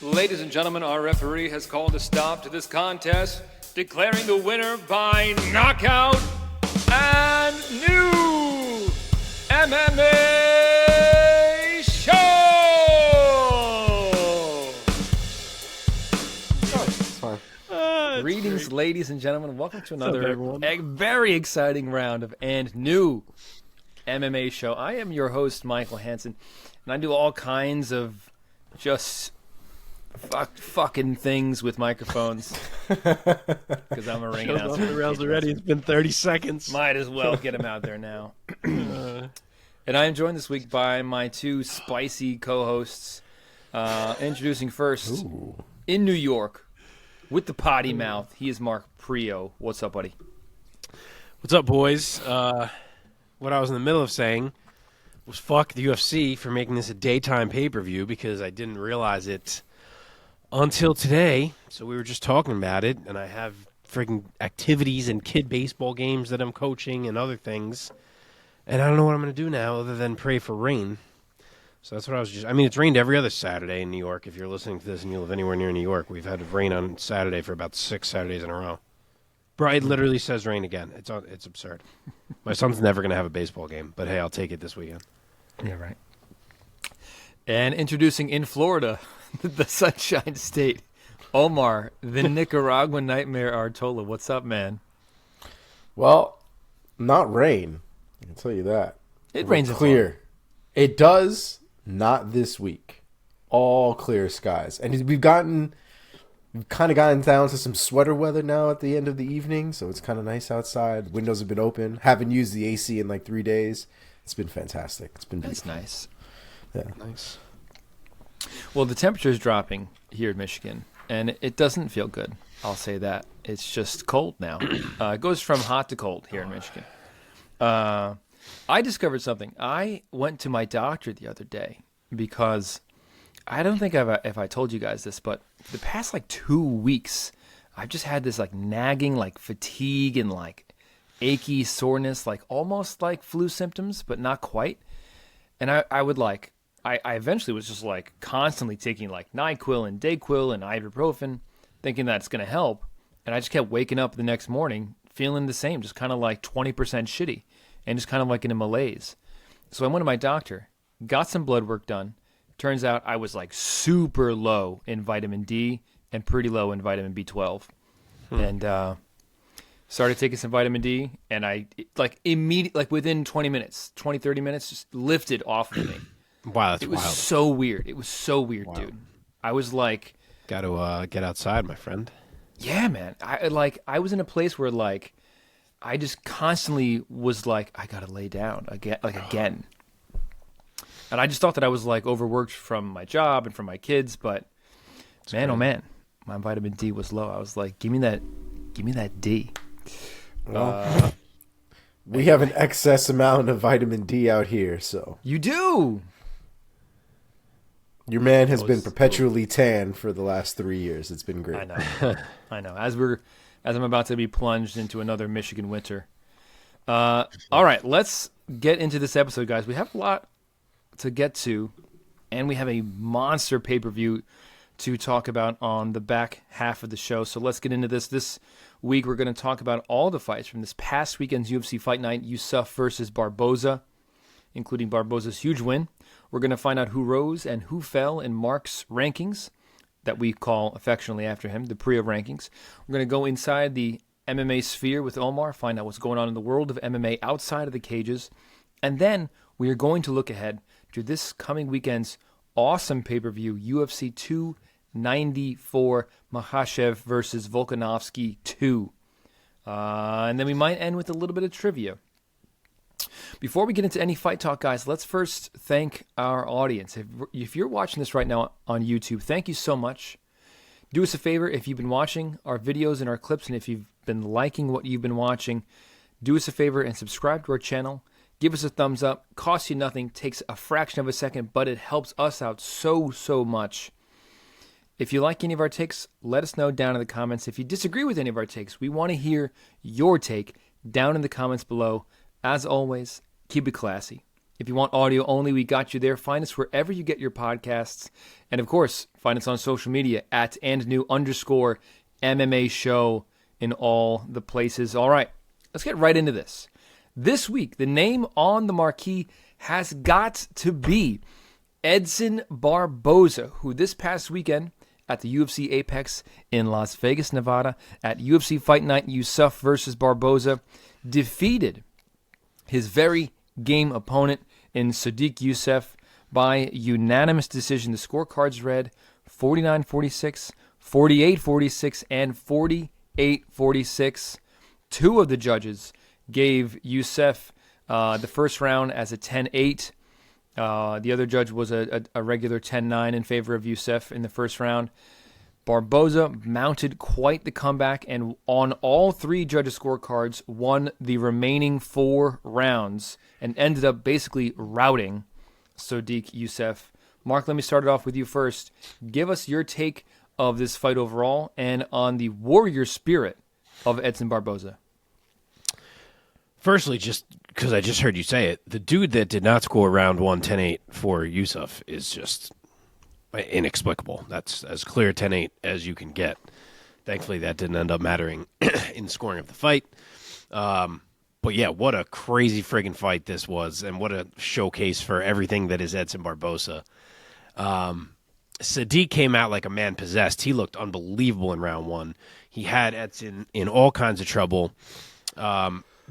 Ladies and gentlemen, our referee has called a stop to this contest, declaring the winner by knockout and new MMA show! Oh, it's fine. Greetings, ladies and gentlemen. Welcome to another very exciting round of and new MMA show. I am your host, Michael Hansen, and I do all kinds of just fucking things with microphones because I'm a ring announcer. Off the rails already. It's been 30 seconds. Might as well get him out there now. And I am joined this week by my two spicy co-hosts. Introducing first, in New York, with the potty mouth, he is Mark Priaulx. What's up, buddy? What's up, boys? What I was in the middle of saying was fuck the UFC for making this a daytime pay-per-view because I didn't realize it until today. So we were just talking about it, and I have freaking activities and kid baseball games that I'm coaching and other things. And I don't know what I'm going to do now other than pray for rain. So that's what I was just... I mean, it's rained every other Saturday in New York. If you're listening to this and you live anywhere near New York, we've had rain on Saturday for about 6 Saturdays in a row. Bro, it literally says rain again. It's absurd. My son's never going to have a baseball game, but hey, I'll take it this weekend. Yeah, right. And introducing in Florida, the Sunshine State, Omar, the Nicaraguan Nightmare Artola. What's up, man? Well, not rain. I can tell you that. It rains clear. It does, not this week. All clear skies. And we've kind of gotten down to some sweater weather now at the end of the evening, so it's kind of nice outside. Windows have been open. Haven't used the AC in like 3 days. It's been fantastic. It's been beautiful. That's nice. Yeah. Nice. Well, the temperature is dropping here in Michigan, and it doesn't feel good. I'll say that. It's just cold now. It goes from hot to cold here in Michigan. I discovered something. I went to my doctor the other day because I don't think if I told you guys this, but for the past like 2 weeks, I've just had this like nagging like fatigue and like achy soreness, like almost like flu symptoms, but not quite. And I would like, I eventually was just like constantly taking like NyQuil and Dayquil and ibuprofen, thinking that's going to help. And I just kept waking up the next morning feeling the same, just kind of like 20% shitty and just kind of like in a malaise. So I went to my doctor, got some blood work done. Turns out I was like super low in vitamin D and pretty low in vitamin B12. And started taking some vitamin D, and I like immediately, like within 20 minutes, 30 minutes, just lifted off of me. Wow, that's It was wild. so weird. It was so weird, Wow. dude. I was like, Got to get outside, my friend. yeah, man. I was in a place where like I just constantly was like, I gotta lay down again. And I just thought that I was like overworked from my job and from my kids, but man, oh man, my vitamin D was low. I was like, give me that D. Well, we have an excess amount of vitamin D out here, so You do. your man has been perpetually tan for the last 3 years. It's been great. I know. I know. As I'm about to be plunged into another Michigan winter. All right, let's get into this episode, guys. We have a lot to get to, and we have a monster pay-per-view to talk about on the back half of the show. So let's get into this. This week, we're going to talk about all the fights from this past weekend's UFC Fight Night, Yusuff versus Barboza, including Barboza's huge win. We're going to find out who rose and who fell in Mark's rankings that we call affectionately after him, the Priaulx Rankings. We're going to go inside the MMA sphere with Omar, find out what's going on in the world of MMA outside of the cages. And then we are going to look ahead to this coming weekend's awesome pay-per-view, UFC 294, Makhachev versus Volkanovski 2. And then we might end with a little bit of trivia. Before we get into any fight talk, guys, let's first thank our audience. If you're watching this right now on YouTube, thank you so much. Do us a favor, if you've been watching our videos and our clips, and if you've been liking what you've been watching, do us a favor and subscribe to our channel. Give us a thumbs up. Costs you nothing. Takes a fraction of a second, but it helps us out so much. If you like any of our takes, let us know down in the comments. If you disagree with any of our takes, we want to hear your take down in the comments below. As always, keep it classy. If you want audio only, we got you there. Find us wherever you get your podcasts. And of course, find us on social media at @andnew_MMA show in all the places. All right, let's get right into this. This week, the name on the marquee has got to be Edson Barboza, who this past weekend at the UFC Apex in Las Vegas, Nevada, at UFC Fight Night Yusuff versus Barboza, defeated his very game opponent in Sodiq Yusuff by unanimous decision. The scorecards read 49-46, 48-46, and 48-46. Two of the judges gave Yusuff the first round as a 10-8. The other judge was a regular 10-9 in favor of Yusuff in the first round. Barboza mounted quite the comeback and on all three judges' scorecards won the remaining 4 rounds and ended up basically routing Sodiq Yusuff. Mark, let me start it off with you first. Give us your take of this fight overall and on the warrior spirit of Edson Barboza. Firstly, just because I just heard you say it, the dude that did not score round 1 10-8 for Yusuff is just inexplicable. That's as clear 10-8 as you can get. Thankfully, that didn't end up mattering in scoring of the fight. But yeah, what a crazy friggin' fight this was, and what a showcase for everything that is Edson Barboza. Sodiq came out like a man possessed. He looked unbelievable in round 1. He had Edson in all kinds of trouble.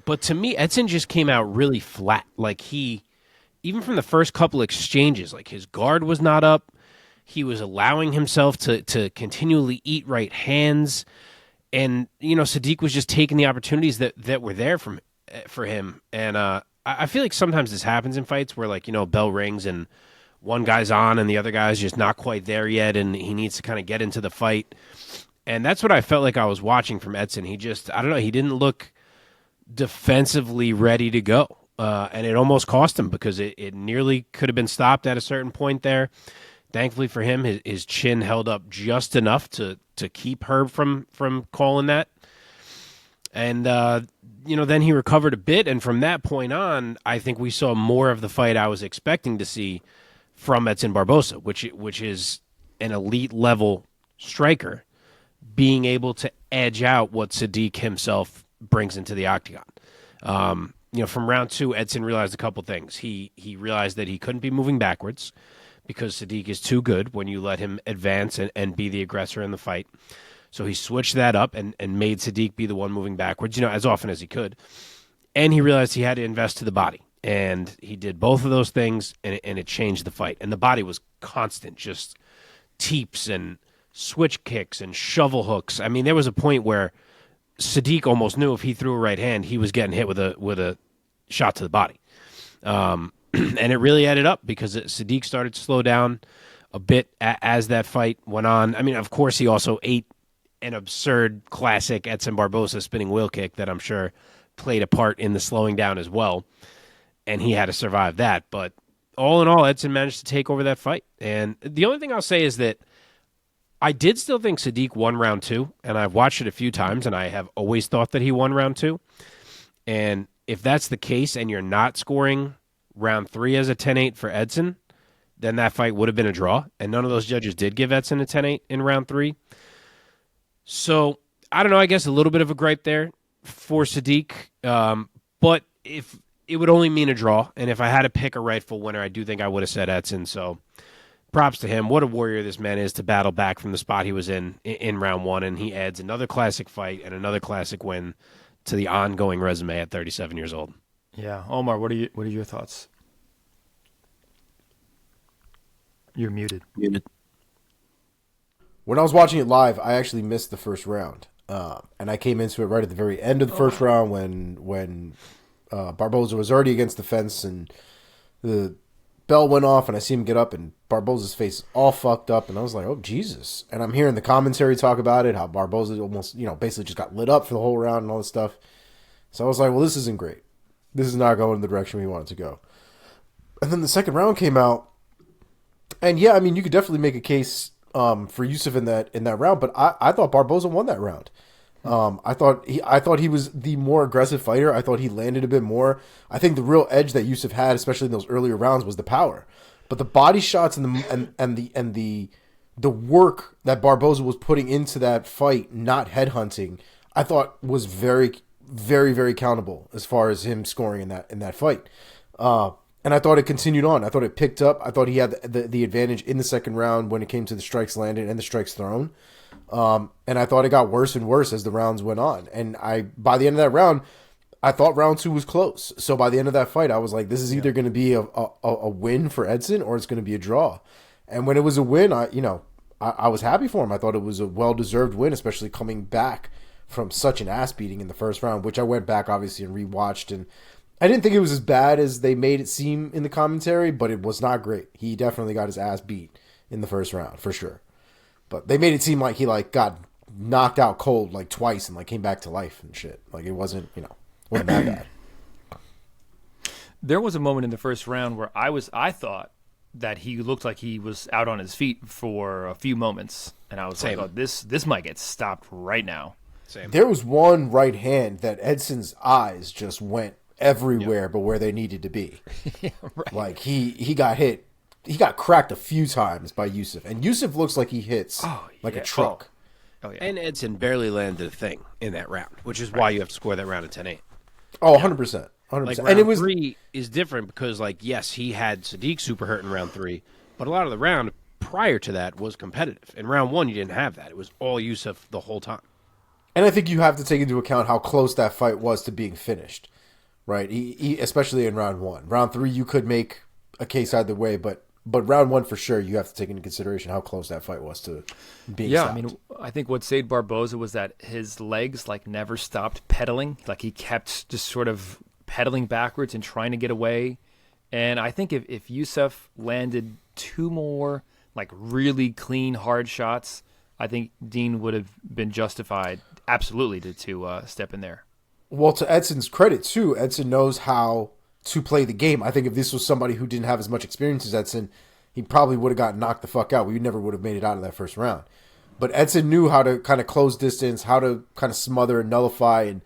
But to me, Edson just came out really flat. Like even from the first couple exchanges, like his guard was not up. He was allowing himself to continually eat right hands. And, Sodiq was just taking the opportunities that were there for him. And I feel like sometimes this happens in fights where, bell rings and one guy's on and the other guy's just not quite there yet and he needs to kind of get into the fight. And that's what I felt like I was watching from Edson. He just, I don't know, he didn't look defensively ready to go. And it almost cost him because it nearly could have been stopped at a certain point there. Thankfully for him, his chin held up just enough to keep Herb from calling that. And, then he recovered a bit. And from that point on, I think we saw more of the fight I was expecting to see from Edson Barboza, which is an elite level striker, being able to edge out what Sodiq himself brings into the octagon. From round 2, Edson realized a couple things. He realized that he couldn't be moving backwards because Sodiq is too good when you let him advance and be the aggressor in the fight. So he switched that up and made Sodiq be the one moving backwards, as often as he could. And he realized he had to invest to the body. And he did both of those things, and it changed the fight. And the body was constant, just teeps and switch kicks and shovel hooks. I mean, there was a point where Sodiq almost knew if he threw a right hand, he was getting hit with a shot to the body. And it really added up because Sodiq started to slow down a bit as that fight went on. I mean, of course, he also ate an absurd classic Edson Barboza spinning wheel kick that I'm sure played a part in the slowing down as well. And he had to survive that. But all in all, Edson managed to take over that fight. And the only thing I'll say is that I did still think Sodiq won round 2, and I've watched it a few times, and I have always thought that he won round 2. And if that's the case and you're not scoring round 3 as a 10-8 for Edson, then that fight would have been a draw. And none of those judges did give Edson a 10-8 in round 3. So, I don't know, I guess a little bit of a gripe there for Sodiq. But if it would only mean a draw, and if I had to pick a rightful winner, I do think I would have said Edson. So, props to him. What a warrior this man is to battle back from the spot he was in round 1, and he adds another classic fight and another classic win to the ongoing resume at 37 years old. Yeah, Omar, what are your thoughts? You're muted. When I was watching it live, I actually missed the first round, and I came into it right at the very end of the first round when Barboza was already against the fence and the bell went off, and I see him get up, and Barboza's face all fucked up, and I was like, oh, Jesus. And I'm hearing the commentary talk about it, how Barboza almost, basically just got lit up for the whole round and all this stuff. So I was like, well, this isn't great. This is not going in the direction we want it to go. And then the second round came out, and yeah, I mean, you could definitely make a case for Yusuff in that round, but I thought Barboza won that round. I thought he was the more aggressive fighter. I thought he landed a bit more. I think the real edge that Yusuff had, especially in those earlier rounds, was the power. But the body shots and the work that Barboza was putting into that fight, not headhunting, I thought was very, very, very countable as far as him scoring in that fight. And I thought it continued on. I thought it picked up. I thought he had the advantage in the second round when it came to the strikes landed and the strikes thrown. And I thought it got worse and worse as the rounds went on. And by the end of that round, I thought round 2 was close. So by the end of that fight, I was like, this is either going to be a win for Edson or it's going to be a draw. And when it was a win, I was happy for him. I thought it was a well-deserved win, especially coming back from such an ass beating in the first round, which I went back obviously and rewatched. And I didn't think it was as bad as they made it seem in the commentary, but it was not great. He definitely got his ass beat in the first round for sure. But they made it seem like he got knocked out cold twice and came back to life and shit. It wasn't that bad. There was a moment in the first round where I thought that he looked like he was out on his feet for a few moments, and I was like, "Oh, this might get stopped right now." Same. There was one right hand that Edson's eyes just went everywhere but where they needed to be. Yeah, right. He got hit. He got cracked a few times by Yusuff, and Yusuff looks like he hits a truck. Oh yeah. And Edson barely landed a thing in that round, which is why you have to score that round at 10-8. Oh, 100%. 100%. Round and it was 3 is different because, yes, he had Sodiq super hurt in round 3, but a lot of the round prior to that was competitive. In round 1, you didn't have that. It was all Yusuff the whole time. And I think you have to take into account how close that fight was to being finished, right? Especially in round 1. Round 3, you could make a case either way, but round 1 for sure, you have to take into consideration how close that fight was to being stopped. I mean, I think what saved Barboza was that his legs never stopped pedaling. He kept just sort of pedaling backwards and trying to get away. And I think if Yusuff landed 2 more really clean, hard shots, I think Dean would have been justified absolutely to step in there. Well, to Edson's credit too, Edson knows how to play the game. I think if this was somebody who didn't have as much experience as Edson, he probably would have gotten knocked the fuck out. We never would have made it out of that first round. But Edson knew how to kind of close distance, how to kind of smother and nullify and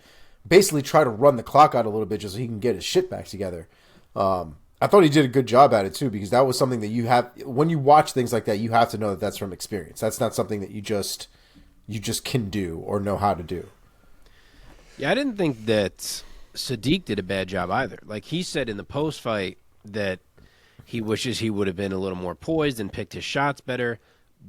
basically try to run the clock out a little bit just so he can get his shit back together. I thought he did a good job at it too, because that was something that you have, when you watch things like that, you have to know that that's from experience. That's not something that you just can do or know how to do. Yeah, I didn't think that Sodiq did a bad job either. He said in the post-fight that he wishes he would have been a little more poised and picked his shots better.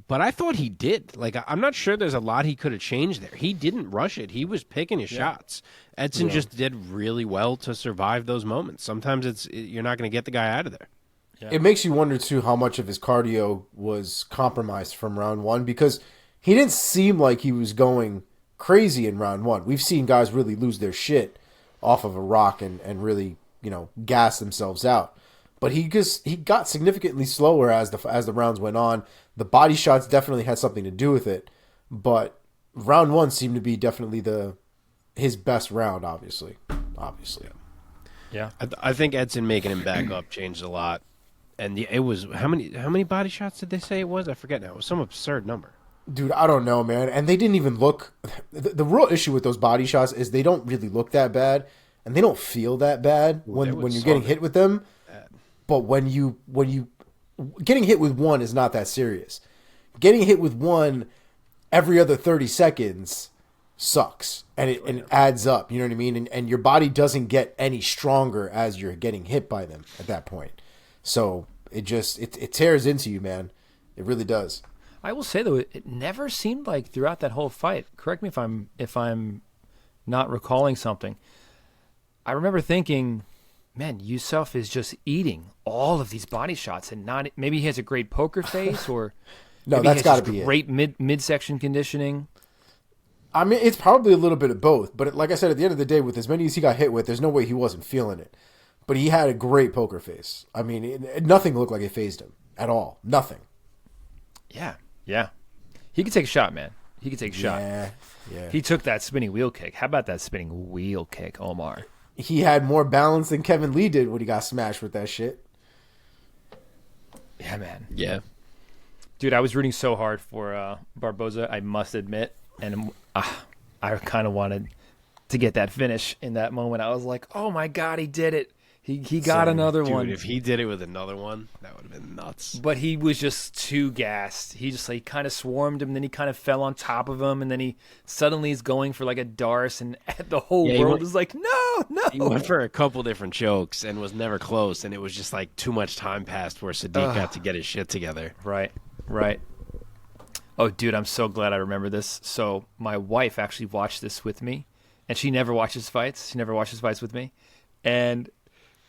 But I thought he did. I'm not sure there's a lot he could have changed there. He didn't rush it. He was picking his shots. Edson just did really well to survive those moments. Sometimes you're not going to get the guy out of there. Yeah. It makes you wonder, too, how much of his cardio was compromised from round 1, because he didn't seem like he was going crazy in round 1. We've seen guys really lose their shit off of a rock and really, gas themselves out. But he got significantly slower as the rounds went on. The body shots definitely had something to do with it, but round 1 seemed to be definitely his best round, obviously. Yeah. I think Edson making him back up changed a lot. And it was how many body shots did they say it was? I forget now. It was some absurd number. Dude, I don't know, man. And they didn't even look. The real issue with those body shots is they don't really look that bad, and they don't feel that bad when you're getting hit with them. But when you getting hit with one is not that serious. Getting hit with one every other 30 seconds sucks, and it adds up. You know what I mean? And your body doesn't get any stronger as you're getting hit by them at that point. So it tears into you, man. It really does. I will say though, it never seemed like throughout that whole fight. Correct me if I'm not recalling something. I remember thinking, man, Yusuff is just eating all of these body shots, and not maybe he has a great poker face, or no, that's got to be great midsection conditioning. I mean, it's probably a little bit of both, but like I said, at the end of the day, with as many as he got hit with, there's no way he wasn't feeling it. But he had a great poker face. I mean, nothing looked like it fazed him at all. Nothing. Yeah. He could take a shot, man. He could take a shot. Yeah. He took that spinning wheel kick. How about that spinning wheel kick, Omar? He had more balance than Kevin Lee did when he got smashed with that shit. Yeah, man. Yeah. Dude, I was rooting so hard for Barboza, I must admit. And I kind of wanted to get that finish in that moment. I was like, oh my God, he did it. He got another Dude, one. if he did it with another one, that would have been nuts. But he was just too gassed. He just like kind of swarmed him, then he kind of fell on top of him, and then he suddenly is going for like a Darce, and the whole world is like, no. He went for a couple different chokes and was never close, and it was just like too much time passed where Sodiq got to get his shit together. Right. Oh, dude, I'm so glad I remember this. So my wife actually watched this with me, and she never watches fights. She never watches fights with me, and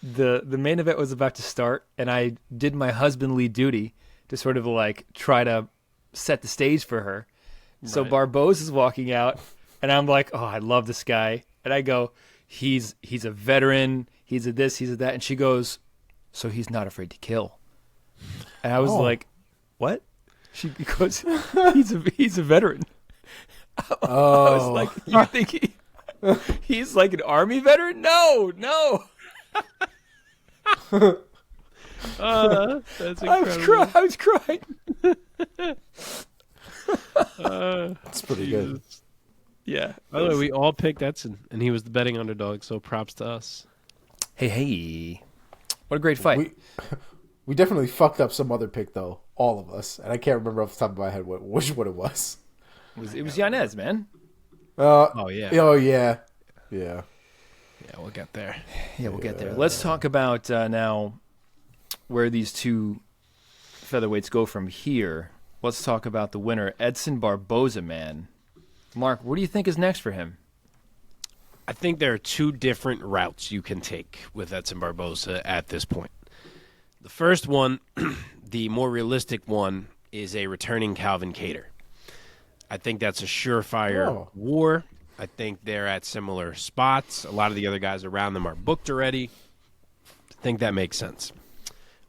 the main event was about to start, and I did my husbandly duty to sort of like try to set the stage for her. So Barboza is walking out, and I'm like, oh, I love this guy. And I go, he's a veteran, he's a this, he's a that. And she goes, so he's not afraid to kill. And I was like, what? She goes, he's a veteran. I was like, you think he's like an army veteran? No. That's incredible. I was crying. It's pretty good. Yeah. By the way, we all picked Edson, and he was the betting underdog, so props to us. Hey. What a great fight. We definitely fucked up some other pick, though. All of us. And I can't remember off the top of my head which one it was. It was Yanez, man. Oh, yeah. Yeah, we'll get there. Yeah, we'll get there. Let's talk about now where these two featherweights go from here. Let's talk about the winner, Edson Barboza, man. Mark, what do you think is next for him? I think there are two different routes you can take with Edson Barboza at this point. The first one, the more realistic one, is a returning Calvin Kattar. I think that's a surefire war. I think they're at similar spots. A lot of the other guys around them are booked already. I think that makes sense.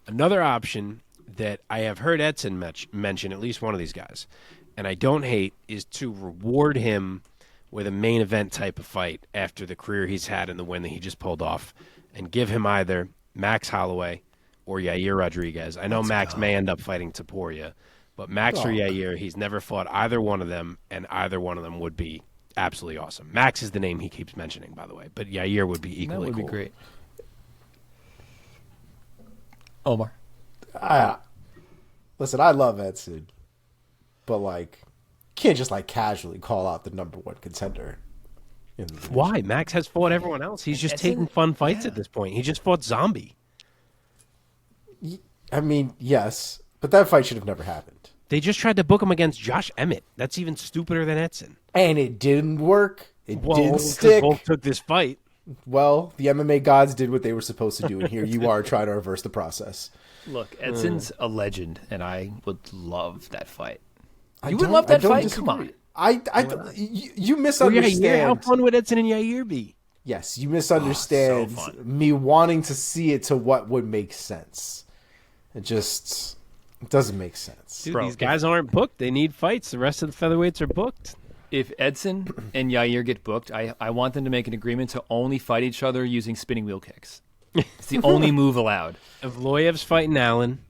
Another option that I have heard Edson mention, at least one of these guys, and I don't hate, is to reward him with a main event type of fight after the career he's had and the win that he just pulled off, and give him either Max Holloway or Yair Rodriguez. I know Max may end up fighting Topuria, but Max or Yair, he's never fought either one of them, and either one of them would be absolutely awesome. Max is the name he keeps mentioning, by the way, but Yair would be equally cool. That would be great. Omar. Listen, I love Edson, but like, can't just like casually call out the number one contender. Why? Max has fought everyone else. He's just taking fun fights at this point. He just fought Zombie. I mean, yes, but that fight should have never happened. They just tried to book him against Josh Emmett. That's even stupider than Edson. And it didn't work. It didn't stick. Both took this fight. Well, the MMA gods did what they were supposed to do, and here you are trying to reverse the process. Look, Edson's a legend, and I would love that fight. You would love that fight? Disagree. Come on. You misunderstand. How fun would Edson and Yair be? Yes, you misunderstand me wanting to see it to what would make sense. It doesn't make sense. Dude, these guys aren't booked. They need fights. The rest of the featherweights are booked. If Edson and Yair get booked, I want them to make an agreement to only fight each other using spinning wheel kicks. It's the only move allowed. Evloyev's fighting Allen.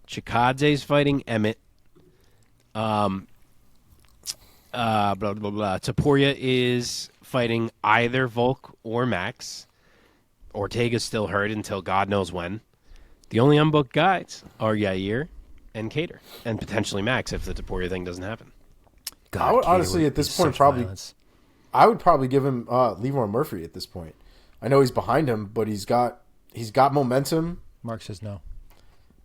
Chikadze's fighting Emmett. Blah, blah, blah. Topuria is fighting either Volk or Max. Ortega's still hurt until God knows when. The only unbooked guys are Yair and Kattar, and potentially Max if the Topuria thing doesn't happen. God, I would honestly, at this point, I would probably give him Leroy Murphy at this point. I know he's behind him, but he's got momentum. Mark says no.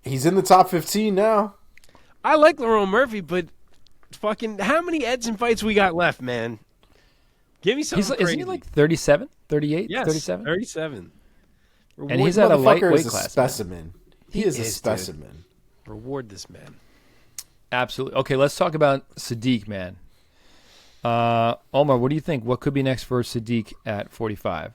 He's in the top 15 now. I like Leroy Murphy, but fucking how many Edson fights we got left, man? Give me something crazy. Isn't he like 37, 38, yes, 37? 37. And he's at a lightweight class. Specimen. He is a specimen. Dude. Reward this man. Absolutely. Okay, let's talk about Sodiq, man. Omar, what do you think? What could be next for Sodiq at 45?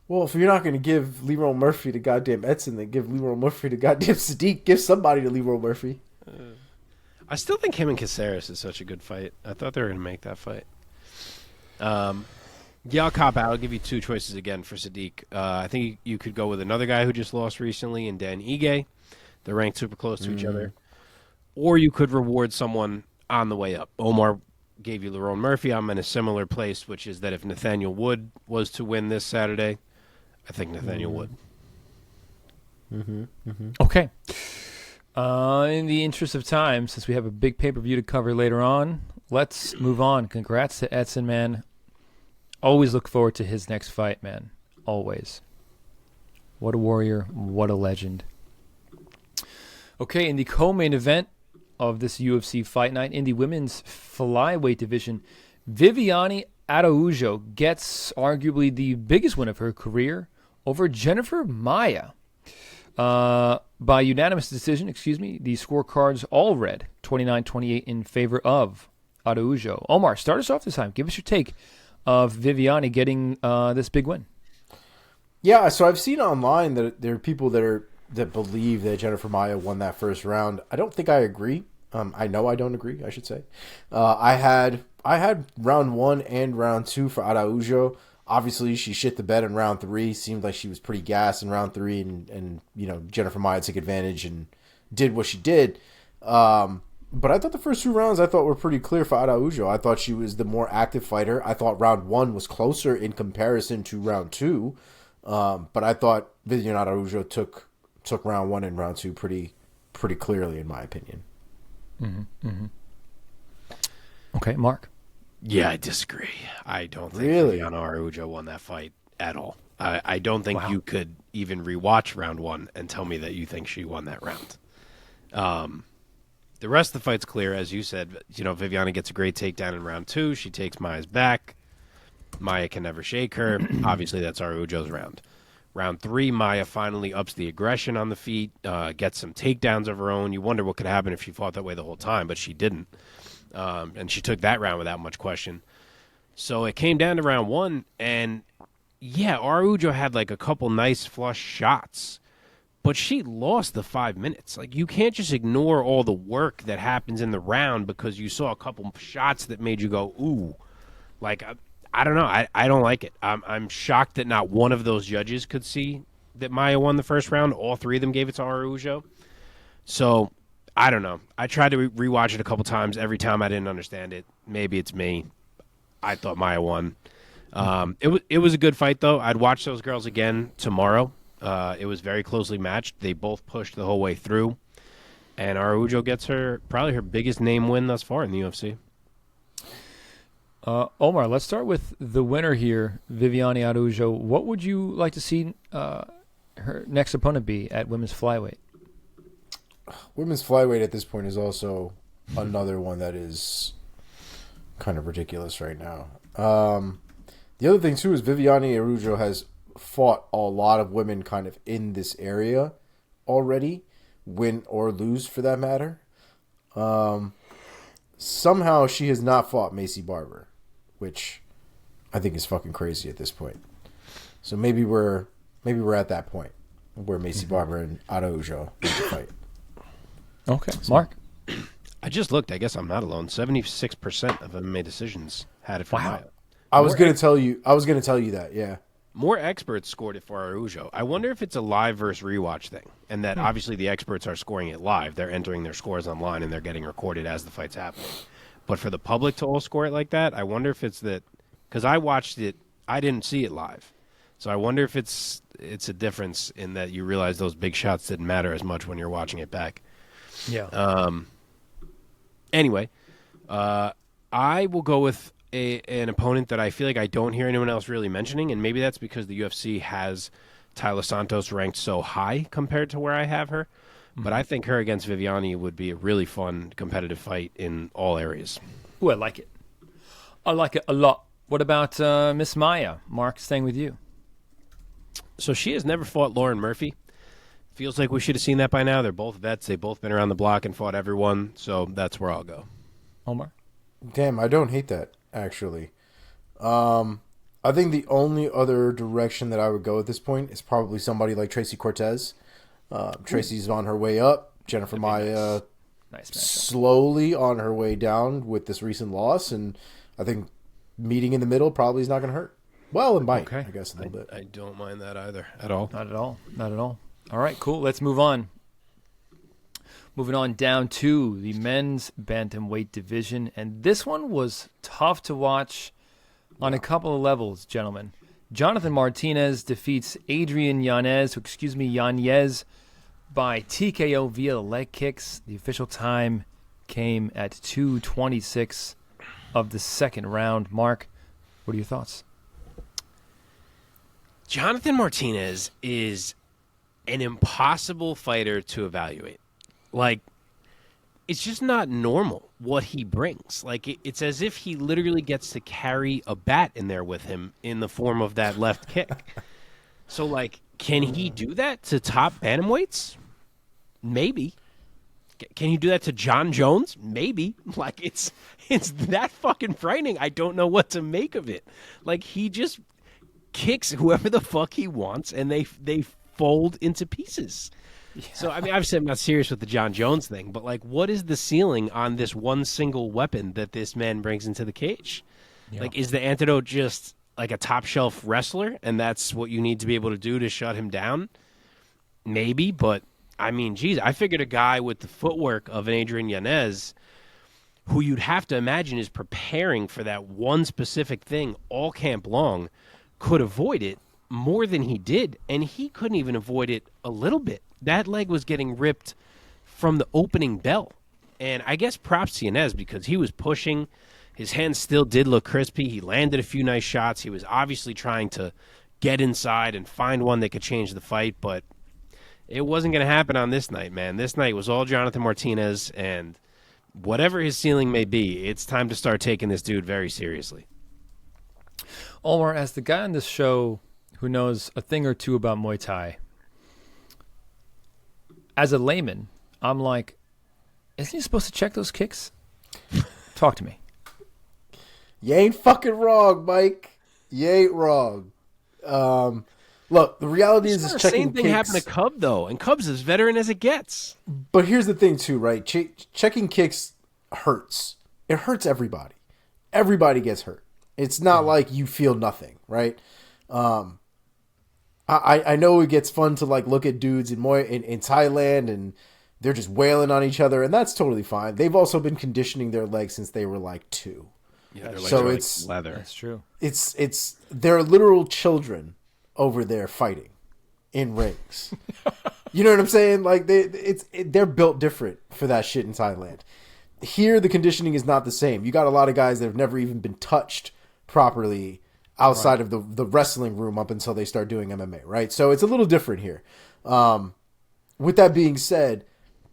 Well, if you're not going to give Leroy Murphy to goddamn Edson, then give Leroy Murphy to goddamn Sodiq. Give somebody to Leroy Murphy. I still think him and Caceres is such a good fight. I thought they were going to make that fight. Yeah, I'll cop out. I'll give you two choices again for Sodiq. I think you could go with another guy who just lost recently in Dan Ige. They're ranked super close to each other. Or you could reward someone on the way up. Omar gave you Lerone Murphy. I'm in a similar place, which is that if Nathaniel Wood was to win this Saturday, I think Nathaniel Wood. Okay. In the interest of time, since we have a big pay-per-view to cover later on, let's move on. Congrats to Edson, man. Always look forward to his next fight, man. Always. What a warrior. What a legend. Okay, in the co-main event of this UFC Fight Night, in the women's flyweight division, Viviane Araujo gets arguably the biggest win of her career over Jennifer Maia. By unanimous decision, the scorecards all read 29-28 in favor of Araujo. Omar, start us off this time. Give us your take of Viviane getting this big win. Yeah, so I've seen online that there are people that believe that Jennifer Maia won that first round. I don't think I agree. I know I don't agree, I should say. I had round 1 and round 2 for Araujo. Obviously, she shit the bed in round 3. Seemed like she was pretty gassed in round 3, and Jennifer Maia took advantage and did what she did. But I thought the first 2 rounds were pretty clear for Araujo. I thought she was the more active fighter. I thought round 1 was closer in comparison to round 2. But I thought Viviane Araujo took round 1 and round 2 pretty clearly, in my opinion. Okay, Mark. Yeah, I disagree. I don't think Really? Viviane Araujo won that fight at all. I don't think you could even rewatch round 1 and tell me that you think she won that round. The rest of the fight's clear, as you said. Viviane gets a great takedown in round 2. She takes Maia's back. Maia can never shake her. Obviously, that's Araujo's round. Round 3, Maia finally ups the aggression on the feet, gets some takedowns of her own. You wonder what could happen if she fought that way the whole time, but she didn't. And she took that round without much question. So it came down to round 1, and yeah, Araujo had like a couple nice flush shots, but she lost the 5 minutes. Like, you can't just ignore all the work that happens in the round because you saw a couple shots that made you go, ooh. Like, I don't know. I don't like it. I'm shocked that not one of those judges could see that Maia won the first round. All 3 of them gave it to Araujo. So, I don't know. I tried to rewatch it a couple times. Every time I didn't understand it. Maybe it's me. I thought Maia won. It was a good fight, though. I'd watch those girls again tomorrow. It was very closely matched. They both pushed the whole way through. And Araujo gets probably her biggest name win thus far in the UFC. Omar, let's start with the winner here, Viviane Araujo. What would you like to see her next opponent be at women's flyweight? Women's flyweight at this point is also another one that is kind of ridiculous right now. The other thing, too, is Viviane Araujo has fought a lot of women kind of in this area already, win or lose for that matter. Somehow she has not fought Maycee Barber, which I think is fucking crazy at this point. So maybe we're at that point where Maycee Barber and Araujo need to fight. Okay, Mark. I just looked. I guess I'm not alone. 76% of MMA decisions had it for Maia. I was gonna tell you that. Yeah. More experts scored it for Araujo. I wonder if it's a live versus rewatch thing, and that obviously the experts are scoring it live. They're entering their scores online, and they're getting recorded as the fight's happening. But for the public to all score it like that, I wonder if it's that, because I watched it, I didn't see it live. So I wonder if it's a difference in that you realize those big shots didn't matter as much when you're watching it back. Yeah. Anyway, I will go with an opponent that I feel like I don't hear anyone else really mentioning, and maybe that's because the UFC has Taila Santos ranked so high compared to where I have her. But I think her against Viviane would be a really fun, competitive fight in all areas. Ooh, I like it. I like it a lot. What about Miss Maia? Mark, staying with you. So she has never fought Lauren Murphy. Feels like we should have seen that by now. They're both vets. They've both been around the block and fought everyone. So that's where I'll go. Omar? Damn, I don't hate that, actually. I think the only other direction that I would go at this point is probably somebody like Tracy Cortez. Tracy's on her way up. Jennifer Maia Nice slowly on her way down with this recent loss. And I think meeting in the middle probably is not going to hurt. Well, it might, I guess, a little bit. I don't mind that either at all. Not at all. Not at all. All right, cool. Let's move on. Moving on down to the men's bantamweight division, and this one was tough to watch on a couple of levels, gentlemen. Jonathan Martinez defeats Adrian Yanez, by TKO via the leg kicks. The official time came at 2:26 of the second round. Mark, what are your thoughts? Jonathan Martinez is an impossible fighter to evaluate. Like, it's just not normal what he brings. Like, it's as if he literally gets to carry a bat in there with him in the form of that left kick. So, like, can he do that to top bantamweights? Maybe. Can he do that to John Jones? Maybe. Like, it's that fucking frightening. I don't know what to make of it. Like, he just kicks whoever the fuck he wants, and they fold into pieces. Yeah. So, I mean, obviously I'm not serious with the John Jones thing, but, like, what is the ceiling on this one single weapon that this man brings into the cage? Yeah. Like, is the antidote just, like, a top-shelf wrestler, and that's what you need to be able to do to shut him down? Maybe, but, I mean, geez, I figured a guy with the footwork of an Adrian Yanez, who you'd have to imagine is preparing for that one specific thing all camp long, could avoid it more than he did, and he couldn't even avoid it a little bit. That leg was getting ripped from the opening bell. And I guess props to Yanez because he was pushing. His hands still did look crispy. He landed a few nice shots. He was obviously trying to get inside and find one that could change the fight, but it wasn't going to happen on this night, man. This night was all Jonathan Martinez, and whatever his ceiling may be, it's time to start taking this dude very seriously. Omar, as the guy on this show who knows a thing or two about Muay Thai, as a layman, I'm like, isn't he supposed to check those kicks? Talk to me. You ain't fucking wrong, Mike. You ain't wrong. Look, the reality is checking kicks. The same thing happened to Cub, though, and Cub's as veteran as it gets. But here's the thing, too, right? Checking kicks hurts. It hurts everybody. Everybody gets hurt. It's not like you feel nothing, right? I know it gets fun to like look at dudes in Thailand and they're just wailing on each other, and that's totally fine. They've also been conditioning their legs since they were like 2. Yeah, their legs so are it's like leather. That's true. It's they're literal children over there fighting in rings. You know what I'm saying? Like they're built different for that shit in Thailand. Here, the conditioning is not the same. You got a lot of guys that have never even been touched properly outside of the wrestling room up until they start doing MMA, right? So it's a little different here. With that being said,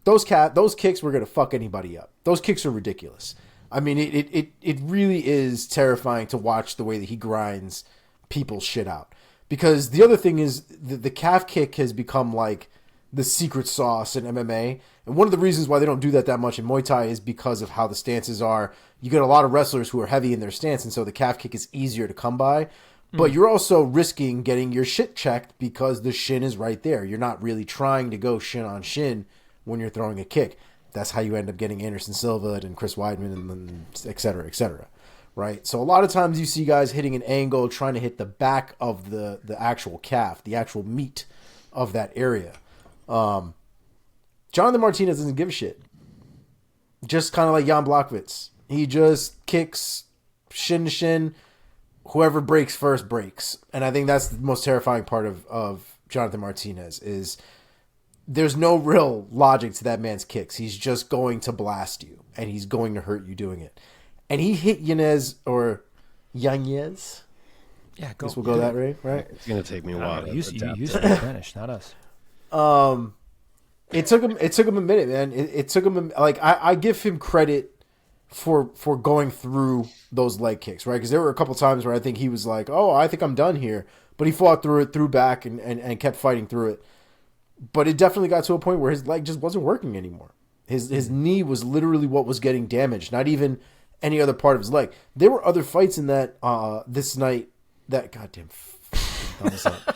those kicks were going to fuck anybody up. Those kicks are ridiculous. I mean, it really is terrifying to watch the way that he grinds people's shit out. Because the other thing is the calf kick has become like the secret sauce in MMA. And one of the reasons why they don't do that much in Muay Thai is because of how the stances are. You get a lot of wrestlers who are heavy in their stance, and so the calf kick is easier to come by. But you're also risking getting your shit checked because the shin is right there. You're not really trying to go shin on shin when you're throwing a kick. That's how you end up getting Anderson Silva and Chris Weidman and et cetera, right? So a lot of times you see guys hitting an angle, trying to hit the back of the actual calf, the actual meat of that area. Jonathan Martinez doesn't give a shit. Just kind of like Jan Blachowicz. He just kicks shin to shin. Whoever breaks first breaks. And I think that's the most terrifying part of Jonathan Martinez is there's no real logic to that man's kicks. He's just going to blast you, and he's going to hurt you doing it. And he hit Yanez. Yeah, go. Guess we'll go that way, right? It's going to take me a while. You speak Spanish, not us. It took him a minute, man. It took him I give him credit for going through those leg kicks, right? Because there were a couple times where I think he was like, "Oh, I think I'm done here," but he fought through it, threw back, and kept fighting through it. But it definitely got to a point where his leg just wasn't working anymore. His knee was literally what was getting damaged, not even any other part of his leg. There were other fights in that this night that goddamn thumbs up.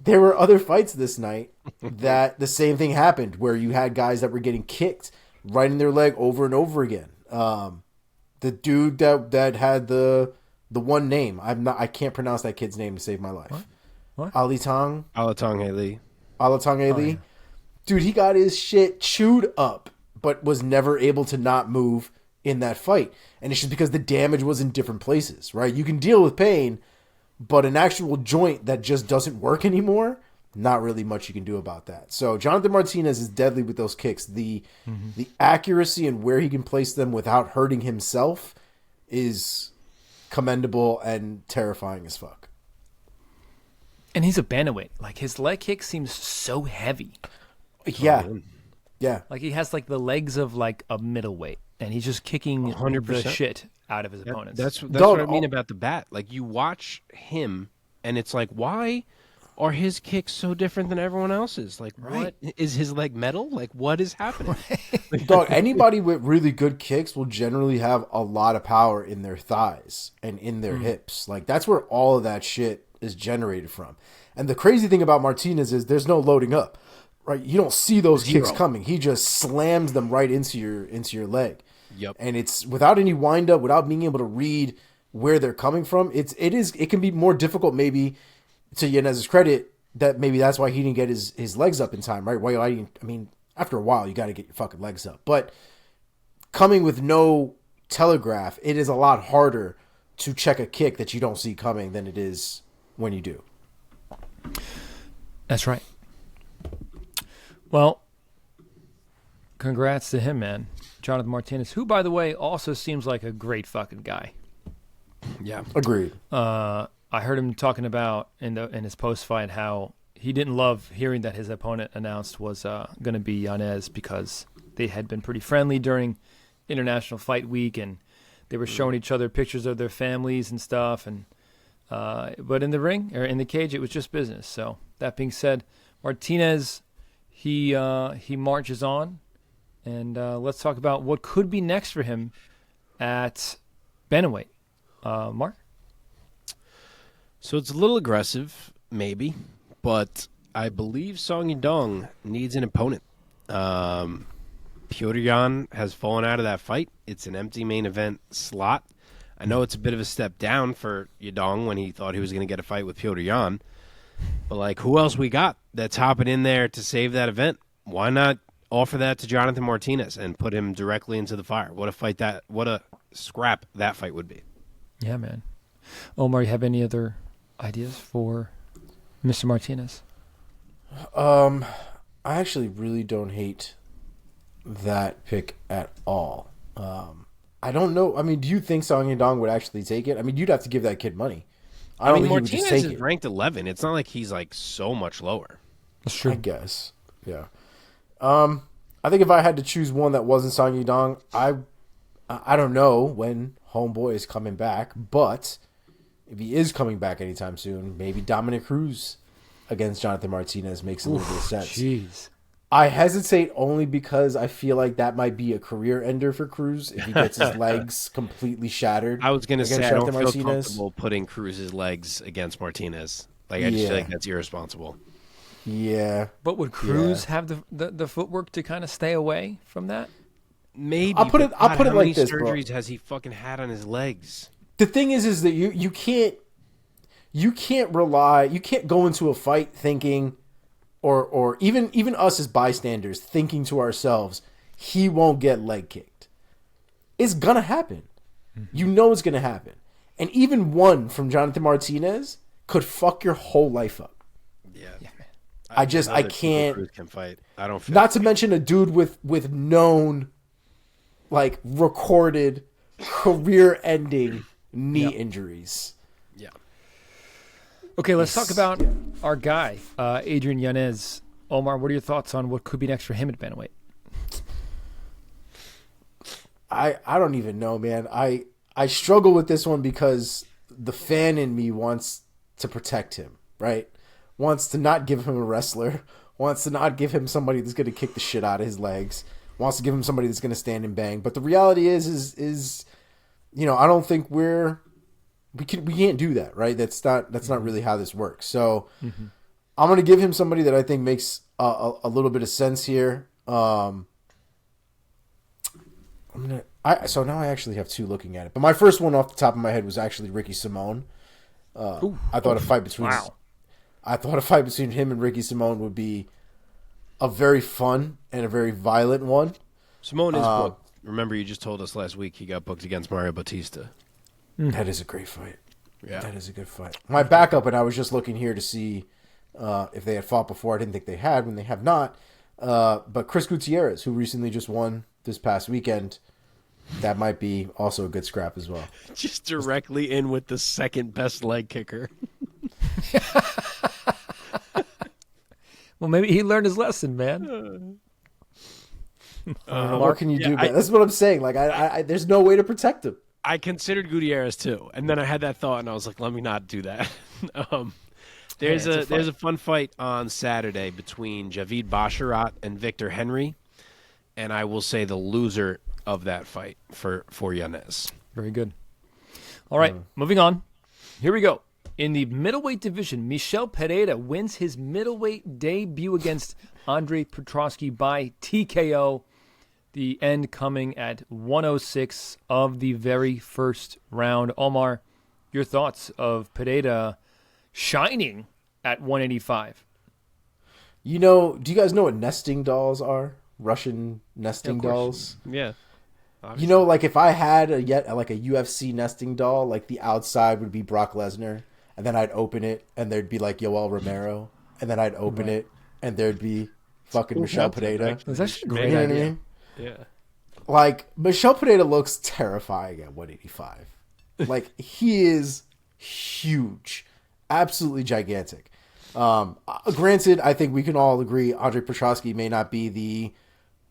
There were other fights this night that the same thing happened, where you had guys that were getting kicked right in their leg over and over again. The dude that had the one name, I can't pronounce that kid's name to save my life. What? Alatong Alatong Haley. Ali. Yeah. Dude, he got his shit chewed up but was never able to not move in that fight. And it's just because the damage was in different places, right? You can deal with pain, but an actual joint that just doesn't work anymore, not really much you can do about that. So Jonathan Martinez is deadly with those kicks. The accuracy and where he can place them without hurting himself is commendable and terrifying as fuck. And he's a bantamweight. Like, his leg kick seems so heavy. Yeah. Yeah. Like, he has, like, the legs of, like, a middleweight. And he's just kicking 100%. the shit out of his opponents. That's what I mean about the bat. Like, you watch him, and it's like, why are his kicks so different than everyone else's? Like, what? Is his leg metal? Like, what is happening? Dog, anybody with really good kicks will generally have a lot of power in their thighs and in their hips. Like, that's where all of that shit is generated from. And the crazy thing about Martinez is there's no loading up, right? You don't see those kicks coming. He just slams them right into your leg. Yep. And it's without any wind up, without being able to read where they're coming from. It can be more difficult, maybe, to Yanez's credit, that maybe that's why he didn't get his legs up in time, right? I mean, after a while, you got to get your fucking legs up. But coming with no telegraph, it is a lot harder to check a kick that you don't see coming than it is when you do. That's right. Well, congrats to him, man. Jonathan Martinez, who, by the way, also seems like a great fucking guy. Yeah. Agreed. I heard him talking about in his post-fight how he didn't love hearing that his opponent announced was going to be Yanez because they had been pretty friendly during International Fight Week, and they were showing each other pictures of their families and stuff. And but in the ring, or in the cage, it was just business. So that being said, Martinez, he marches on. And let's talk about what could be next for him at bantamweight. Mark? So it's a little aggressive, maybe, but I believe Song Yadong needs an opponent. Petr Yan has fallen out of that fight. It's an empty main event slot. I know it's a bit of a step down for Yadong when he thought he was going to get a fight with Petr Yan. But, like, who else we got that's hopping in there to save that event? Why not offer that to Jonathan Martinez and put him directly into the fire? What a scrap that fight would be. Yeah, man. Omar, you have any other ideas for Mr. Martinez? I actually really don't hate that pick at all. I don't know. I mean, do you think Song Yadong would actually take it? I mean, you'd have to give that kid money. I don't think Martinez he would just take is ranked 11. It's not like he's like so much lower. That's true. I guess. Yeah. I think if I had to choose one that wasn't Song Yadong, I don't know when Homeboy is coming back, but if he is coming back anytime soon, maybe Dominic Cruz against Jonathan Martinez makes a little bit of sense. Jeez. I hesitate only because I feel like that might be a career ender for Cruz if he gets his legs completely shattered. I was going to say, I don't feel Martinez. comfortable putting Cruz's legs against Martinez. Like, I just feel like that's irresponsible. Yeah. But would Cruz have the footwork to kind of stay away from that? Maybe. I'll put it how like many this, bro. surgeries has he fucking had on his legs? The thing is that you can't go into a fight thinking, or even us as bystanders thinking to ourselves, he won't get leg kicked. It's gonna happen. Mm-hmm. You know it's gonna happen. And even one from Jonathan Martinez could fuck your whole life up. Yeah. I can't. Cruz can fight. I don't feel Not to mention a dude with known, like, recorded career-ending knee injuries. Yeah. Okay, let's talk about our guy, Adrian Yanez. Omar, what are your thoughts on what could be next for him at bantamweight? I don't even know, man. I struggle with this one because the fan in me wants to protect him, right? Wants to not give him a wrestler, wants to not give him somebody that's going to kick the shit out of his legs, wants to give him somebody that's going to stand and bang. But the reality is, you know, I don't think we can't do that, right? That's not really how this works. So I'm going to give him somebody that I think makes a little bit of sense here. So now I actually have two looking at it, but my first one off the top of my head was actually Ricky Simone. I thought a fight between him and Ricky Simone would be a very fun and a very violent one. Simone is booked. Remember, you just told us last week he got booked against Mario Bautista. That is a great fight. Yeah. That is a good fight. My backup, and I was just looking here to see if they had fought before. I didn't think they had when they have not. But Chris Gutierrez, who recently just won this past weekend, that might be also a good scrap as well. Just directly in with the second best leg kicker. Well, maybe he learned his lesson, man. What can you do? That's what I'm saying. Like, I there's no way to protect him. I considered Gutierrez too, and then I had that thought, and I was like, let me not do that. There's a fun fight on Saturday between Javid Basharat and Victor Henry, and I will say the loser of that fight for Yanez. Very good. All right, moving on. Here we go. In the middleweight division, Michel Pereira wins his middleweight debut against Andre Petroski by TKO. The end coming at 106 of the very first round. Omar, your thoughts of Pereira shining at 185? You know, do you guys know what nesting dolls are? Russian nesting dolls? Yeah. Obviously. You know, like if I had a UFC nesting doll, like the outside would be Brock Lesnar, and then I'd open it, and there'd be like Yoel Romero, and then I'd open it, and there'd be fucking Michel Pereira. That's actually a great You know idea. what I mean? Yeah. Like, Michel Pereira looks terrifying at 185. Like, he is huge. Absolutely gigantic. Granted, I think we can all agree Andre Petroski may not be the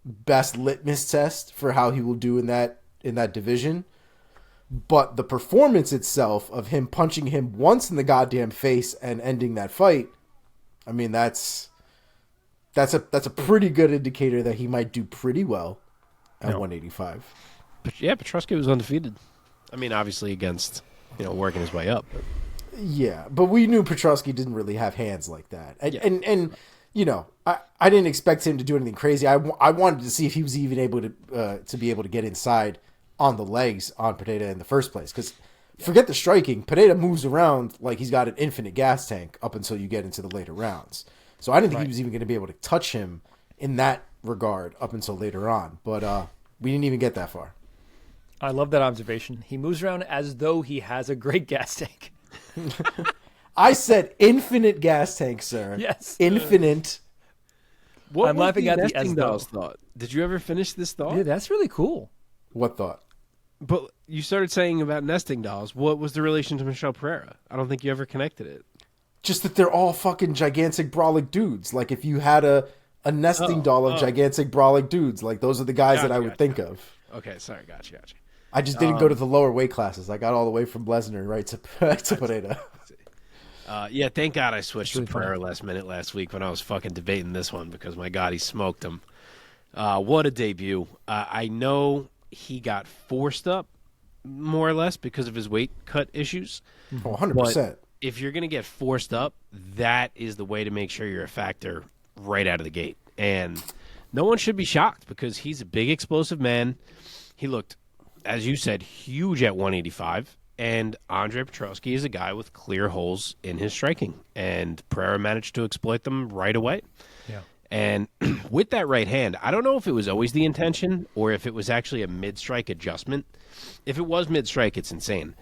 best litmus test for how he will do in that division. But the performance itself of him punching him once in the goddamn face and ending that fight, I mean, that's a pretty good indicator that he might do pretty well at 185. But yeah, Petroski was undefeated. I mean, obviously against, working his way up. But. Yeah, but we knew Petroski didn't really have hands like that. And I didn't expect him to do anything crazy. I wanted to see if he was even able to be able to get inside on the legs on Pereira in the first place. Because forget the striking, Pereira moves around like he's got an infinite gas tank up until you get into the later rounds. So I didn't think he was even going to be able to touch him in that regard up until later on. But we didn't even get that far. I love that observation. He moves around as though he has a great gas tank. I said infinite gas tank, sir. Yes. Infinite. What I'm was laughing the at the nesting as though. dolls thought? Did you ever finish this thought? Yeah, that's really cool. What thought? But you started saying about nesting dolls. What was the relation to Michel Pereira? I don't think you ever connected it. Just that they're all fucking gigantic brawling dudes. Like if you had a nesting doll of gigantic brawling dudes, like those are the guys that I would think of. Okay, sorry, gotcha. I just didn't go to the lower weight classes. I got all the way from Lesnar right to Pereira. Yeah, thank God I switched to Pereira last minute last week when I was fucking debating this one because, my God, he smoked him. What a debut. I know he got forced up, more or less, because of his weight cut issues. Oh, 100%. If you're going to get forced up, that is the way to make sure you're a factor right out of the gate. And no one should be shocked because he's a big, explosive man. He looked, as you said, huge at 185. And Andre Petroski is a guy with clear holes in his striking. And Pereira managed to exploit them right away. Yeah. And with that right hand, I don't know if it was always the intention or if it was actually a mid-strike adjustment. If it was mid-strike, it's insane.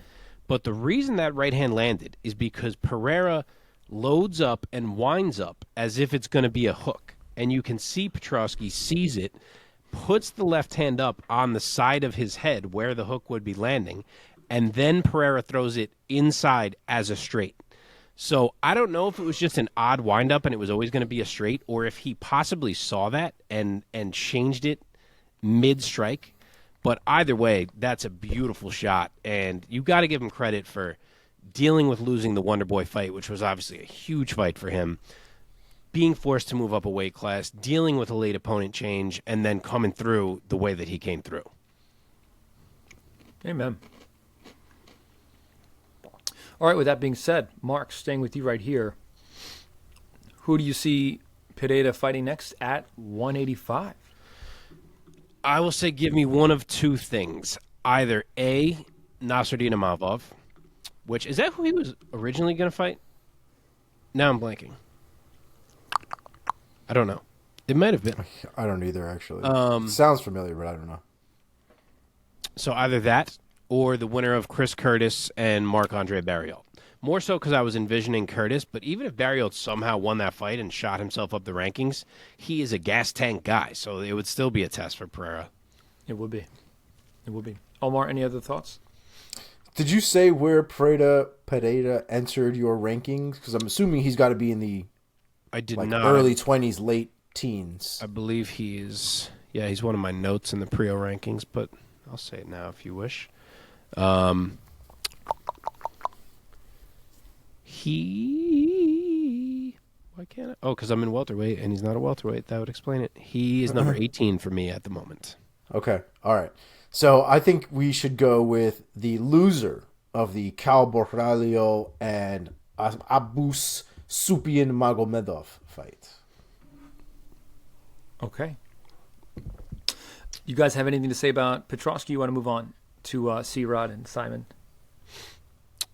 But the reason that right hand landed is because Pereira loads up and winds up as if it's going to be a hook. And you can see Petroski sees it, puts the left hand up on the side of his head where the hook would be landing, and then Pereira throws it inside as a straight. So I don't know if it was just an odd windup and it was always going to be a straight, or if he possibly saw that and changed it mid-strike. But either way, that's a beautiful shot, and you got to give him credit for dealing with losing the Wonder Boy fight, which was obviously a huge fight for him, being forced to move up a weight class, dealing with a late opponent change, and then coming through the way that he came through. Amen. All right, with that being said, Mark, staying with you right here, who do you see Pereira fighting next at 185? I will say give me one of two things. Either A, Nasruddin Imavov, which, is that who he was originally going to fight? Now I'm blanking. I don't know. It might have been. I don't either, actually. Um, It sounds familiar, but I don't know. So either that or the winner of Chris Curtis and Marc-Andre Barriault. More so because I was envisioning Curtis, but even if Barriault somehow won that fight and shot himself up the rankings, he is a gas tank guy, so it would still be a test for Pereira. It would be. It would be. Omar, any other thoughts? Did you say where Pereira entered your rankings? Because I'm assuming he's got to be in the I did like not. early 20s, late teens. I believe he's one of my notes in the Priaulx rankings, but I'll say it now if you wish. Why can't I? Oh, because I'm in welterweight, and he's not a welterweight. That would explain it. He is number 18 for me at the moment. Okay, all right. So I think we should go with the loser of the Cal Borralho and Abus Supian Magomedov fight. Okay. You guys have anything to say about Petroski? You want to move on to C-Rod and Saaiman?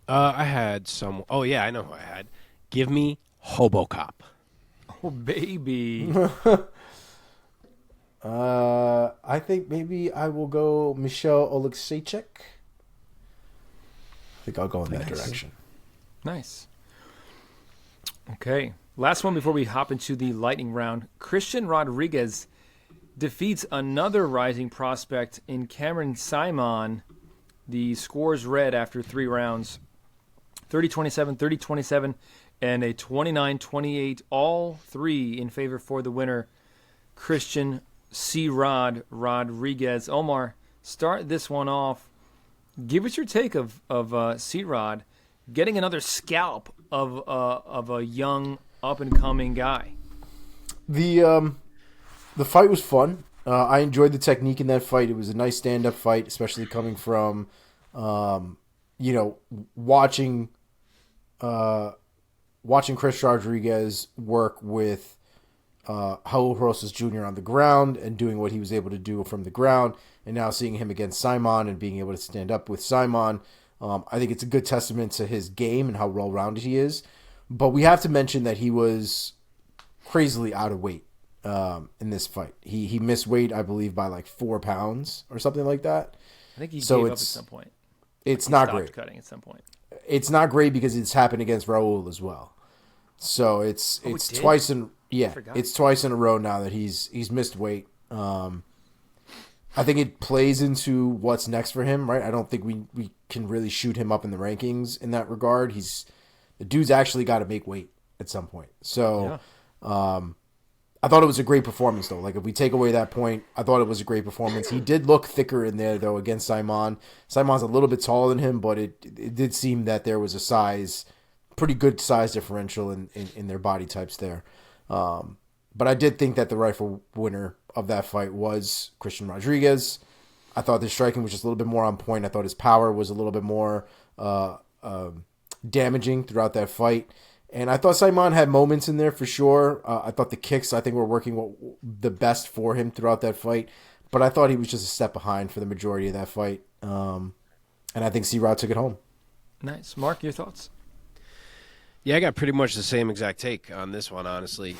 I had some. Oh yeah, I know who I had. Give me Hobocop. Oh, baby. I think maybe I will go Michel Oleksiejczuk. I think I'll go in that direction. Nice. Okay. Last one before we hop into the lightning round. Christian Rodriguez defeats another rising prospect in Cameron Saaiman. The scores read after 3 rounds. 30-27, 30-27, and a 29-28. All 3 in favor for the winner, Christian C-Rod Rodriguez. Omar, start this one off. Give us your take of C-Rod getting another scalp of a young up-and-coming guy. The fight was fun. I enjoyed the technique in that fight. It was a nice stand-up fight, especially coming from, watching Chris Rodriguez work with Raul Rosas Jr. on the ground and doing what he was able to do from the ground, and now seeing him against Saaiman and being able to stand up with Saaiman. I think it's a good testament to his game and how well-rounded he is. But we have to mention that he was crazily out of weight in this fight. He missed weight, I believe, by like 4 pounds or something like that. I think he gave up at some point. It's He not stopped great. cutting at some point. It's not great because it's happened against Raul as well. So it's it did? twice in forgot. it's twice in a row now that he's missed weight. I think it plays into what's next for him, right? I don't think we can really shoot him up in the rankings in that regard. The dude's actually got to make weight at some point. So I thought it was a great performance, though. Like, if we take away that point, I thought it was a great performance. He did look thicker in there, though, against Saaiman. Saaiman's a little bit taller than him, but it did seem that there was a pretty good size differential in their body types there. But I did think that the rightful winner of that fight was Christian Rodriguez. I thought the striking was just a little bit more on point. I thought his power was a little bit more damaging throughout that fight. And I thought Saaiman had moments in there for sure. I thought the kicks, I think, were working the best for him throughout that fight. But I thought he was just a step behind for the majority of that fight. And I think C-Rod took it home. Nice. Mark, your thoughts? Yeah, I got pretty much the same exact take on this one, honestly.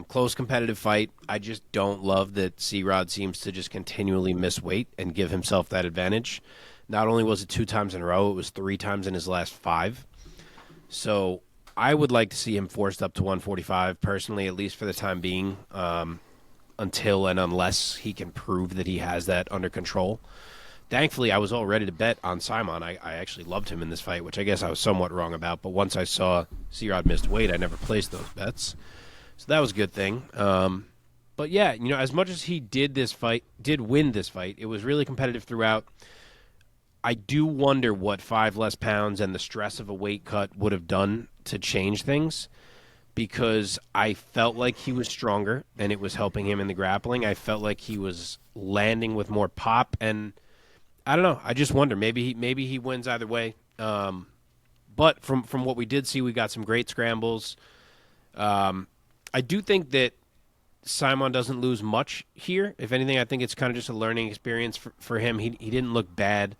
Close competitive fight. I just don't love that C-Rod seems to just continually miss weight and give himself that advantage. Not only was it 2 times in a row, it was 3 times in his last 5. So I would like to see him forced up to 145, personally, at least for the time being, until and unless he can prove that he has that under control. Thankfully, I was all ready to bet on Saaiman. I actually loved him in this fight, which I guess I was somewhat wrong about. But once I saw C-Rod missed weight, I never placed those bets. So that was a good thing. But yeah, as much as he did win this fight, it was really competitive throughout. I do wonder what 5 less pounds and the stress of a weight cut would have done to change things, because I felt like he was stronger and it was helping him in the grappling. I felt like he was landing with more pop, and I don't know. I just wonder. Maybe he wins either way. But from what we did see, we got some great scrambles. I do think that Saaiman doesn't lose much here. If anything, I think it's kind of just a learning experience for him. He didn't look bad.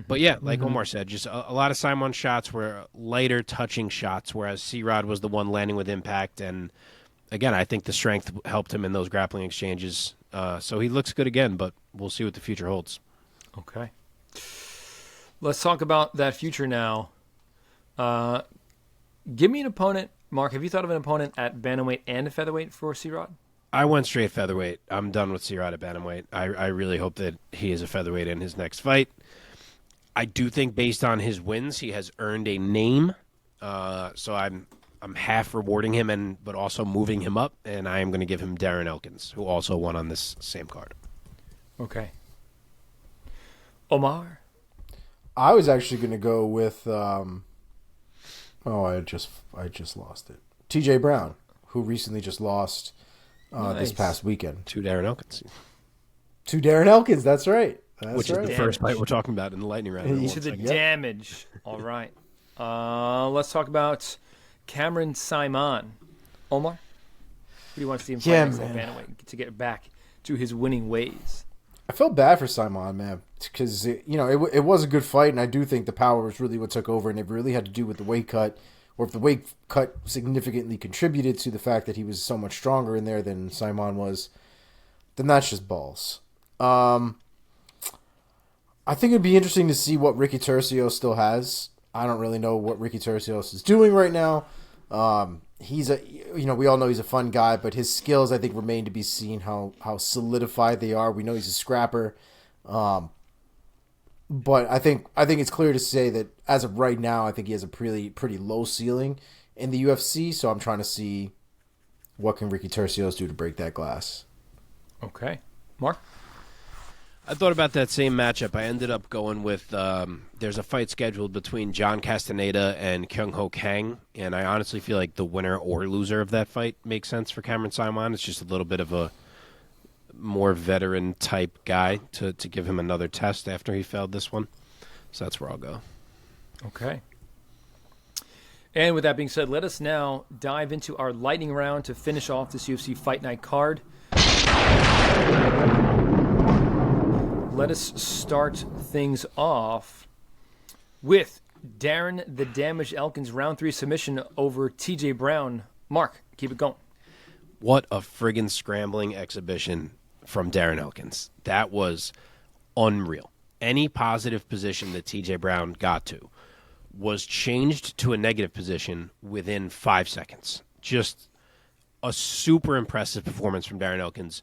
But yeah, like Omar said, just a lot of Saaiman shots were lighter touching shots, whereas C-Rod was the one landing with impact. And again, I think the strength helped him in those grappling exchanges. So he looks good again, but we'll see what the future holds. Okay. Let's talk about that future now. Give me an opponent. Mark, have you thought of an opponent at bantamweight and featherweight for C-Rod? I went straight featherweight. I'm done with C-Rod at bantamweight. I really hope that he is a featherweight in his next fight. I do think based on his wins, he has earned a name. So I'm half rewarding him, but also moving him up, and I am going to give him Darren Elkins, who also won on this same card. Okay. Omar? I was actually going to go with I just lost it. TJ Brown, who recently just lost this past weekend. To Darren Elkins. To Darren Elkins, that's right. Which is the first fight we're talking about in the lightning round. To the damage. All right. Let's talk about Cameron Saaiman. Omar? Who do you want to see him fight next at bantamweight to get back to his winning ways? I felt bad for Saaiman, man, because it was a good fight, and I do think the power was really what took over, and it really had to do with the weight cut, or if the weight cut significantly contributed to the fact that he was so much stronger in there than Saaiman was, then that's just balls. I think it'd be interesting to see what Ricky Turcios still has. I don't really know what Ricky Turcios is doing right now. We all know he's a fun guy, but his skills, I think, remain to be seen how solidified they are. We know he's a scrapper. But I think it's clear to say that as of right now, I think he has a pretty low ceiling in the UFC. So I'm trying to see what can Ricky Turcios do to break that glass. Okay. Mark? I thought about that same matchup. I ended up going with there's a fight scheduled between John Castaneda and Kyung-Ho Kang, and I honestly feel like the winner or loser of that fight makes sense for Cameron Saaiman. It's just a little bit of a more veteran-type guy to give him another test after he failed this one. So that's where I'll go. Okay. And with that being said, let us now dive into our lightning round to finish off this UFC Fight Night card. Let us start things off with Darren the Damage Elkins round 3 submission over TJ Brown. Mark, keep it going. What a friggin' scrambling exhibition from Darren Elkins. That was unreal. Any positive position that TJ Brown got to was changed to a negative position within 5 seconds. Just a super impressive performance from Darren Elkins.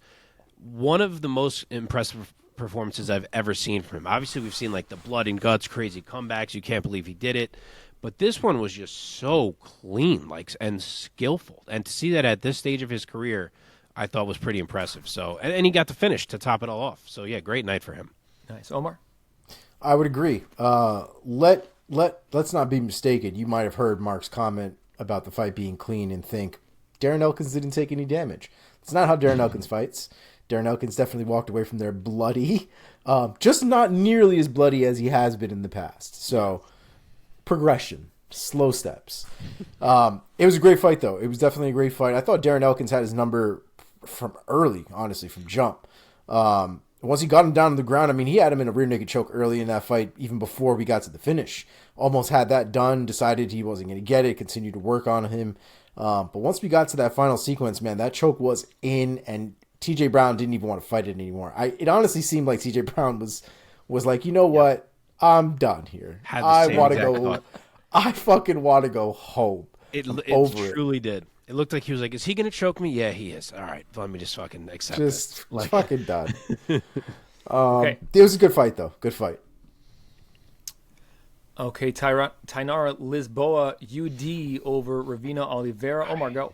One of the most impressive performances I've ever seen from him. Obviously, we've seen like the blood and guts, crazy comebacks. You can't believe he did it. But this one was just so clean, and skillful. And to see that at this stage of his career, I thought was pretty impressive. So, and he got to finish to top it all off. So yeah, great night for him. Nice. Omar? I would agree. Let's not be mistaken. You might have heard Mark's comment about the fight being clean and think Darren Elkins didn't take any damage. It's not how Darren Elkins fights. Darren Elkins definitely walked away from there bloody, just not nearly as bloody as he has been in the past. So, progression, slow steps. It was a great fight, though. It was definitely a great fight. I thought Darren Elkins had his number from early, honestly, from jump. Once he got him down to the ground, I mean, he had him in a rear naked choke early in that fight, even before we got to the finish. Almost had that done, decided he wasn't going to get it, continued to work on him. But once we got to that final sequence, man, that choke was in, and TJ Brown didn't even want to fight it anymore. It honestly seemed like TJ Brown was like, you know what? I'm done here. I want to go. Thought. I fucking want to go home. It truly did. It looked like he was like, is he going to choke me? Yeah, he is. All right, let me just fucking accept it. Fucking done. Okay. It was a good fight, though. Good fight. Okay, Tainara Lisboa UD over Ravina Oliveira. Omar, go.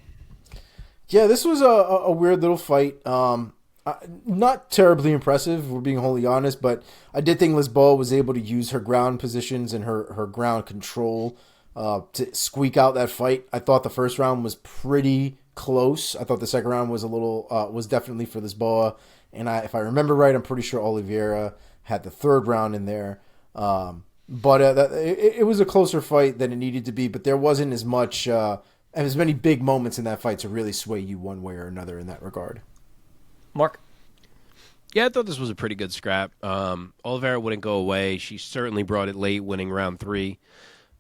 Yeah, this was a weird little fight. Not terribly impressive, if we're being wholly honest, but I did think Lisboa was able to use her ground positions and her ground control to squeak out that fight. I thought the first round was pretty close. I thought the second round was was definitely for Lisboa, and if I remember right, I'm pretty sure Oliveira had the third round in there. But it was a closer fight than it needed to be, but there wasn't as many big moments in that fight to really sway you one way or another in that regard. Mark? Yeah, I thought this was a pretty good scrap. Oliveira wouldn't go away. She certainly brought it late, winning round 3.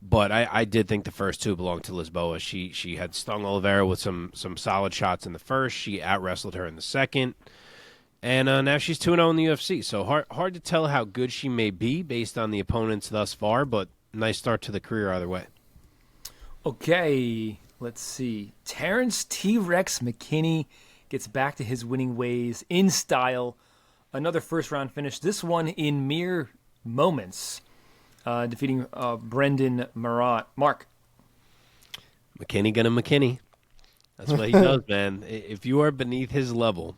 But I did think the first two belonged to Lisboa. She had stung Oliveira with some solid shots in the first. She out-wrestled her in the second. And now she's 2-0 in the UFC. So hard to tell how good she may be based on the opponents thus far, but nice start to the career either way. Okay, let's see. Terrence T-Rex McKinney gets back to his winning ways in style. Another first-round finish, this one in mere moments, defeating Brendan Marat. Mark. McKinney gonna McKinney. That's what he does, man. If you are beneath his level,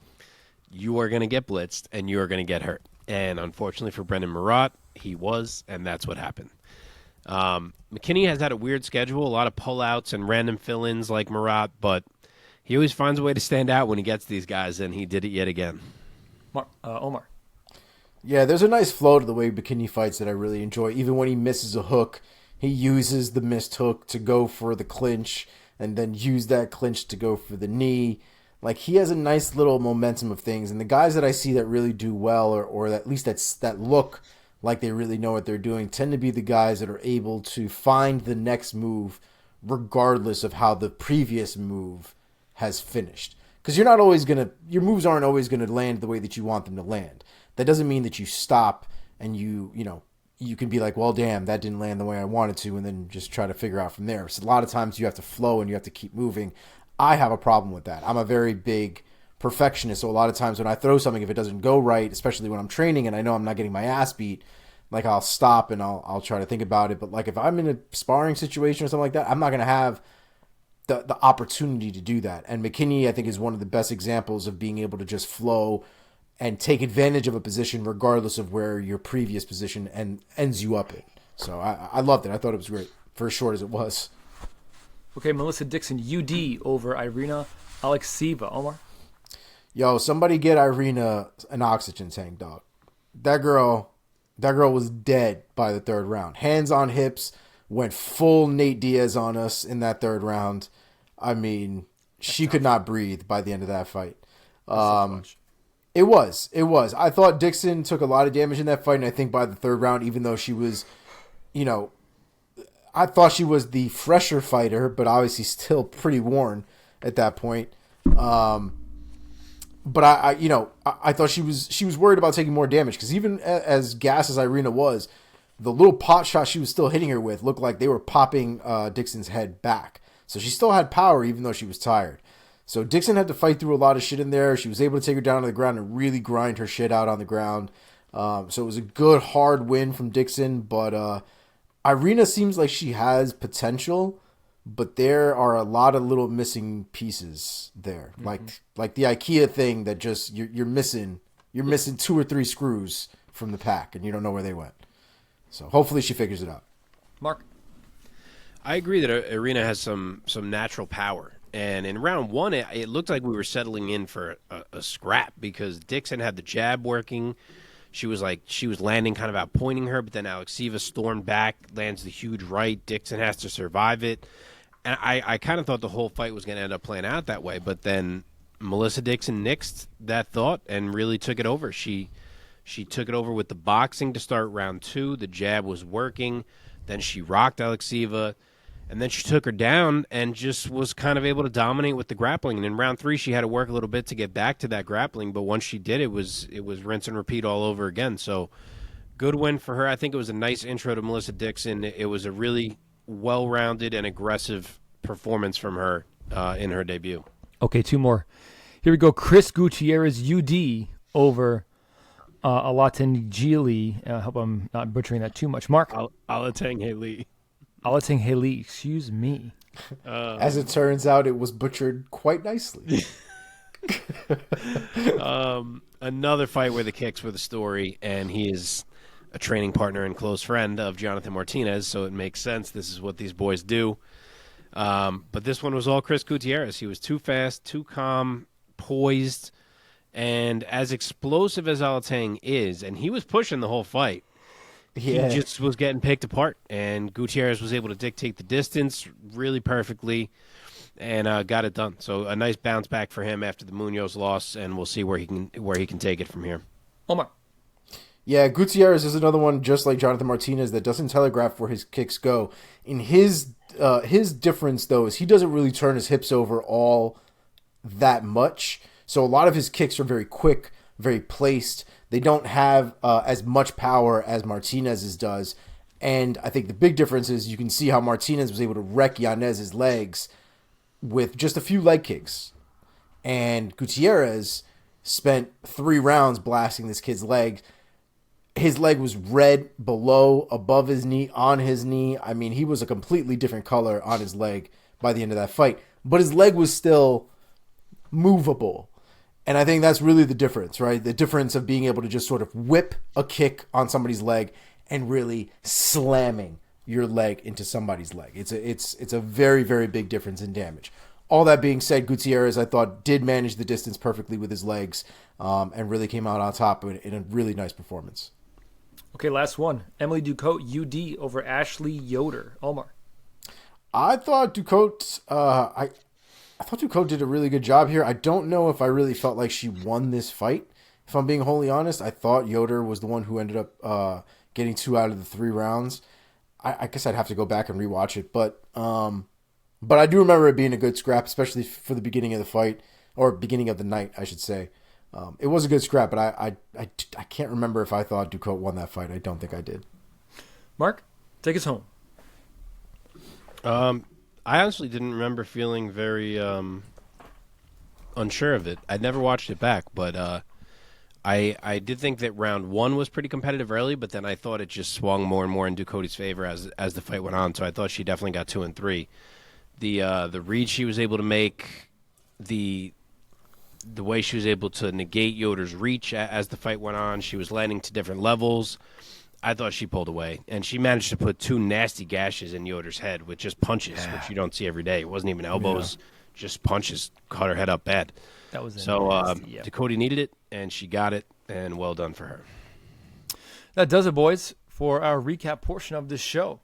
you are going to get blitzed and you are going to get hurt. And unfortunately for Brendan Marat, he was, and that's what happened. McKinney has had a weird schedule, a lot of pullouts and random fill-ins like Marat, but he always finds a way to stand out when he gets these guys, and he did it yet again. Omar. Yeah, there's a nice flow to the way McKinney fights that I really enjoy. Even when he misses a hook, he uses the missed hook to go for the clinch and then use that clinch to go for the knee. Like, he has a nice little momentum of things, and the guys that I see that really do well, or at least that look like they really know what they're doing, tend to be the guys that are able to find the next move regardless of how the previous move has finished. Because your moves aren't always gonna land the way that you want them to land. That doesn't mean that you stop and you can be like, well, damn, that didn't land the way I wanted to, and then just try to figure out from there. So a lot of times you have to flow and you have to keep moving. I have a problem with that. I'm a very big perfectionist, so a lot of times when I throw something, if it doesn't go right, especially when I'm training and I know I'm not getting my ass beat, like, I'll stop and I'll try to think about it. But like, if I'm in a sparring situation or something like that, I'm not going to have the opportunity to do that. And McKinney, I think, is one of the best examples of being able to just flow and take advantage of a position regardless of where your previous position ends you up in. So I loved it. I thought it was great, for as short as it was. Okay, Melissa Dixon, UD over Irina Alekseeva. Omar? Yo, somebody get Irina an oxygen tank, dog. That girl was dead by the third round. Hands on hips, went full Nate Diaz on us in that third round. I mean, she could not breathe by the end of that fight. It was. I thought Dixon took a lot of damage in that fight, and I think by the third round, even though she was, I thought she was the fresher fighter, but obviously still pretty worn at that point. But I thought she was worried about taking more damage, because even as gassed as Irina was, the little pot shot she was still hitting her with looked like they were popping Dixon's head back. So she still had power even though she was tired. So Dixon had to fight through a lot of shit in there. She was able to take her down to the ground and really grind her shit out on the ground. So it was a good, hard win from Dixon. But Irina seems like she has potential, but there are a lot of little missing pieces there. Mm-hmm. Like the IKEA thing that just you're missing 2 or 3 screws from the pack and you don't know where they went. So hopefully she figures it out. Mark? I agree that Irina has some natural power. And in round one, it looked like we were settling in for a scrap, because Dixon had the jab working. She was landing kind of outpointing her, but then Alekseeva stormed back, lands the huge right. Dixon has to survive it. And I kind of thought the whole fight was going to end up playing out that way, but then Melissa Dixon nixed that thought and really took it over. She took it over with the boxing to start round 2. The jab was working. Then she rocked Alekseeva. And then she took her down and just was kind of able to dominate with the grappling. And in round 3, she had to work a little bit to get back to that grappling. But once she did, it was rinse and repeat all over again. So good win for her. I think it was a nice intro to Melissa Dixon. It was a really well-rounded and aggressive performance from her in her debut. Okay, 2 more. Here we go. Chris Gutierrez, UD over Alateng Gili. I hope I'm not butchering that too much. Mark? Alateng Haley. Alateng Haley, excuse me. As it turns out, it was butchered quite nicely. Another fight where the kicks were the story, and he is a training partner and close friend of Jonathan Martinez, so it makes sense. This is what these boys do. But this one was all Chris Gutierrez. He was too fast, too calm, poised, and as explosive as Alateng is, and he was pushing the whole fight. Yeah. He just was getting picked apart, and Gutierrez was able to dictate the distance really perfectly and got it done. So a nice bounce back for him after the Munoz loss, and we'll see where he can take it from here. Omar. Yeah, Gutierrez is another one just like Jonathan Martinez that doesn't telegraph where his kicks go. In his difference, though, is he doesn't really turn his hips over all that much. So a lot of his kicks are very quick, very placed. They don't have as much power as Martinez's does. And I think the big difference is you can see how Martinez was able to wreck Yanez's legs with just a few leg kicks. And Gutierrez spent 3 rounds blasting this kid's leg. His leg was red below, above his knee, on his knee. I mean, he was a completely different color on his leg by the end of that fight. But his leg was still movable. And I think that's really the difference, right? The difference of being able to just sort of whip a kick on somebody's leg and really slamming your leg into somebody's leg. It's a very, very big difference in damage. All that being said, Gutierrez, I thought, did manage the distance perfectly with his legs and really came out on top in a really nice performance. Okay, last one. Emily Ducote, UD over Ashley Yoder. Omar. I thought Ducote, I thought Ducote did a really good job here. I don't know if I really felt like she won this fight. If I'm being wholly honest, I thought Yoder was the one who ended up getting 2 out of the 3 rounds. I guess I'd have to go back and rewatch it, but I do remember it being a good scrap, especially for the beginning of the fight, or beginning of the night, I should say. It was a good scrap, but I can't remember if I thought Ducote won that fight. I don't think I did. Mark, take us home. I honestly didn't remember feeling very unsure of it. I'd never watched it back, but I did think that round 1 was pretty competitive early, but then I thought it just swung more and more in Ducote's favor as the fight went on. So I thought she definitely got 2 and 3. The read she was able to make, the way she was able to negate Yoder's reach as the fight went on, she was landing to different levels. I thought she pulled away, and she managed to put 2 nasty gashes in Yoder's head with just punches, which you don't see every day. It wasn't even elbows, just punches, cut her head up bad. That was so. Nasty, yeah. Ducote needed it, and she got it, and well done for her. That does it, boys, for our recap portion of this show.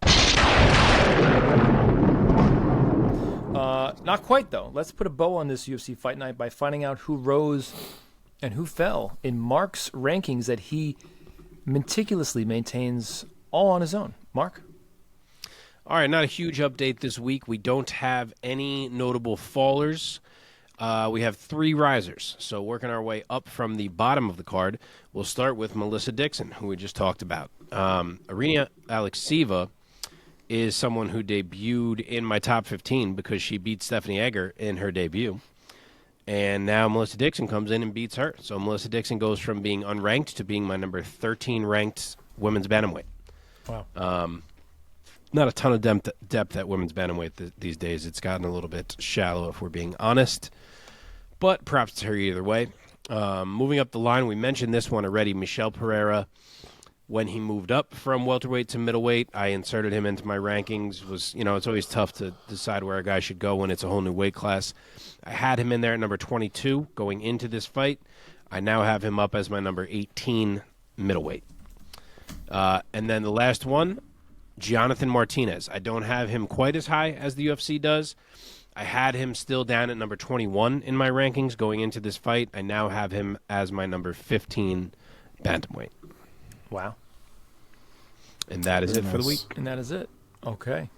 Not quite, though. Let's put a bow on this UFC Fight Night by finding out who rose and who fell in Mark's rankings that he meticulously maintains all on his own. Mark? All right, not a huge update this week. We don't have any notable fallers. We have 3 risers. So working our way up from the bottom of the card, we'll start with Melissa Dixon, who we just talked about. Arina Alekseeva is someone who debuted in my top 15 because she beat Stephanie Egger in her debut. And now Melissa Dixon comes in and beats her. So Melissa Dixon goes from being unranked to being my number 13 ranked women's bantamweight. Wow. Not a ton of depth at women's bantamweight these days. It's gotten a little bit shallow, if we're being honest. But props to her either way. Moving up the line, we mentioned this one already. Michel Pereira, when he moved up from welterweight to middleweight, I inserted him into my rankings. It's always tough to decide where a guy should go when it's a whole new weight class. I had him in there at number 22 going into this fight. I now have him up as my number 18 middleweight. And then the last one, Jonathan Martinez. I don't have him quite as high as the UFC does. I had him still down at number 21 in my rankings going into this fight. I now have him as my number 15 bantamweight. Wow. And that is it for the week. And that is it. Okay.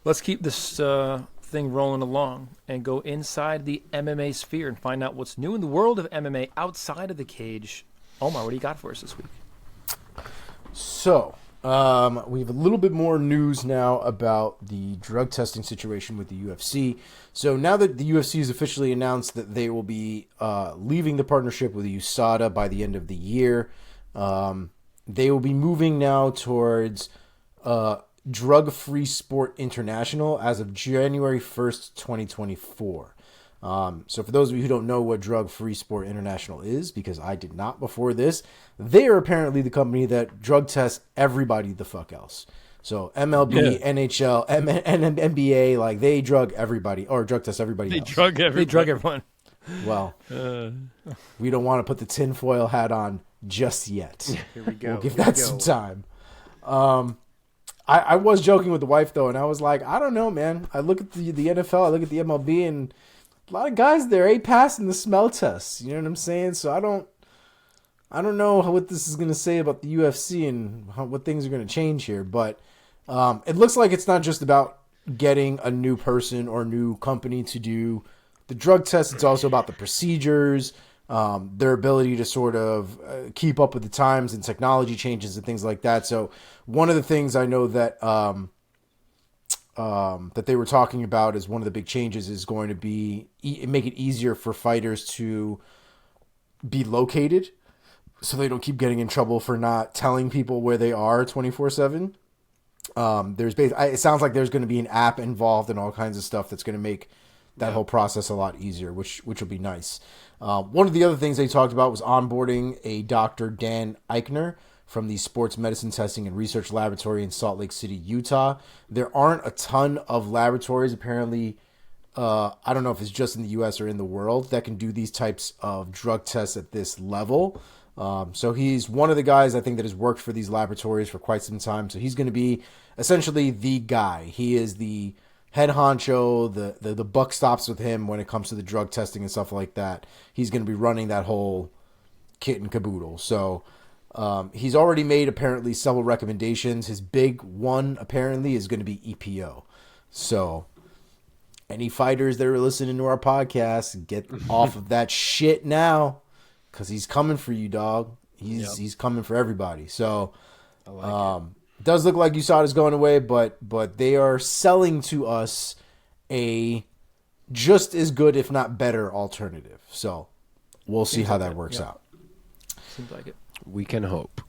Let's keep this thing rolling along and go inside the MMA sphere and find out what's new in the world of MMA outside of the cage. Omar, what do you got for us this week? So, we have a little bit more news now about the drug testing situation with the UFC. So now that the UFC has officially announced that they will be leaving the partnership with USADA by the end of the year, they will be moving now towards Drug-Free Sport International as of January 1st, 2024. So for those of you who don't know what Drug-Free Sport International is, because I did not before this, they are apparently the company that drug tests everybody the fuck else. So MLB, NHL, NBA, like they drug everybody or drug test everybody else. They drug everyone. Well, we don't want to put the tinfoil hat on just yet. Here we go. We'll give that some time. I was joking with the wife, though, and I was like, I don't know, man. I look at the NFL, I look at the MLB, and a lot of guys there ain't passing the smell test. You know what I'm saying? So I don't know what this is going to say about the UFC and what things are going to change here, but it looks like it's not just about getting a new person or new company to do the drug test. It's also about the procedures, their ability to sort of keep up with the times and technology changes and things like that. So one of the things I know that that they were talking about as one of the big changes is going to be make it easier for fighters to be located, so they don't keep getting in trouble for not telling people where they are 24/7. It sounds like there's going to be an app involved and all kinds of stuff that's going to make that whole process a lot easier, which will be nice. One of the other things they talked about was onboarding a Dr. Dan Eichner from the Sports Medicine Testing and Research Laboratory in Salt Lake City, Utah. There aren't a ton of laboratories, apparently. I don't know if it's just in the U.S. or in the world that can do these types of drug tests at this level. So he's one of the guys I think that has worked for these laboratories for quite some time. So he's going to be essentially the guy. He is the head honcho. The buck stops with him when it comes to the drug testing and stuff like that. He's going to be running that whole kit and caboodle. So he's already made apparently several recommendations. His big one apparently is going to be EPO. So any fighters that are listening to our podcast, get off of that shit now. Because he's coming for you, dog. He's coming for everybody. So, it does look like USADA is going away, but they are selling to us a just as good, if not better, alternative. So, we'll see how that works out. Seems like it. We can hope.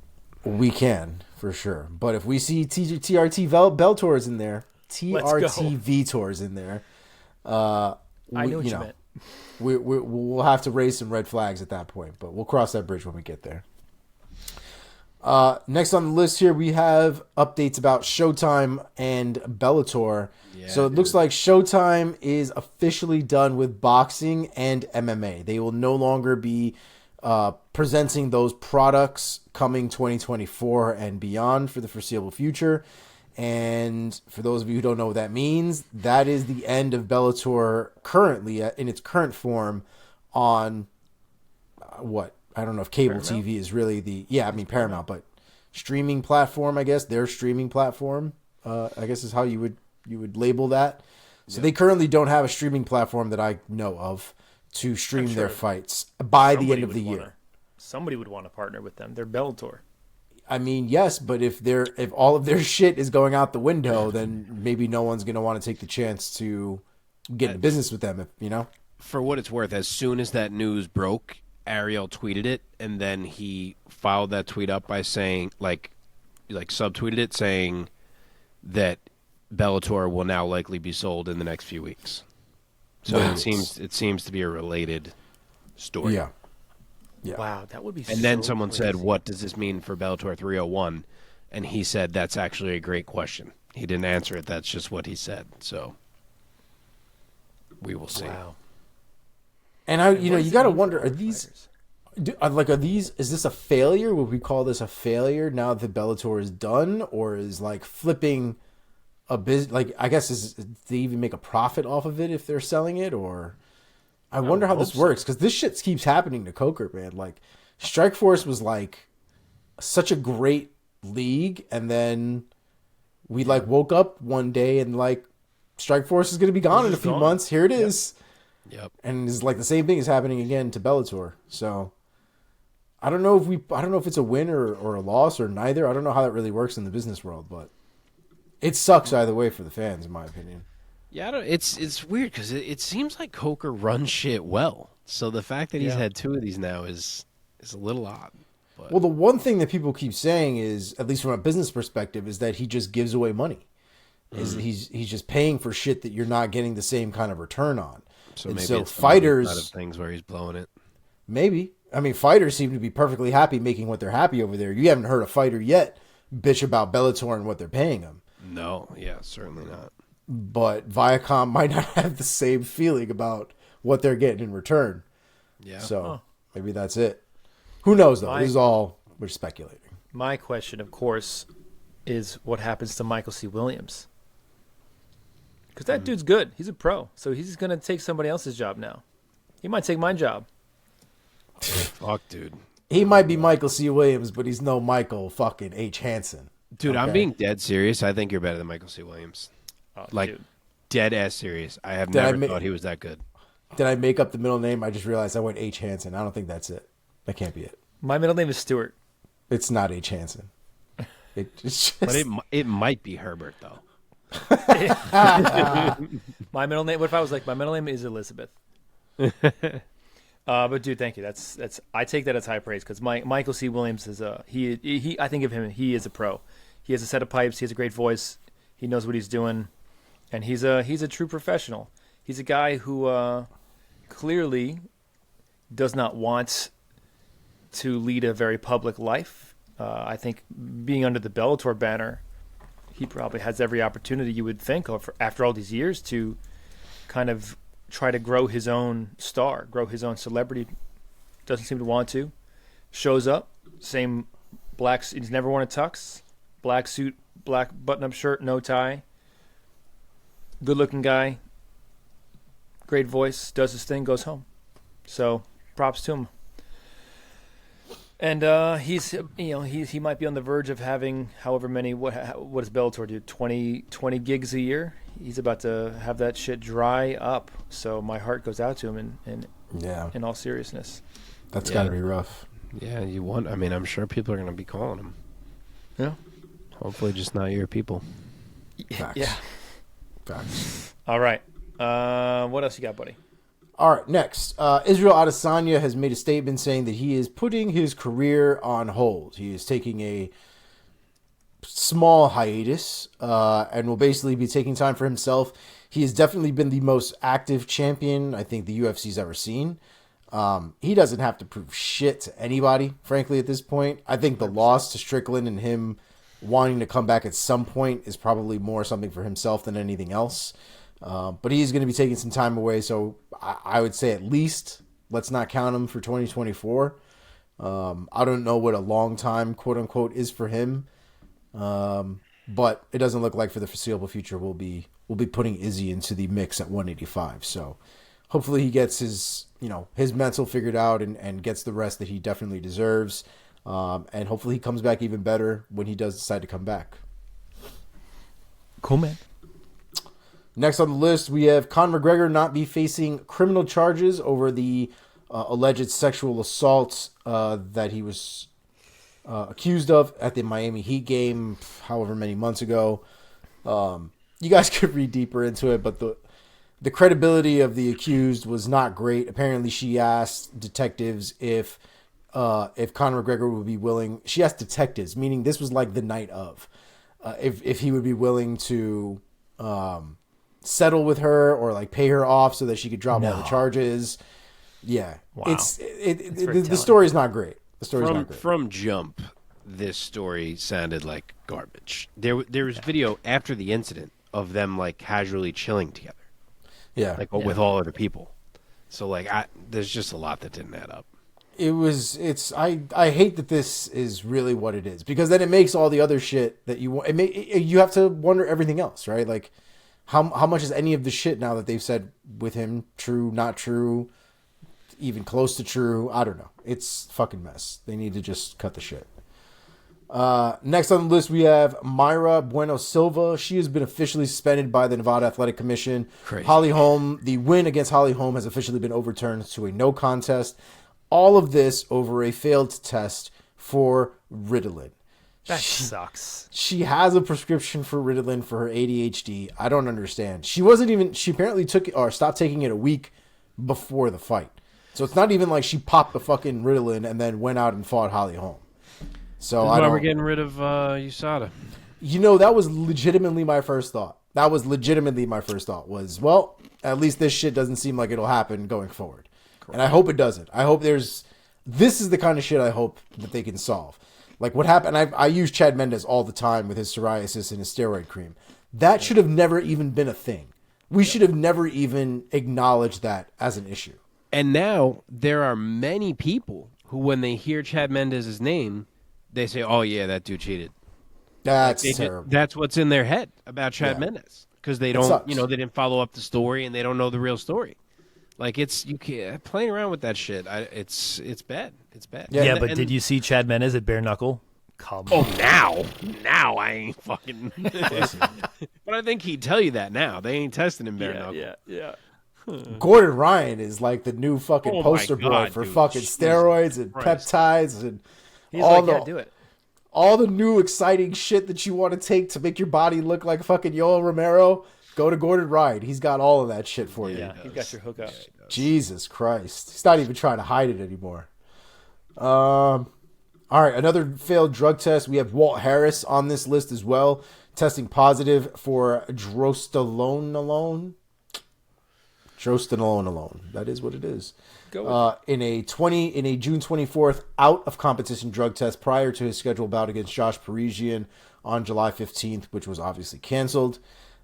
We can, for sure. But if we see TRT Beltor's in there, TRT Vitor's in there, I know what you meant. We'll have to raise some red flags at that point, but we'll cross that bridge when we get there. Next on the list here, we have updates about Showtime and Bellator. So it looks like Showtime is officially done with boxing and MMA. They will no longer be presenting those products coming 2024 and beyond for the foreseeable future. And for those of you who don't know what that means, that is the end of Bellator currently in its current form on what? I don't know if cable Paramount? TV is really Paramount, but streaming platform, I guess, their streaming platform, I guess is how you would label that. So they currently don't have a streaming platform that I know of to stream their fights by the end of the year. Somebody would want to partner with them. They're Bellator. I mean, yes, but if all of their shit is going out the window, then maybe no one's going to want to take the chance to get in business with them, For what it's worth, as soon as that news broke, Ariel tweeted it, and then he followed that tweet up by saying, like subtweeted it, saying that Bellator will now likely be sold in the next few weeks. So it seems to be a related story. Yeah. Wow, that would be And then someone said, what does this mean for Bellator 301? And he said, that's actually a great question. He didn't answer it. That's just what he said. So we will see. Wow. And you got to wonder, are these, is this a failure? Would we call this a failure now that Bellator is done? Or is like flipping a business, like, I guess, do they even make a profit off of it if they're selling it? Or I wonder how this works, because this shit keeps happening to Coker, man. Like, Strikeforce was like such a great league, and then we like woke up one day and like Strikeforce is going to be gone in a few months. Here it is. Yep. And it's like the same thing is happening again to Bellator. So I don't know if it's a win or a loss or neither. I don't know how that really works in the business world, but it sucks either way for the fans, in my opinion. Yeah, it's weird because it seems like Coker runs shit well. So the fact that he's had two of these now is a little odd. But. Well, the one thing that people keep saying is, at least from a business perspective, is that he just gives away money. He's just paying for shit that you're not getting the same kind of return on. So and maybe so it's fighters out of things where he's blowing it. Maybe. I mean, fighters seem to be perfectly happy making what they're happy over there. You haven't heard a fighter yet bitch about Bellator and what they're paying them. No, yeah, certainly not. But Viacom might not have the same feeling about what they're getting in return. Yeah. So maybe that's it. Who knows, though? This is all we're speculating. My question, of course, is what happens to Michael C. Williams? Because that dude's good. He's a pro. So he's going to take somebody else's job now. He might take my job. Fuck, dude. He might be Michael C. Williams, but he's no Michael fucking H. Hansen. Dude, Okay? I'm being dead serious. I think you're better than Michael C. Williams. Dude. Dead ass serious. I have Did I never ma- thought he was that good. Did I make up the middle name? I just realized I went H. Hansen. I don't think that's it. That can't be it. My middle name is Stuart. It's not H. Hansen. It's just... But it might be Herbert, though. My middle name. What if I was like, my middle name is Elizabeth? But dude, thank you. That's. I take that as high praise because Michael C. Williams is he. I think of him. He is a pro. He has a set of pipes. He has a great voice. He knows what he's doing, and he's a true professional. He's a guy who clearly does not want to lead a very public life. I think being under the Bellator banner, he probably has every opportunity you would think of after all these years to kind of try to grow his own star, grow his own celebrity. Doesn't seem to want to. Shows up, same black. He's never worn a tux. Black suit, black button-up shirt, no tie. Good-looking guy. Great voice. Does his thing. Goes home. So props to him. And he might be on the verge of having however many. What does Bellator do? 20 gigs a year. He's about to have that shit dry up. So my heart goes out to him in all seriousness. That's got to be rough. Yeah, I'm sure people are going to be calling him. Yeah. Hopefully just not your people. Facts. Yeah. Facts. All right. What else you got, buddy? All right, next. Israel Adesanya has made a statement saying that he is putting his career on hold. He is taking a small hiatus and will basically be taking time for himself. He has definitely been the most active champion I think the UFC's ever seen. He doesn't have to prove shit to anybody, frankly, at this point. I think the loss to Strickland and him wanting to come back at some point is probably more something for himself than anything else. But he's going to be taking some time away, so I would say at least let's not count him for 2024. I don't know what a long time, quote unquote, is for him, but it doesn't look like for the foreseeable future we'll be putting Izzy into the mix at 185. So hopefully he gets his mental figured out and gets the rest that he definitely deserves, and hopefully he comes back even better when he does decide to come back. Cool, man. Next on the list, we have Conor McGregor not be facing criminal charges over the alleged sexual assault that he was accused of at the Miami Heat game however many months ago. You guys could read deeper into it, but the credibility of the accused was not great. Apparently, she asked detectives if Conor McGregor would be willing. She asked detectives, meaning this was like the night of, if he would be willing to settle with her or like pay her off so that she could drop all the charges. Yeah. Wow. The story's not great. The story's not great. From jump, this story sounded like garbage. There was video after the incident of them like casually chilling together. Yeah. With all other people. So there's just a lot that didn't add up. I hate that this is really what it is, because then it makes all the other shit that you want. You have to wonder everything else, right? Like how much is any of the shit now that they've said with him true, not true, even close to true? I don't know. It's a fucking mess. They need to just cut the shit. Next on the list, we have Mayra Bueno Silva. She has been officially suspended by the Nevada Athletic Commission. Crazy. Holly Holm, the win against Holly Holm has officially been overturned to a no contest. All of this over a failed test for Ritalin. That sucks. She has a prescription for Ritalin for her ADHD. I don't understand. She apparently took it or stopped taking it a week before the fight. So it's not even like she popped the fucking Ritalin and then went out and fought Holly Holm. So That's why we're getting rid of USADA. That was legitimately my first thought. Was, well, at least this shit doesn't seem like it'll happen going forward. Correct. And I hope it doesn't. I hope this is the kind of shit I hope that they can solve. Like what happened, I use Chad Mendes all the time with his psoriasis and his steroid cream. That should have never even been a thing. We should have never even acknowledged that as an issue. And now there are many people who, when they hear Chad Mendes' name, they say, "Oh yeah, that dude cheated." That's terrible. That's what's in their head about Chad Mendes, because they don't, they didn't follow up the story and they don't know the real story. Like you can't playing around with that shit. It's bad. It's bad. Yeah, but did you see Chad Menez at bare knuckle? Come on. Now I ain't fucking. But I think he'd tell you that now. They ain't testing him bare knuckle. Yeah. Gordon Ryan is like the new fucking poster boy God, for dude. fucking Jesus steroids and Christ. peptides and He's all like, do it. all the new exciting shit that you want to take to make your body look like fucking Yoel Romero. Go to Gordon Ryan. He's got all of that shit for you. Yeah, he's got your hookup. Jesus Christ. He's not even trying to hide it anymore. All right, another failed drug test. We have Walt Harris on this list as well, testing positive for drostanolone. Drostanolone. That is what it is. In a June 24th out of competition drug test prior to his scheduled bout against Josh Parisian on July 15th, which was obviously canceled.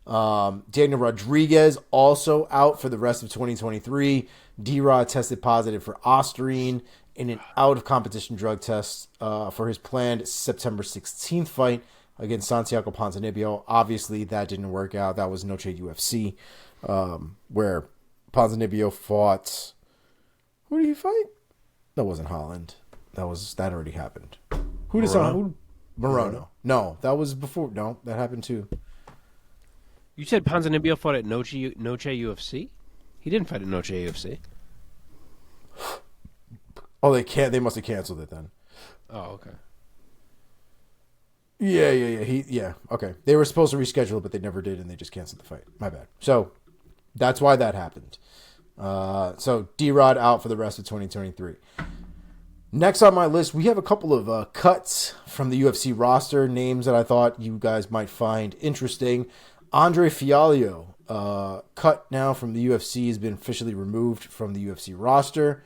Daniel Rodriguez also out for the rest of 2023. D-Rod tested positive for Osterine in an out of competition drug test for his planned September 16th fight against Santiago Ponzinibbio. Obviously, that didn't work out. That was Noche UFC, where Ponzinibbio fought. Who did he fight? That wasn't Holland. That already happened. Who did Morono? No, that was before. No, that happened too. You said Ponzinibbio fought at Noche UFC? He didn't fight at Noche UFC. Oh, they must have canceled it then. Oh, okay. Yeah. Okay. They were supposed to reschedule it, but they never did, and they just canceled the fight. My bad. So that's why that happened. So D-Rod out for the rest of 2023. Next on my list, we have a couple of cuts from the UFC roster, names that I thought you guys might find interesting. Andre Fialho, cut now from the UFC, has been officially removed from the UFC roster.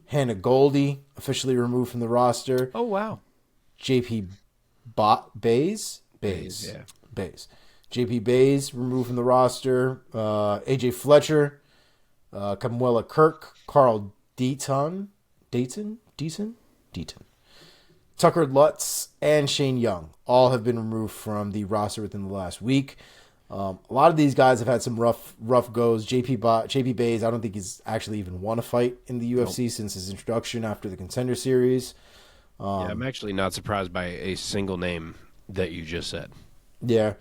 Hannah Goldie, officially removed from the roster. Oh, wow. JP Bays. JP Bays removed from the roster. AJ Fletcher, Camuela Kirk, Carl Deaton. Tucker Lutz and Shane Young all have been removed from the roster within the last week. A lot of these guys have had some rough goes. JP Bays, I don't think he's actually even won a fight in the UFC since his introduction after the Contender Series. I'm actually not surprised by a single name that you just said. Yeah.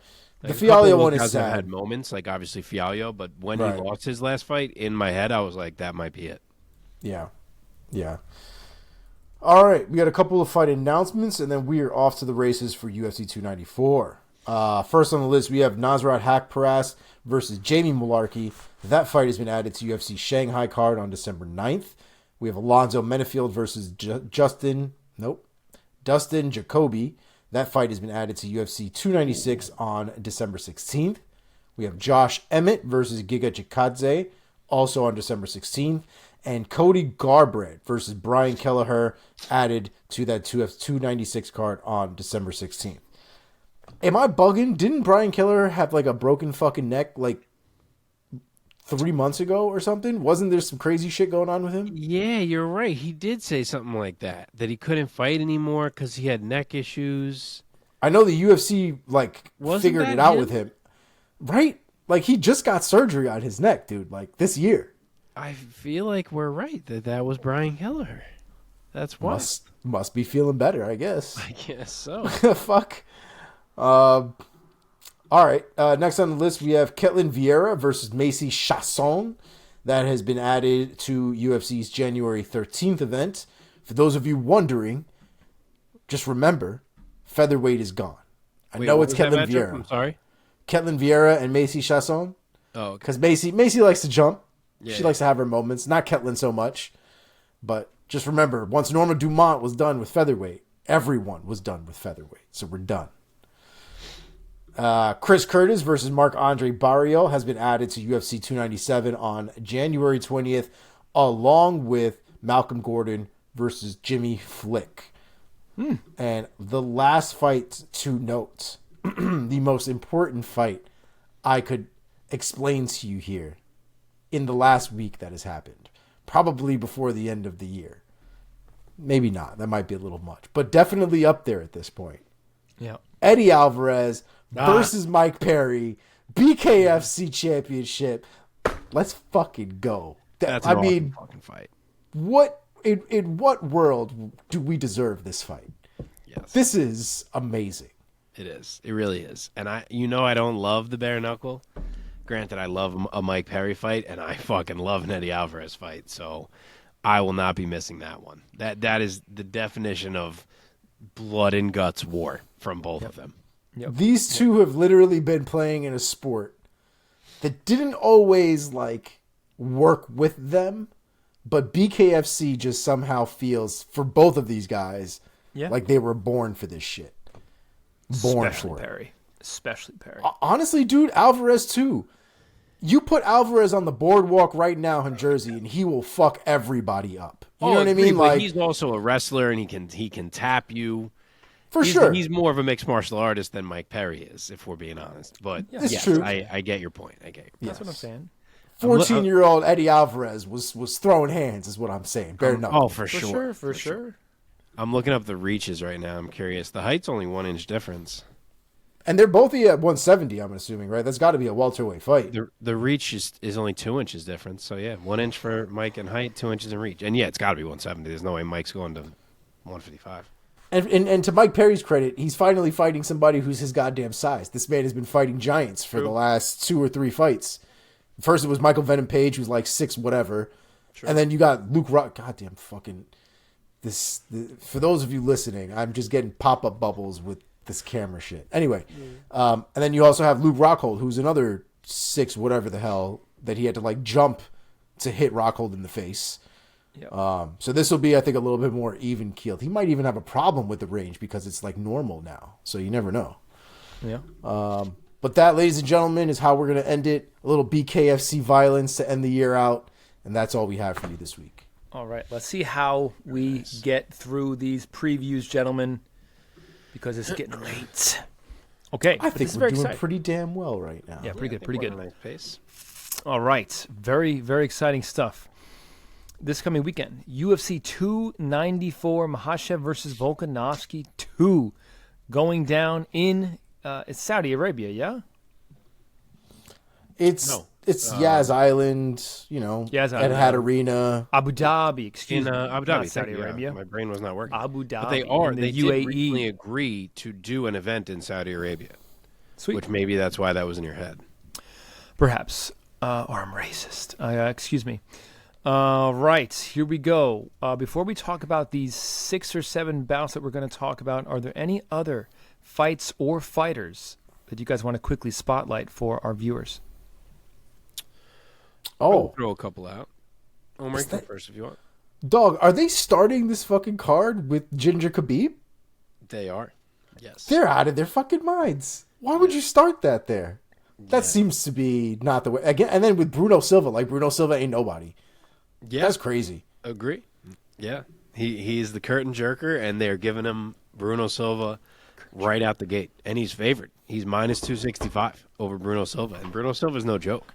Like, the Fialho one is I've sad. had moments, like obviously Fialho, but when he Right. lost his last fight, in my head, I was like, that might be it. Yeah. All right, we got a couple of fight announcements, and then we are off to the races for UFC 294. First on the list, we have Nasrat Haqparast versus Jamie Mullarkey. That fight has been added to UFC Shanghai card on December 9th. We have Alonzo Menefield versus Dustin Jacoby. That fight has been added to UFC 296 on December 16th. We have Josh Emmett versus Giga Chikadze, also on December 16th. And Cody Garbrandt versus Brian Kelleher added to that 296 card on December 16th. Am I bugging? Didn't Brian Kelleher have like a broken fucking neck like 3 months ago or something? Wasn't there some crazy shit going on with him? Yeah, you're right. He did say something like that he couldn't fight anymore because he had neck issues. I know the UFC Wasn't figured that it out him? with him. Right? Like he just got surgery on his neck, dude, like this year. I feel like we're right that was Brian Kelleher. That's why. Must be feeling better, I guess. I guess so. Fuck. All right. Next on the list, we have Ketlin Vieira versus Macy Chasson. That has been added to UFC's January 13th event. For those of you wondering, just remember, featherweight is gone. I know it's Ketlin Vieira. I'm sorry. Ketlin Vieira and Macy Chasson. Oh, okay. Because Macy likes to jump. Yeah, She likes to have her moments. Not Ketlin so much. But just remember, once Norma Dumont was done with featherweight, everyone was done with featherweight. So we're done. Chris Curtis versus Marc-Andre Barrio has been added to UFC 297 on January 20th, along with Malcolm Gordon versus Jimmy Flick. And the last fight to note, the most important fight I could explain to you here in the last week that has happened, probably before the end of the year. Maybe not. That might be a little much, but definitely up there at this point. Yeah. Eddie Alvarez versus Mike Perry, BKFC championship. Let's fucking go. That's I an awesome mean, fucking fight. what in what world do we deserve this fight? Yes. This is amazing. It is. It really is. And I don't love the bare knuckle. Granted, I love a Mike Perry fight, and I fucking love an Eddie Alvarez fight. So I will not be missing that one. That is the definition of blood and guts war from both of them. Yep. These two have literally been playing in a sport that didn't always like work with them, but BKFC just somehow feels for both of these guys like they were born for this shit. Born Especially for it. Perry. Especially Perry. Honestly, dude, Alvarez too. You put Alvarez on the boardwalk right now in Jersey, and he will fuck everybody up. You know what I mean? But Like, he's also a wrestler, and he can tap you. for sure. He's more of a mixed martial artist than Mike Perry is, if we're being honest. But It's yes, true. I get your point. That's what I'm saying. 14-year-old Eddie Alvarez was throwing hands, is what I'm saying. Bare knuckle. Oh, for sure. For sure. I'm looking up the reaches right now. I'm curious. The height's only 1 inch difference. And they're both at 170, I'm assuming, right? That's got to be a welterweight fight. The reach is only 2 inches difference. So, yeah, 1 inch for Mike in height, 2 inches in reach. And, yeah, it's got to be 170. There's no way Mike's going to 155. And to Mike Perry's credit, he's finally fighting somebody who's his goddamn size. This man has been fighting giants for the last 2 or 3 fights. First, it was Michael Venom Page, who's like 6 whatever. Sure. And then you got Luke Rock. Goddamn fucking... For those of you listening, I'm just getting pop-up bubbles with this camera shit. Anyway, and then you also have Luke Rockhold, who's another 6 whatever the hell that he had to like jump to hit Rockhold in the face. Yep. So this will be, I think, a little bit more even keeled. He might even have a problem with the range because it's like normal now. So you never know. Yeah. But that, ladies and gentlemen, is how we're going to end it. A little BKFC violence to end the year out. And that's all we have for you this week. All right. Let's see how we get through these previews, gentlemen, because it's getting late. Okay. I think we're doing pretty damn well right now. Yeah, pretty good. Pretty good. Nice pace. All right. Very, very exciting stuff. This coming weekend, UFC 294, Makhachev versus Volkanovski 2, going down in it's Saudi Arabia, yeah? It's Yaz Island, you know, Yaz Island. Etihad Arena. Abu Dhabi, excuse me. Abu Dhabi, not Saudi yeah, Arabia. my brain was not working. Abu Dhabi. But they in the did UAE. recently agree to do an event in Saudi Arabia. Sweet. Which maybe that's why that was in your head. Perhaps. Or I'm racist. Excuse me. Right, here we go. Before we talk about these 6 or 7 bouts that we're going to talk about, are there any other fights or fighters that you guys want to quickly spotlight for our viewers? I'll throw a couple out. Omar, you go first if you want. Dog, are they starting this fucking card with Ginger Khabib? They are. Yes. They're out of their fucking minds. Why would you start that there? That seems to be not the way. Again, and then with Bruno Silva, like Bruno Silva ain't nobody. Yeah. That's crazy. Agree. Yeah. He's the curtain jerker, and they're giving him Bruno Silva right out the gate. And he's favored. He's minus 265 over Bruno Silva. And Bruno Silva's no joke.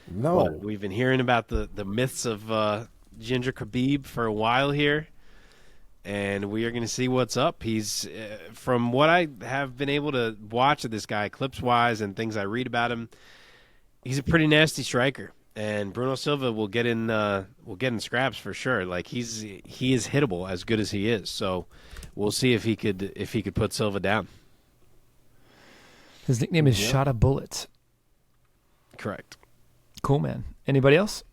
No. But we've been hearing about the myths of Ginger Khabib for a while here. And we are going to see what's up. He's, from what I have been able to watch of this guy, clips-wise and things I read about him, he's a pretty nasty striker. And Bruno Silva will get in scraps for sure. Like he is hittable as good as he is. So we'll see if he could put Silva down. His nickname is Shot a Bullet. Correct. Cool, man. Anybody else?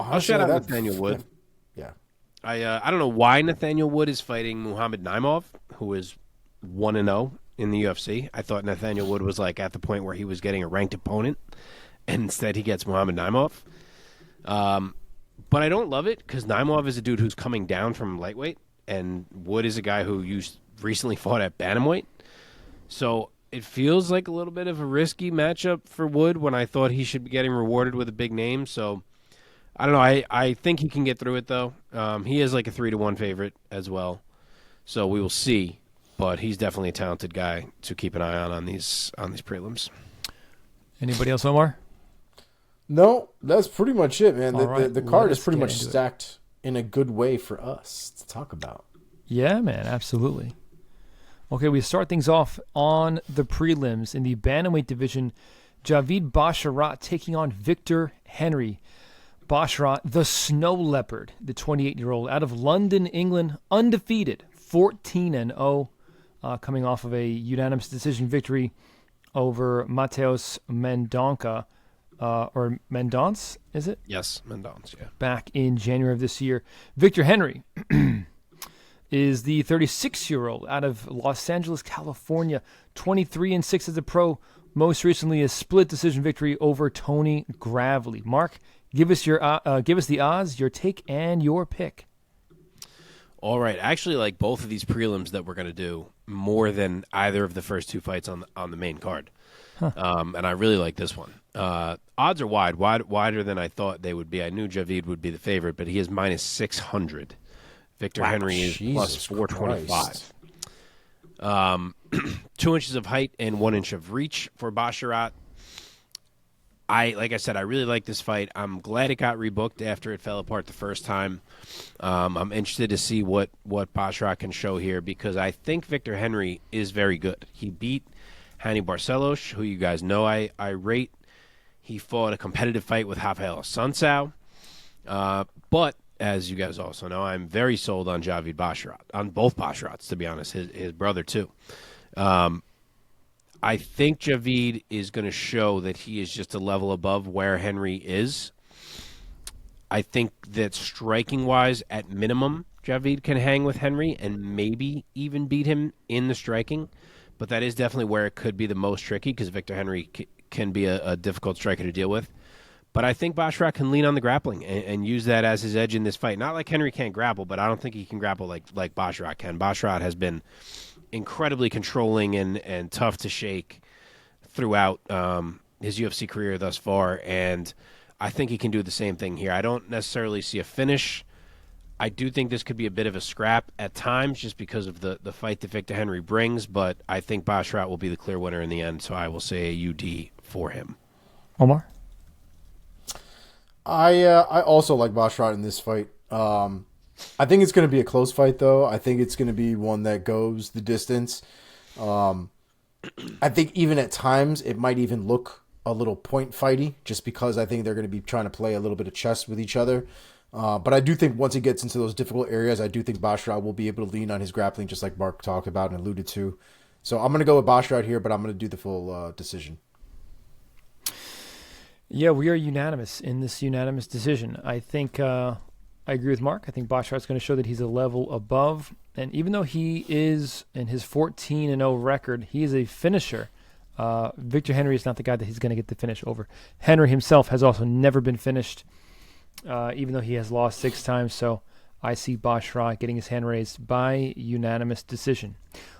I'll shout out Nathaniel Wood. Yeah. I don't know why Nathaniel Wood is fighting Muhammad Naimov, who is 1-0 in the UFC. I thought Nathaniel Wood was like at the point where he was getting a ranked opponent. And instead he gets Muhammad Naimov. But I don't love it because Naimov is a dude who's coming down from lightweight, and Wood is a guy who recently fought at bantamweight. So it feels like a little bit of a risky matchup for Wood when I thought he should be getting rewarded with a big name. So I don't know. I think he can get through it, though. He is like a 3-1 favorite as well. So we will see. But he's definitely a talented guy to keep an eye on these prelims. Anybody else, Omar? No, that's pretty much it, man. Right, the card is let's pretty get much into it. stacked in a good way for us to talk about. Yeah, man, absolutely. Okay, we start things off on the prelims in the bantamweight division. Javid Basharat taking on Victor Henry. Basharat, the Snow Leopard, the 28-year-old out of London, England, undefeated, 14-0, coming off of a unanimous decision victory over Mateus Mendonça, or Mendonce, is it? Yes, Mendonça, yeah. Back in January of this year. Victor Henry is the 36-year-old out of Los Angeles, California, 23-6 as a pro. Most recently, a split decision victory over Tony Gravely. Mark, give us the odds, your take, and your pick. All right. I actually like both of these prelims that we're going to do more than either of the first two fights on the main card. And I really like this one. Odds are wider than I thought they would be. I knew Javid would be the favorite, but he is minus 600. Victor Henry is plus 425. 2 inches of height and 1 inch of reach for Basharat. Like I said, I really like this fight. I'm glad it got rebooked after it fell apart the first time. I'm interested to see what Basharat can show here because I think Victor Henry is very good. He beat Hani Barcelos, who you guys know I rate. He fought a competitive fight with Rafael Sunsao. But as you guys also know, I'm very sold on Javid Basharat, on both Basharats, to be honest, his brother too. I think Javid is going to show that he is just a level above where Henry is. I think that striking-wise, at minimum, Javid can hang with Henry and maybe even beat him in the striking. But that is definitely where it could be the most tricky because Victor Henry can be a difficult striker to deal with. But I think Basharat can lean on the grappling and use that as his edge in this fight. Not like Henry can't grapple, but I don't think he can grapple like Basharat can. Basharat has been incredibly controlling and tough to shake throughout his UFC career thus far, and I think he can do the same thing here. I don't necessarily see a finish. I do think this could be a bit of a scrap at times just because of the fight that Victor Henry brings, but I think Basharat will be the clear winner in the end, so I will say a UD for him. Omar? I also like Basharat in this fight. I think it's going to be a close fight, though. I think it's going to be one that goes the distance. I think even at times it might even look a little point fighty just because I think they're going to be trying to play a little bit of chess with each other. But I do think once he gets into those difficult areas, I do think Basharat will be able to lean on his grappling just like Mark talked about and alluded to. So I'm going to go with Basharat here, but I'm going to do the full decision. Yeah, we are unanimous in this unanimous decision. I think I agree with Mark. I think Basharat's going to show that he's a level above. And even though he is in his 14-0 record, he is a finisher. Victor Henry is not the guy that he's going to get the finish over. Henry himself has also never been finished, even though he has lost 6 times. So I see Basharat getting his hand raised by unanimous decision.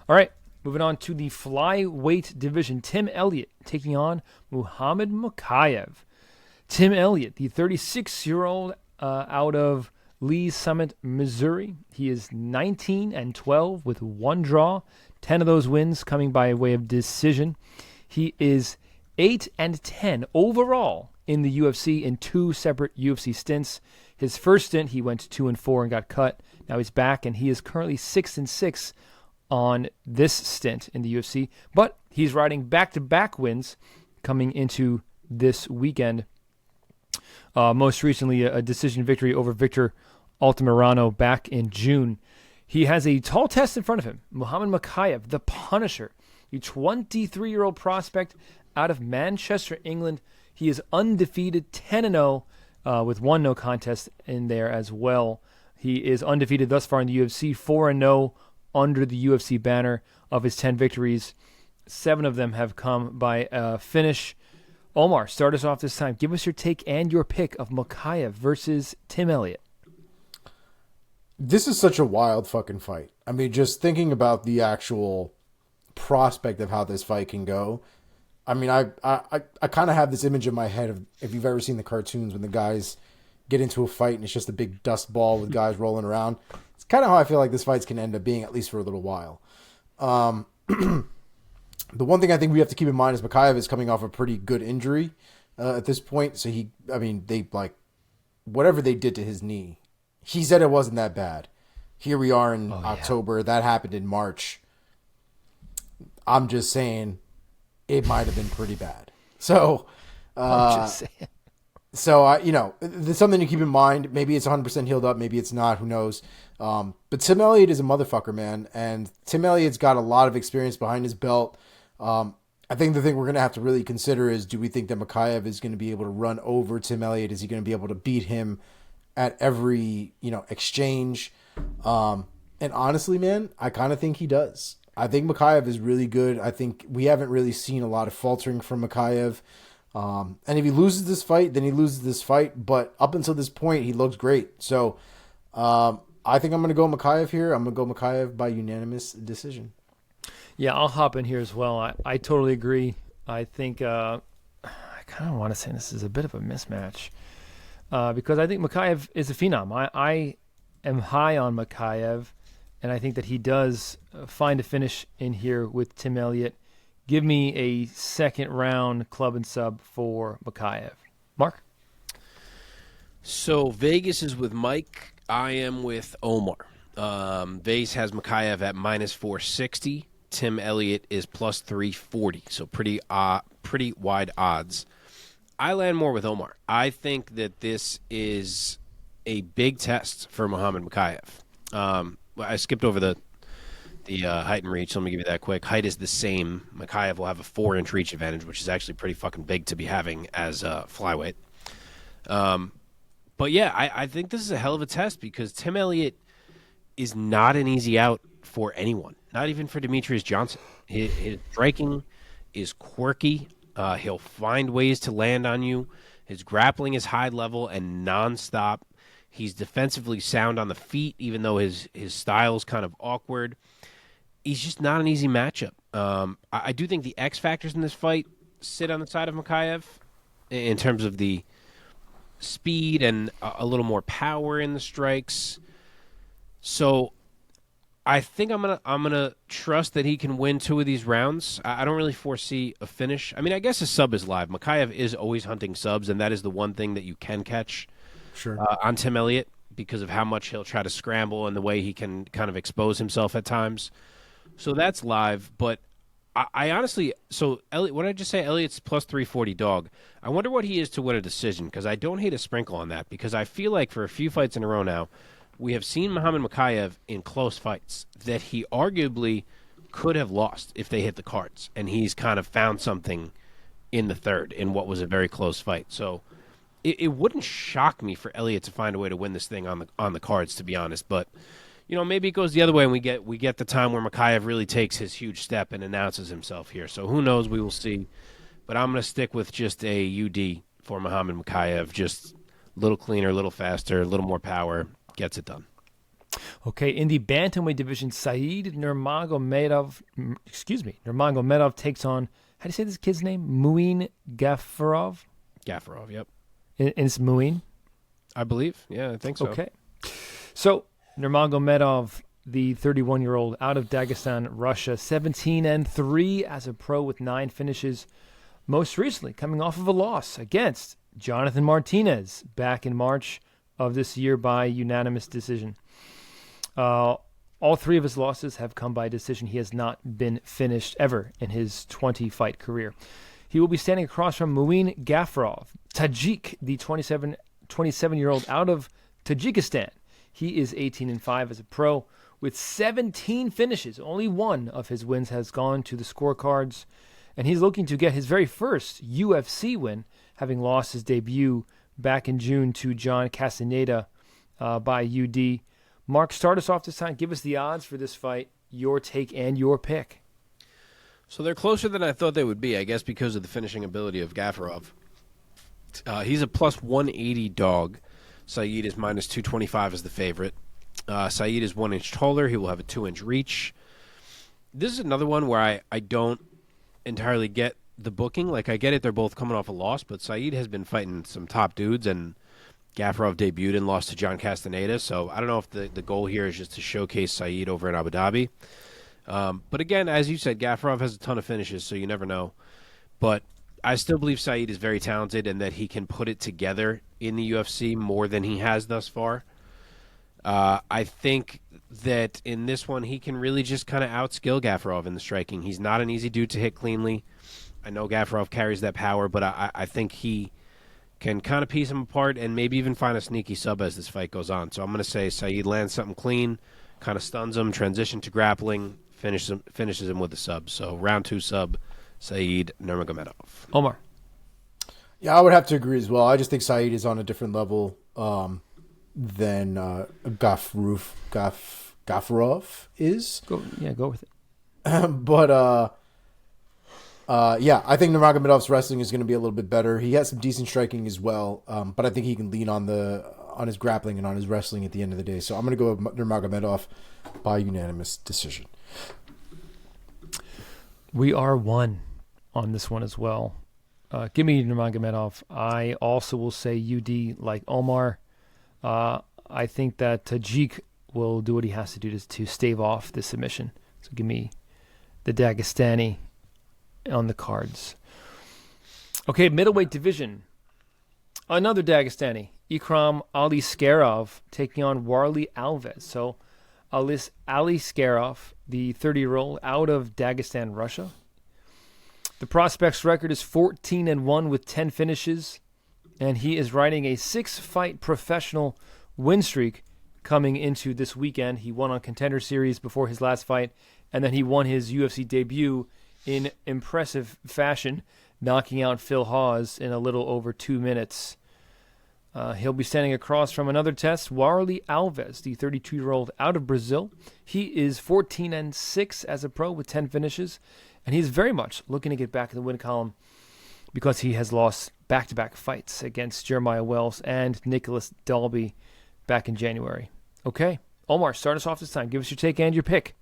All right, moving on to the flyweight division. Tim Elliott taking on Muhammad Mokaev. Tim Elliott, the 36-year-old out of Lee's Summit, Missouri. He is 19-12 with 1 draw, 10 of those wins coming by way of decision. He is 8-10 overall in the UFC in 2 separate UFC stints. His first stint, he went 2-4 and got cut. Now he's back, and he is currently 6-6 on this stint in the UFC. But he's riding back-to-back wins coming into this weekend. Most recently, a decision victory over Victor Altamirano back in June. He has a tall test in front of him. Muhammad Mokaev, the Punisher, a 23-year-old prospect out of Manchester, England. He is undefeated, 10-0, with 1 no contest in there as well. He is undefeated thus far in the UFC, 4-0 under the UFC banner. Of his 10 victories, 7 of them have come by a finish. Omar, start us off this time. Give us your take and your pick of Mokaev versus Tim Elliott. This is such a wild fucking fight. I mean, just thinking about the actual prospect of how this fight can go. I mean, I kind of have this image in my head of if you've ever seen the cartoons when the guys get into a fight and it's just a big dust ball with guys rolling around. It's kind of how I feel like this fight's can end up being, at least for a little while. The one thing I think we have to keep in mind is Mokaev is coming off a pretty good injury at this point. So whatever they did to his knee, he said it wasn't that bad. Here we are in October. That happened in March. I'm just saying it might have been pretty bad. So, I'm just saying. So, there's something to keep in mind. Maybe it's 100% healed up. Maybe it's not. Who knows? But Tim Elliott is a motherfucker, man. And Tim Elliott's got a lot of experience behind his belt. I think the thing we're going to have to really consider is, do we think that Mokaev is going to be able to run over Tim Elliott? Is he going to be able to beat him at every, exchange? And honestly, man, I kind of think he does. I think Mokaev is really good. I think we haven't really seen a lot of faltering from Mokaev. And if he loses this fight, then he loses this fight. But up until this point, he looks great. So I think I'm going to go Mokaev here. I'm going to go Mokaev by unanimous decision. Yeah, I'll hop in here as well. I totally agree. I think I kind of want to say this is a bit of a mismatch because I think Mokaev is a phenom. I am high on Mokaev, and I think that he does find a finish in here with Tim Elliott. Give me a second round club and sub for Mokaev. Mark? So Vegas is with Mike. I am with Omar. Vegas has Mokaev at minus 460. Tim Elliott is plus 340. So pretty wide odds. I land more with Omar. I think that this is a big test for Muhammad Mokaev. I skipped over the height and reach. So let me give you that quick. Height is the same. Mokaev will have a 4-inch reach advantage, which is actually pretty fucking big to be having as a flyweight. But yeah, I think this is a hell of a test because Tim Elliott is not an easy out for anyone, not even for Demetrius Johnson. His striking is quirky. He'll find ways to land on you. His grappling is high level and nonstop. He's defensively sound on the feet, even though his style is kind of awkward. He's just not an easy matchup. I do think the X factors in this fight sit on the side of Mokaev in terms of the speed and a little more power in the strikes. So I think I'm gonna trust that he can win 2 of these rounds. I don't really foresee a finish. I mean, I guess a sub is live. Mokaev is always hunting subs, and that is the one thing that you can catch on Tim Elliott because of how much he'll try to scramble and the way he can kind of expose himself at times. So that's live, but I honestly, so Elliott, what did I just say? Elliott's plus 340 dog. I wonder what he is to win a decision because I don't hate a sprinkle on that because I feel like for a few fights in a row now, we have seen Muhammad Mokaev in close fights that he arguably could have lost if they hit the cards, and he's kind of found something in the third in what was a very close fight. So it wouldn't shock me for Elliott to find a way to win this thing on the cards, to be honest. But maybe it goes the other way, and we get the time where Mokaev really takes his huge step and announces himself here. So who knows? We will see. But I'm going to stick with just a UD for Muhammad Mokaev, just a little cleaner, a little faster, a little more power. Gets it done. Okay, in the bantamweight division, Nurmagomedov takes on, how do you say this kid's name? Muin Gafurov? Gafurov, yep. And it's Muin? I believe. Yeah, I think so. Okay. So, Nurmagomedov, the 31-year-old out of Dagestan, Russia, 17-3 as a pro with 9 finishes. Most recently, coming off of a loss against Jonathan Martinez back in March of this year by unanimous decision. All 3 of his losses have come by decision. He has not been finished ever in his 20-fight career. He will be standing across from Muin Gafurov, Tajik, the 27-year-old out of Tajikistan. He is 18-5 as a pro with 17 finishes. Only 1 of his wins has gone to the scorecards, and he's looking to get his very first UFC win, having lost his debut back in June to John Castaneda by UD. Mark, start us off this time. Give us the odds for this fight, your take and your pick. So they're closer than I thought they would be, I guess because of the finishing ability of Gafurov. He's a plus 180 dog. Saeed is minus 225 as the favorite. Saeed is 1 inch taller. He will have a 2-inch reach. This is another one where I don't entirely get the booking. Like, I get it, they're both coming off a loss, but Saeed has been fighting some top dudes, and Gafurov debuted and lost to John Castaneda, so I don't know if the goal here is just to showcase Saeed over in Abu Dhabi. But again, as you said, Gafurov has a ton of finishes, so you never know. But I still believe Saeed is very talented and that he can put it together in the UFC more than he has thus far. I think that in this one, he can really just kind of outskill Gafurov in the striking. He's not an easy dude to hit cleanly. I know Gafurov carries that power, but I think he can kind of piece him apart and maybe even find a sneaky sub as this fight goes on. So I'm going to say Saeed lands something clean, kind of stuns him, transition to grappling, finishes him with a sub. So round 2 sub, Saeed Nurmagomedov. Omar. Yeah, I would have to agree as well. I just think Saeed is on a different level than Gafurov is. Go with it. But yeah, I think Nurmagomedov's wrestling is going to be a little bit better. He has some decent striking as well, but I think he can lean on his grappling and on his wrestling at the end of the day. So I'm going to go with Nurmagomedov by unanimous decision. We are 1 on this one as well. Give me Nurmagomedov. I also will say UD like Omar. I think that Tajik will do what he has to do to stave off this submission. So give me the Dagestani on the cards. Okay, middleweight division. Another Dagestani. Ikram Aliskerov taking on Warlley Alves. So Aliskerov, the 30-year-old out of Dagestan, Russia. The prospect's record is 14-1 with 10 finishes, and he is riding a 6-fight professional win streak coming into this weekend. He won on Contender Series before his last fight, and then he won his UFC debut in impressive fashion, knocking out Phil Hawes in a little over 2 minutes. He'll be standing across from another test, Warlley Alves, the 32-year-old out of Brazil. He is 14-6 as a pro with 10 finishes, and he's very much looking to get back in the win column because he has lost back-to-back fights against Jeremiah Wells and Nicholas Dalby back in January. Okay, Omar, start us off this time. Give us your take and your pick.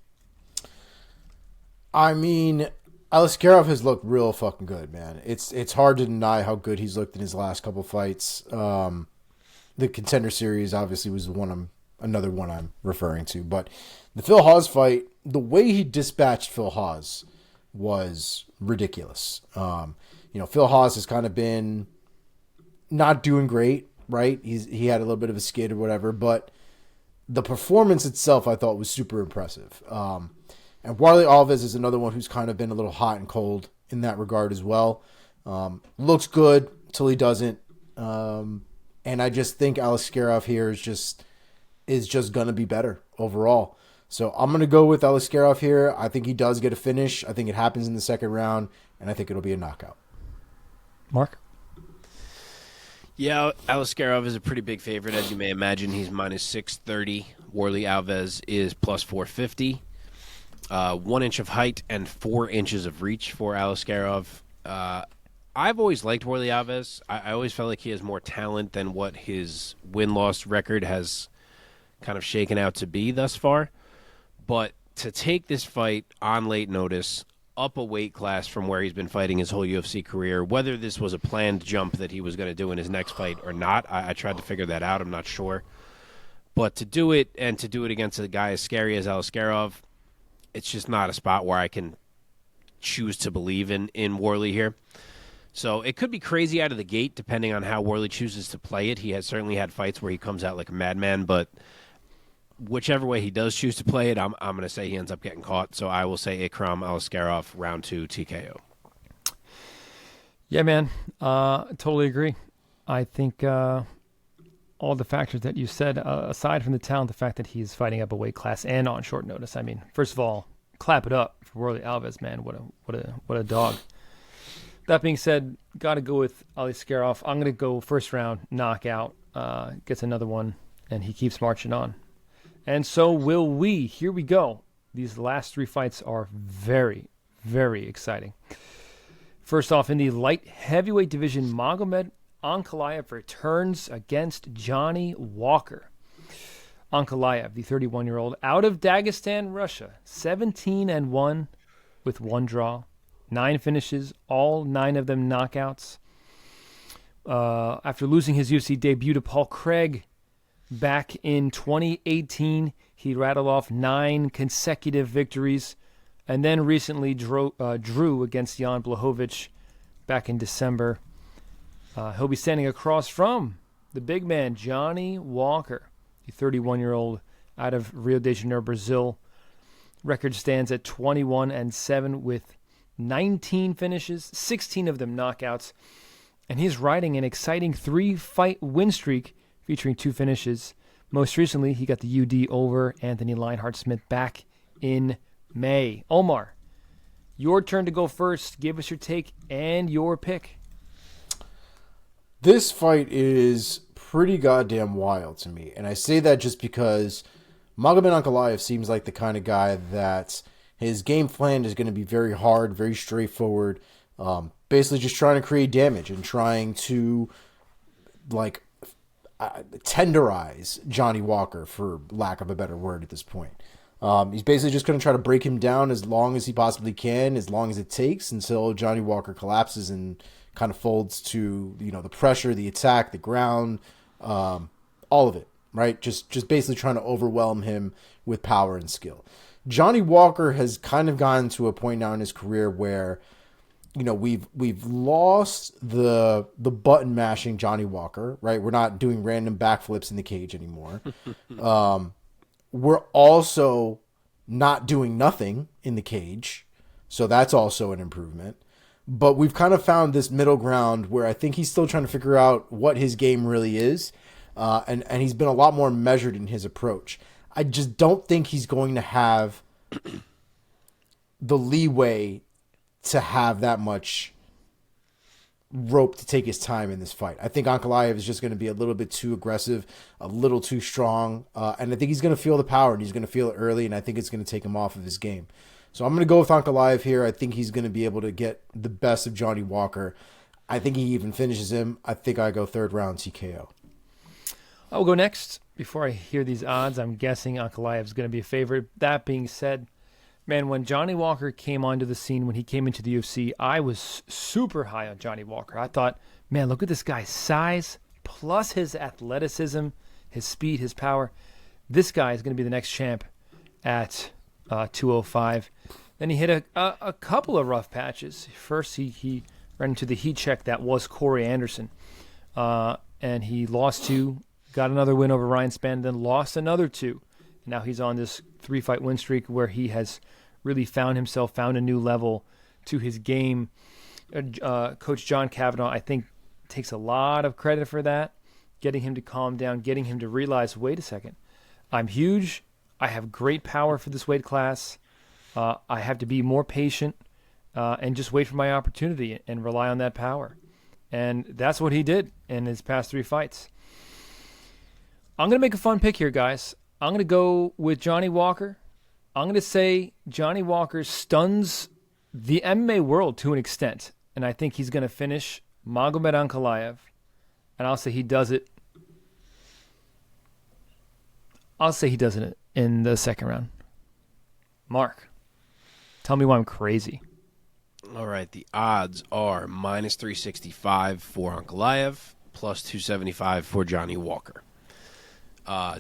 I mean, Aliskerov has looked real fucking good, man. It's hard to deny how good he's looked in his last couple fights. The Contender Series obviously was another one I'm referring to, but the Phil Hawes fight, the way he dispatched Phil Hawes was ridiculous. Phil Hawes has kind of been not doing great, right? He had a little bit of a skid or whatever, but the performance itself I thought was super impressive. And Warlley Alves is another one who's kind of been a little hot and cold in that regard as well. Looks good till he doesn't. And I just think Aliskerov here is just going to be better overall. So I'm going to go with Aliskerov here. I think he does get a finish. I think it happens in the second round, and I think it'll be a knockout. Mark? Yeah, Aliskerov is a pretty big favorite, as you may imagine. He's minus 630. Warlley Alves is plus 450. 1 inch of height and 4 inches of reach for Aliskerov. I've always liked Warlley Alves. I always felt like he has more talent than what his win-loss record has kind of shaken out to be thus far. But to take this fight on late notice, up a weight class from where he's been fighting his whole UFC career, whether this was a planned jump that he was going to do in his next fight or not, I tried to figure that out. I'm not sure. But to do it, and to do it against a guy as scary as Aliskerov, it's just not a spot where I can choose to believe in Warlley here. So it could be crazy out of the gate, depending on how Warlley chooses to play it. He has certainly had fights where he comes out like a madman, but whichever way he does choose to play it, I'm going to say he ends up getting caught. So I will say Ikram Aliskerov, round 2 TKO. Yeah, man. Totally agree. I think all the factors that you said, aside from the talent, the fact that he's fighting up a weight class and on short notice. I mean, first of all, clap it up for Warlley Alves, man. What a dog. That being said, got to go with Aliskerov. I'm going to go first round knockout. Gets another one, and he keeps marching on. And so will we. Here we go. These last 3 fights are very, very exciting. First off, in the light heavyweight division, Magomed Ankalaev returns against Johnny Walker. Ankalaev, the 31-year-old, out of Dagestan, Russia, 17-1 with 1 draw, 9 finishes, all 9 of them knockouts. After losing his UFC debut to Paul Craig back in 2018, he rattled off 9 consecutive victories, and then recently drew against Jan Blachowicz back in December. He'll be standing across from the big man, Johnny Walker, the 31-year-old out of Rio de Janeiro, Brazil. Record stands at 21-7 with 19 finishes, 16 of them knockouts. and he's riding an exciting 3-fight win streak featuring 2 finishes. Most recently, he got the UD over Anthony Lionheart-Smith back in May. Omar, your turn to go first. Give us your take and your pick. This fight is pretty goddamn wild to me. And I say that just because Magomed Ankalaev seems like the kind of guy that his game plan is going to be very hard, very straightforward. Basically just trying to create damage and trying to tenderize Johnny Walker, for lack of a better word at this point. He's basically just going to try to break him down as long as he possibly can, as long as it takes, until Johnny Walker collapses and kind of folds to, the pressure, the attack, the ground, all of it, right? Just basically trying to overwhelm him with power and skill. Johnny Walker has kind of gotten to a point now in his career where, we've lost the button mashing Johnny Walker, right? We're not doing random backflips in the cage anymore. We're also not doing nothing in the cage, so that's also an improvement. But we've kind of found this middle ground where I think he's still trying to figure out what his game really is, and he's been a lot more measured in his approach. I just don't think he's going to have the leeway to have that much rope to take his time in this fight. I think Ankalaev is just going to be a little bit too aggressive, a little too strong, and I think he's going to feel the power, and he's going to feel it early, and I think it's going to take him off of his game. So I'm going to go with Ankalaev here. I think he's going to be able to get the best of Johnny Walker. I think he even finishes him. I think I go 3rd round TKO. I will go next. Before I hear these odds, I'm guessing Ankalaev is going to be a favorite. That being said, man, when Johnny Walker came onto the scene, when he came into the UFC, I was super high on Johnny Walker. I thought, man, look at this guy's size, plus his athleticism, his speed, his power. This guy is going to be the next champ at 205. Then he hit a couple of rough patches. First, he ran into the heat check that was Corey Anderson, and he lost 2, got another win over Ryan Spann, then lost another 2. And now he's on this 3-fight win streak where he has really found a new level to his game. Coach John Kavanaugh, I think, takes a lot of credit for that, getting him to calm down, getting him to realize, wait a second, I'm huge. I have great power for this weight class. I have to be more patient and just wait for my opportunity and rely on that power. And that's what he did in his past 3 fights. I'm going to make a fun pick here, guys. I'm going to go with Johnny Walker. I'm going to say Johnny Walker stuns the MMA world to an extent. And I think he's going to finish Magomed Ankalaev. And I'll say he does it. I'll say he does it in the 2nd round. Mark, tell me why I'm crazy. All right, the odds are -365 for Ankalaev, +275 for Johnny Walker.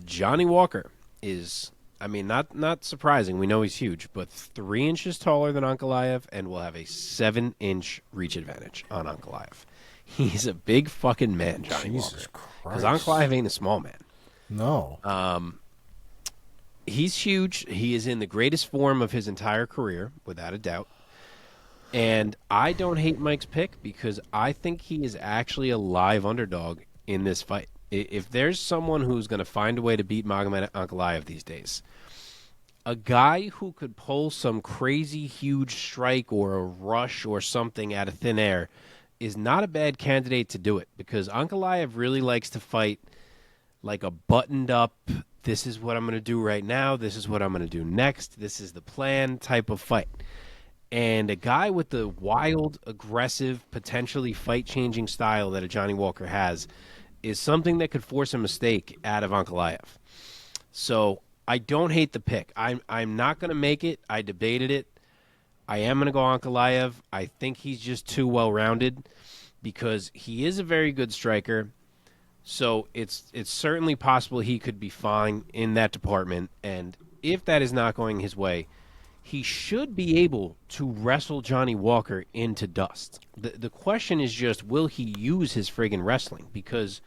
Johnny Walker is, not surprising. We know he's huge, but 3 inches taller than Ankalaev and will have a 7-inch reach advantage on Ankalaev. He's a big fucking man, Johnny Jesus Walker. Christ. Because Ankalaev ain't a small man. No. He's huge. He is in the greatest form of his entire career, without a doubt. And I don't hate Mike's pick because I think he is actually a live underdog in this fight. If there's someone who's going to find a way to beat Magomed Ankalaev these days, a guy who could pull some crazy huge strike or a rush or something out of thin air is not a bad candidate to do it, because Ankalaev really likes to fight like a buttoned up, this is what I'm going to do right now, this is what I'm going to do next, this is the plan type of fight. And a guy with the wild, aggressive, potentially fight-changing style that a Johnny Walker has is something that could force a mistake out of Ankalaev. So I don't hate the pick. I'm not going to make it. I debated it. I am going to go Ankalaev. I think he's just too well-rounded because he is a very good striker. So it's certainly possible he could be fine in that department. And if that is not going his way, he should be able to wrestle Johnny Walker into dust. The question is just, will he use his friggin' wrestling? Because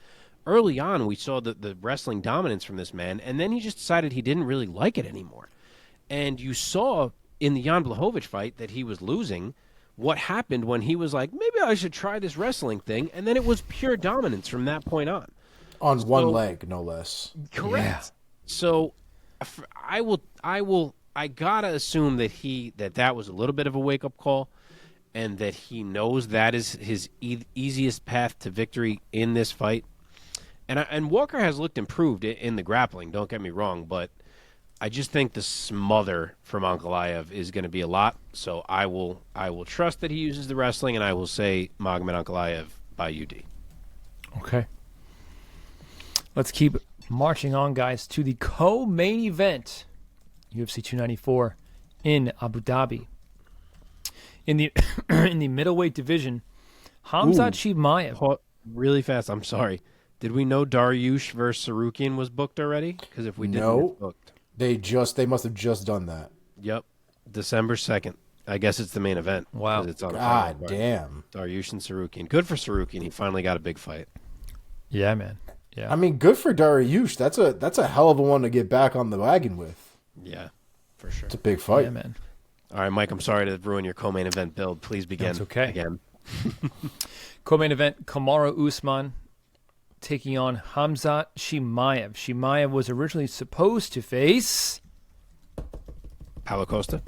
early on we saw the wrestling dominance from this man, and then he just decided he didn't really like it anymore. And you saw in the Jan Blachowicz fight that he was losing what happened when he was like, maybe I should try this wrestling thing, and then it was pure dominance from that point on. On one leg, no less. Correct. Yeah. So I gotta assume that that was a little bit of a wake up call, and that he knows that is his easiest path to victory in this fight. And Walker has looked improved in the grappling. Don't get me wrong, but I just think the smother from Ankalaev is going to be a lot. So I will trust that he uses the wrestling, and I will say Magomed Ankalaev by UD. Okay. Let's keep marching on, guys, to the co-main event, UFC 294 in Abu Dhabi. In the in the middleweight division, Khamzat Chimaev. Really fast. I'm sorry. Did we know Dariush versus Sarukian was booked already? Because if we didn't, No. it's booked. They must have just done that. Yep. December 2nd. I guess it's the main event. Wow. 'cause It's on a God Friday. damn. Dariush and Sarukian. Good for Sarukian. He finally got a big fight. Yeah, man. Yeah. I mean, good for Dariush. That's a hell of a one to get back on the wagon with. Yeah, for sure. It's a big fight. Yeah, man. All right, Mike, I'm sorry to ruin your co-main event build. Please begin That's okay. again. Co-main event, Kamaru Usman taking on Khamzat Chimaev. Chimaev was originally supposed to face Paulo Costa.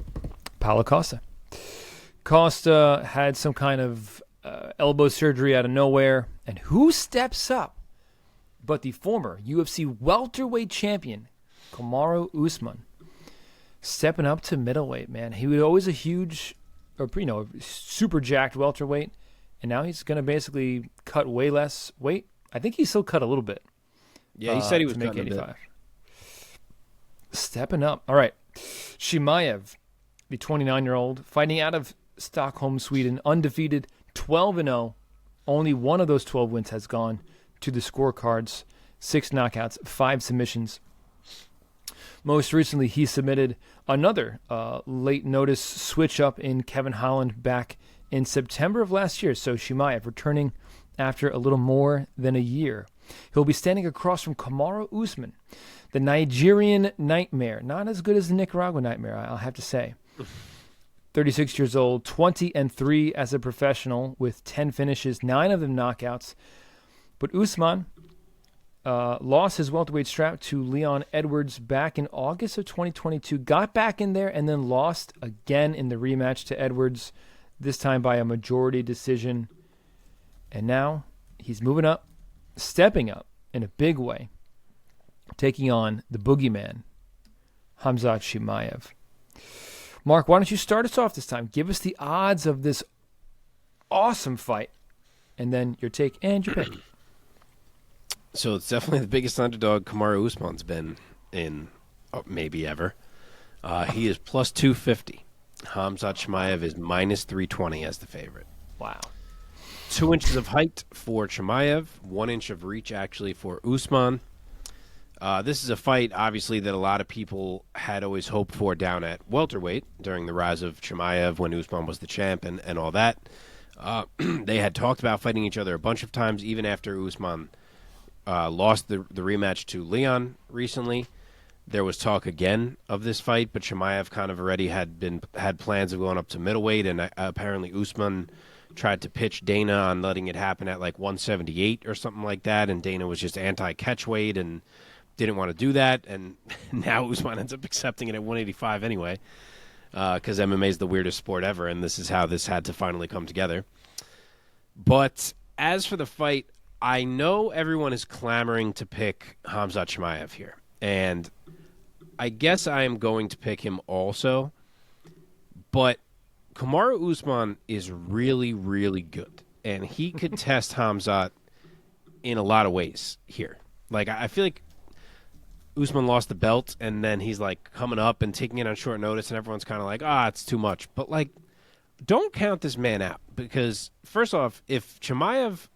Paulo Costa. Costa had some kind of elbow surgery out of nowhere. And who steps up but the former UFC welterweight champion, Kamaru Usman, stepping up to middleweight, man. He was always a huge, super jacked welterweight. And now he's going to basically cut way less weight. I think he still cut a little bit. Yeah, he said he was to make cutting a bit. 85. Stepping up. All right. Chimaev, the 29-year-old, fighting out of Stockholm, Sweden, undefeated, 12-0. Only one of those 12 wins has gone to the scorecards. 6 knockouts, 5 submissions. Most recently, he submitted another late notice switch up in Kevin Holland back in September of last year. So Chimaev returning after a little more than a year. He'll be standing across from Kamaru Usman, the Nigerian Nightmare. Not as good as the Nicaragua Nightmare, I'll have to say. 36 years old, 20-3 as a professional with 10 finishes, 9 of them knockouts. But Usman lost his welterweight strap to Leon Edwards back in August of 2022, got back in there, and then lost again in the rematch to Edwards, this time by a majority decision. And now he's moving up, stepping up in a big way, taking on the boogeyman, Khamzat Chimaev. Mark, why don't you start us off this time? Give us the odds of this awesome fight, and then your take and your pick. So it's definitely the biggest underdog Kamaru Usman's been in maybe ever. He is plus 250. Khamzat Chimaev is minus 320 as the favorite. Wow. 2 inches of height for Chimaev, 1 inch of reach actually for Usman. This is a fight, obviously, that a lot of people had always hoped for down at welterweight during the rise of Chimaev when Usman was the champ and all that. They had talked about fighting each other a bunch of times, even after Usman lost the rematch to Leon recently. There was talk again of this fight, but Chimaev kind of already had plans of going up to middleweight, and apparently Usman tried to pitch Dana on letting it happen at like 178 or something like that, and Dana was just anti-catchweight and didn't want to do that, and now Usman ends up accepting it at 185 anyway, because MMA is the weirdest sport ever, and this is how this had to finally come together. But as for the fight, I know everyone is clamoring to pick Khamzat Chimaev here, and I guess I am going to pick him also, but Kamaru Usman is really, really good, and he could test Khamzat in a lot of ways here. Like, I feel like Usman lost the belt, and then he's, like, coming up and taking it on short notice, and everyone's kind of like, it's too much. But, like, don't count this man out, because, first off, if Chimaev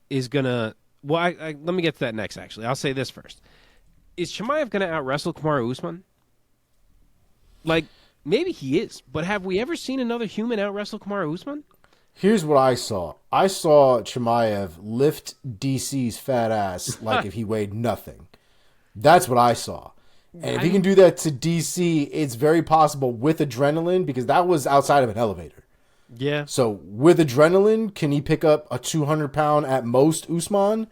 is going to – well, let me get to that next, actually. I'll say this first. Is Chimaev going to out-wrestle Kamaru Usman? Like, maybe he is, but have we ever seen another human out-wrestle Kamaru Usman? Here's what I saw. I saw Chimaev lift DC's fat ass like if he weighed nothing. That's what I saw. And if he can do that to DC, it's very possible with adrenaline, because that was outside of an elevator. Yeah. So with adrenaline, can he pick up a 200-pound at most Usman?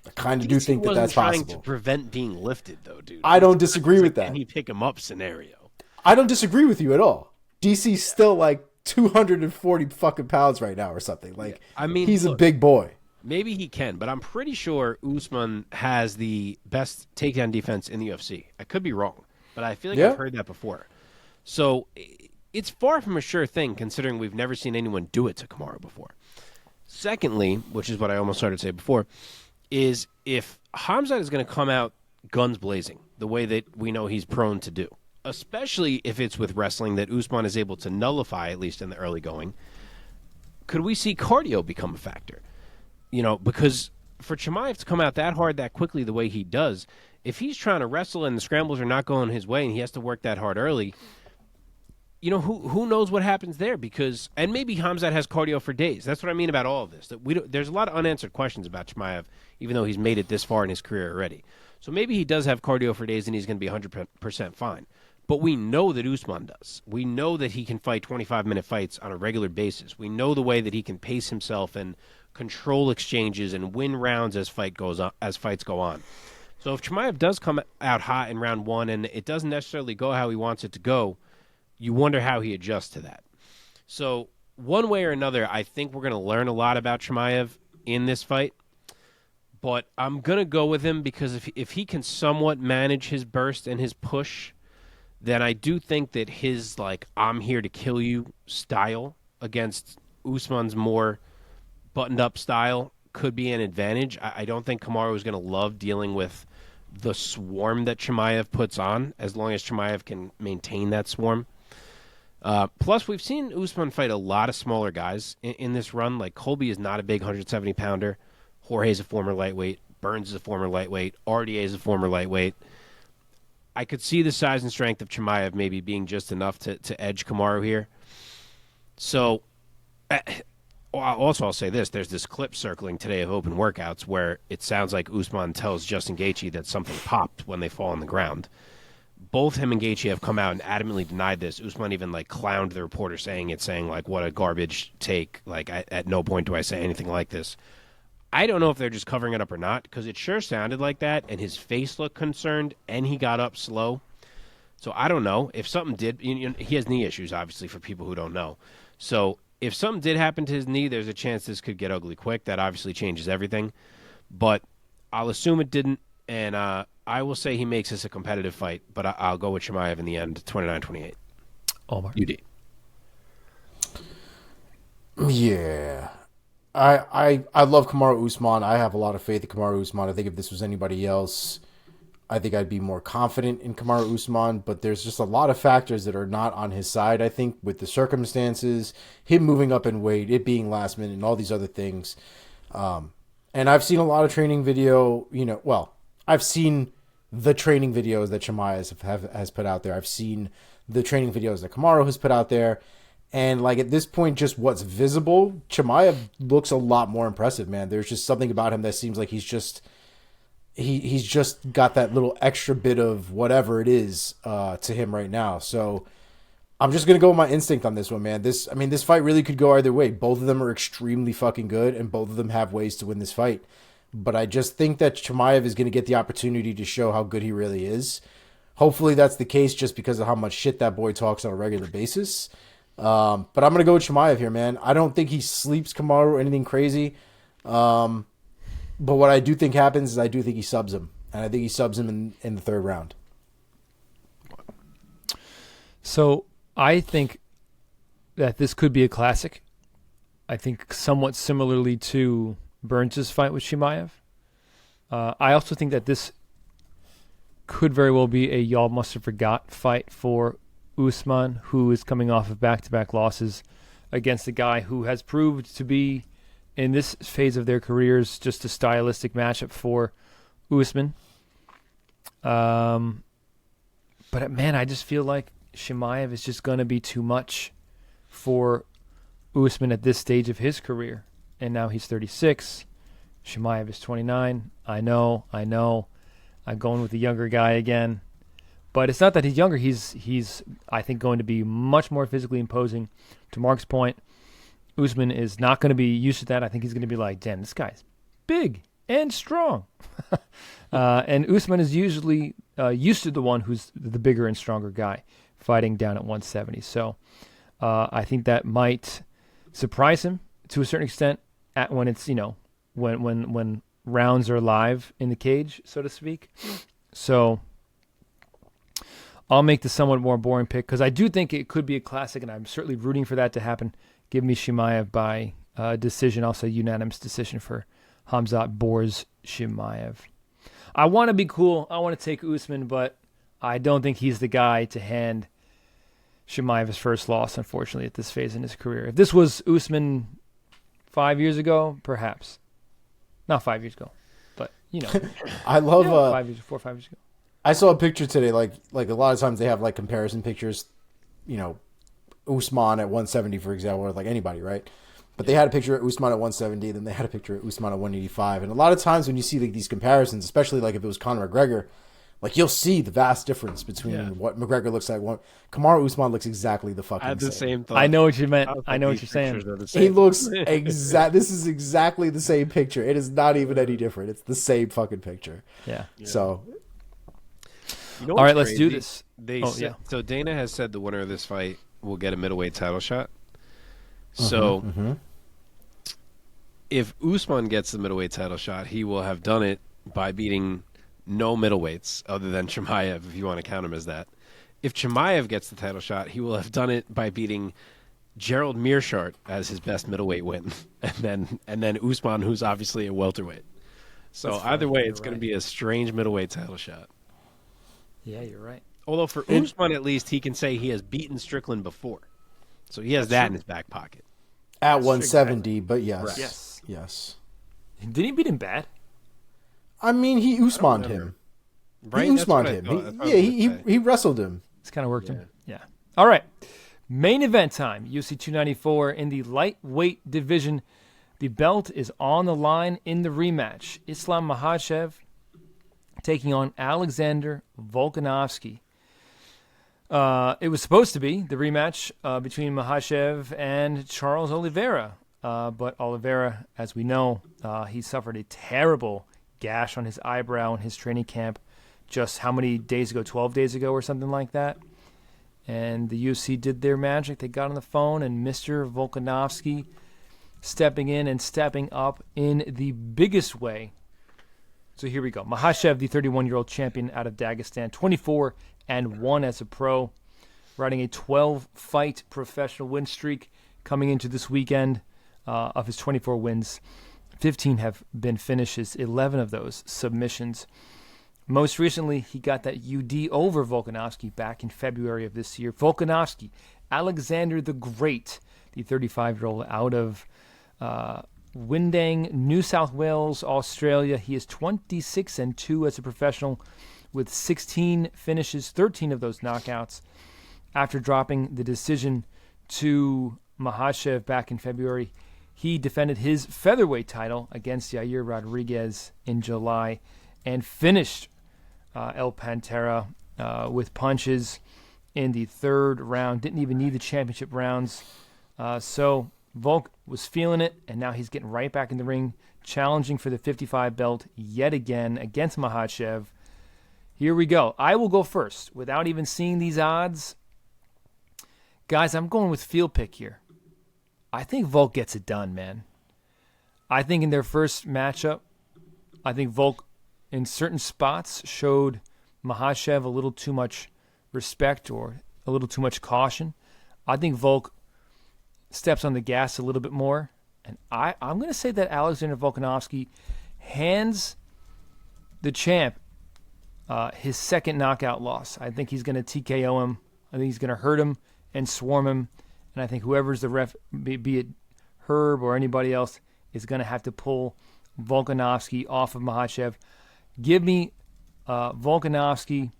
I kind of do think that that's trying possible. to prevent being lifted, though, dude. I don't disagree with that. Can he pick him up scenario? I don't disagree with you at all. DC's still like 240 fucking pounds right now or something. Like, I mean, he's look, a big boy. Maybe he can, but I'm pretty sure Usman has the best takedown defense in the UFC. I could be wrong, but I feel like I've heard that before. So it's far from a sure thing, considering we've never seen anyone do it to Kamaru before. Secondly, which is what I almost started to say before, is if Khamzat is going to come out guns blazing, the way that we know he's prone to do, especially if it's with wrestling that Usman is able to nullify, at least in the early going, could we see cardio become a factor? You know, because for Chimaev to come out that hard that quickly the way he does, if he's trying to wrestle and the scrambles are not going his way and he has to work that hard early, you know, who knows what happens there? Because, and maybe Khamzat has cardio for days. That's what I mean about all of this. That there's a lot of unanswered questions about Chimaev, even though he's made it this far in his career already. So maybe he does have cardio for days and he's going to be 100% fine. But we know that Usman does. We know that he can fight 25-minute fights on a regular basis. We know the way that he can pace himself and control exchanges and win rounds as fights go on. So if Chimaev does come out hot in round one and it doesn't necessarily go how he wants it to go, you wonder how he adjusts to that. So one way or another, I think we're going to learn a lot about Chimaev in this fight. But I'm going to go with him because if he can somewhat manage his burst and his push, then I do think that his, like, I'm here to kill you style against Usman's more buttoned-up style could be an advantage. I don't think Kamaru is going to love dealing with the swarm that Chimaev puts on, as long as Chimaev can maintain that swarm. Plus, we've seen Usman fight a lot of smaller guys in this run. Like, Colby is not a big 170-pounder. Jorge's a former lightweight. Burns is a former lightweight. RDA is a former lightweight. I could see the size and strength of Chimaev maybe being just enough to edge Kamaru here. So, also I'll say this. There's this clip circling today of open workouts where it sounds like Usman tells Justin Gaethje that something popped when they fall on the ground. Both him and Gaethje have come out and adamantly denied this. Usman even, like, clowned the reporter saying like, what a garbage take. Like, at no point do I say anything like this. I don't know if they're just covering it up or not, because it sure sounded like that, and his face looked concerned, and he got up slow. So I don't know. If something did, he has knee issues, obviously, for people who don't know. So if something did happen to his knee, there's a chance this could get ugly quick. That obviously changes everything. But I'll assume it didn't, and I will say he makes this a competitive fight, but I'll go with Chimaev in the end, 29-28. Omar. UD. Yeah. I love Kamaru Usman. I have a lot of faith in Kamaru Usman. I think if this was anybody else, I think I'd be more confident in Kamaru Usman. But there's just a lot of factors that are not on his side, I think, with the circumstances, him moving up in weight, it being last minute, and all these other things. And I've seen a lot of training video, I've seen the training videos that Chimaev has put out there. I've seen the training videos that Kamaru has put out there. And, like, at this point, just what's visible, Chimaev looks a lot more impressive, man. There's just something about him that seems like he's just got that little extra bit of whatever it is to him right now. So I'm just going to go with my instinct on this one, man. This fight really could go either way. Both of them are extremely fucking good, and both of them have ways to win this fight. But I just think that Chimaev is going to get the opportunity to show how good he really is. Hopefully that's the case just because of how much shit that boy talks on a regular basis. But I'm going to go with Chimaev here, man. I don't think he sleeps Kamaru or anything crazy. But what I do think happens is I do think he subs him. And I think he subs him in the third round. So I think that this could be a classic. I think somewhat similarly to Burns' fight with Chimaev. I also think that this could very well be a y'all must have forgot fight for Usman, who is coming off of back-to-back losses against a guy who has proved to be, in this phase of their careers, just a stylistic matchup for Usman. But, man, I just feel like Chimaev is just going to be too much for Usman at this stage of his career. And now he's 36. Chimaev is 29. I know. I'm going with the younger guy again. But it's not that he's younger. He's I think, going to be much more physically imposing. To Mark's point, Usman is not going to be used to that. I think he's going to be like, damn, this guy's big and strong. And Usman is usually used to the one who's the bigger and stronger guy fighting down at 170. So I think that might surprise him to a certain extent when it's, when rounds are live in the cage, so to speak. So I'll make the somewhat more boring pick because I do think it could be a classic, and I'm certainly rooting for that to happen. Give me Chimaev by decision. I'll say unanimous decision for Khamzat Borz Chimaev. I want to be cool. I want to take Usman, but I don't think he's the guy to hand Chimaev his first loss, unfortunately, at this phase in his career. If this was Usman 5 years ago, perhaps. Not 5 years ago, but, I love 4 or 5 years ago. I saw a picture today, like a lot of times they have like comparison pictures, Usman at 170, for example, or like anybody, right? But they had a picture of Usman at 170, then they had a picture of Usman at 185. And a lot of times when you see like these comparisons, especially like if it was Conor McGregor, like you'll see the vast difference between what McGregor looks like. Kamaru Usman looks exactly the fucking I had the same thought. I know what you meant. I know what you're saying. He looks this is exactly the same picture. It is not even any different. It's the same fucking picture. Yeah. So all right, let's do this. So Dana has said the winner of this fight will get a middleweight title shot. So if Usman gets the middleweight title shot, he will have done it by beating no middleweights other than Chimaev, if you want to count him as that. If Chimaev gets the title shot, he will have done it by beating Gerald Meerschaert as his best middleweight win, and then Usman, who's obviously a welterweight. So either way, it's going to be a strange middleweight title shot. Yeah, you're right. Although for Usman, at least, he can say he has beaten Strickland before. So he has that in his back pocket. At 170, but yes. Right. Yes. Didn't he beat him bad? I mean, he Usman'd him. Right? He Usman'd him. He wrestled him. It's kind of worked him. Yeah. All right. Main event time. UFC 294 in the lightweight division. The belt is on the line in the rematch. Islam Makhachev taking on Alexander Volkanovski. It was supposed to be the rematch between Makhachev and Charles Oliveira. But Oliveira, as we know, he suffered a terrible gash on his eyebrow in his training camp just how many days ago? 12 days ago or something like that. And the UFC did their magic. They got on the phone, and Mr. Volkanovski stepping in and stepping up in the biggest way. So here we go. Makhachev, the 31-year-old champion out of Dagestan, 24-1 as a pro, riding a 12-fight professional win streak coming into this weekend. Of his 24 wins, 15 have been finishes, 11 of those submissions. Most recently, he got that UD over Volkanovski back in February of this year. Volkanovski, Alexander the Great, the 35-year-old out of Windang, New South Wales, Australia. He is 26-2 as a professional with 16 finishes, 13 of those knockouts. After dropping the decision to Makhachev back in February, he defended his featherweight title against Yair Rodriguez in July and finished El Pantera with punches in the third round. Didn't even need the championship rounds. So Volk was feeling it, and now he's getting right back in the ring, challenging for the 55 belt yet again against Makhachev. Here we go. I will go first without even seeing these odds. Guys, I'm going with field pick here. I think Volk gets it done, man. I think in their first matchup, I think Volk in certain spots showed Makhachev a little too much respect or a little too much caution. I think Volk steps on the gas a little bit more. And I'm going to say that Alexander Volkanovski hands the champ his second knockout loss. I think he's going to TKO him. I think he's going to hurt him and swarm him. And I think whoever's the ref, be it Herb or anybody else, is going to have to pull Volkanovski off of Makhachev. Give me Volkanovski.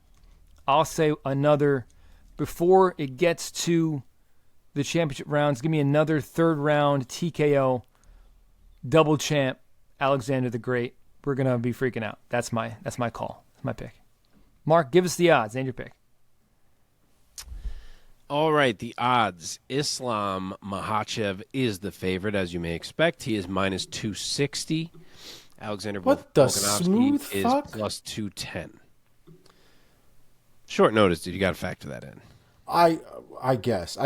I'll say another, before it gets to the championship rounds, give me another third round TKO, double champ, Alexander the Great. We're going to be freaking out. That's my call. That's my pick. Mark, give us the odds and your pick. All right, the odds. Islam Makhachev is the favorite, as you may expect. He is minus 260. Alexander What the Volkanovski smooth is fuck? plus 210. Short notice, dude. You got to factor that in. I guess.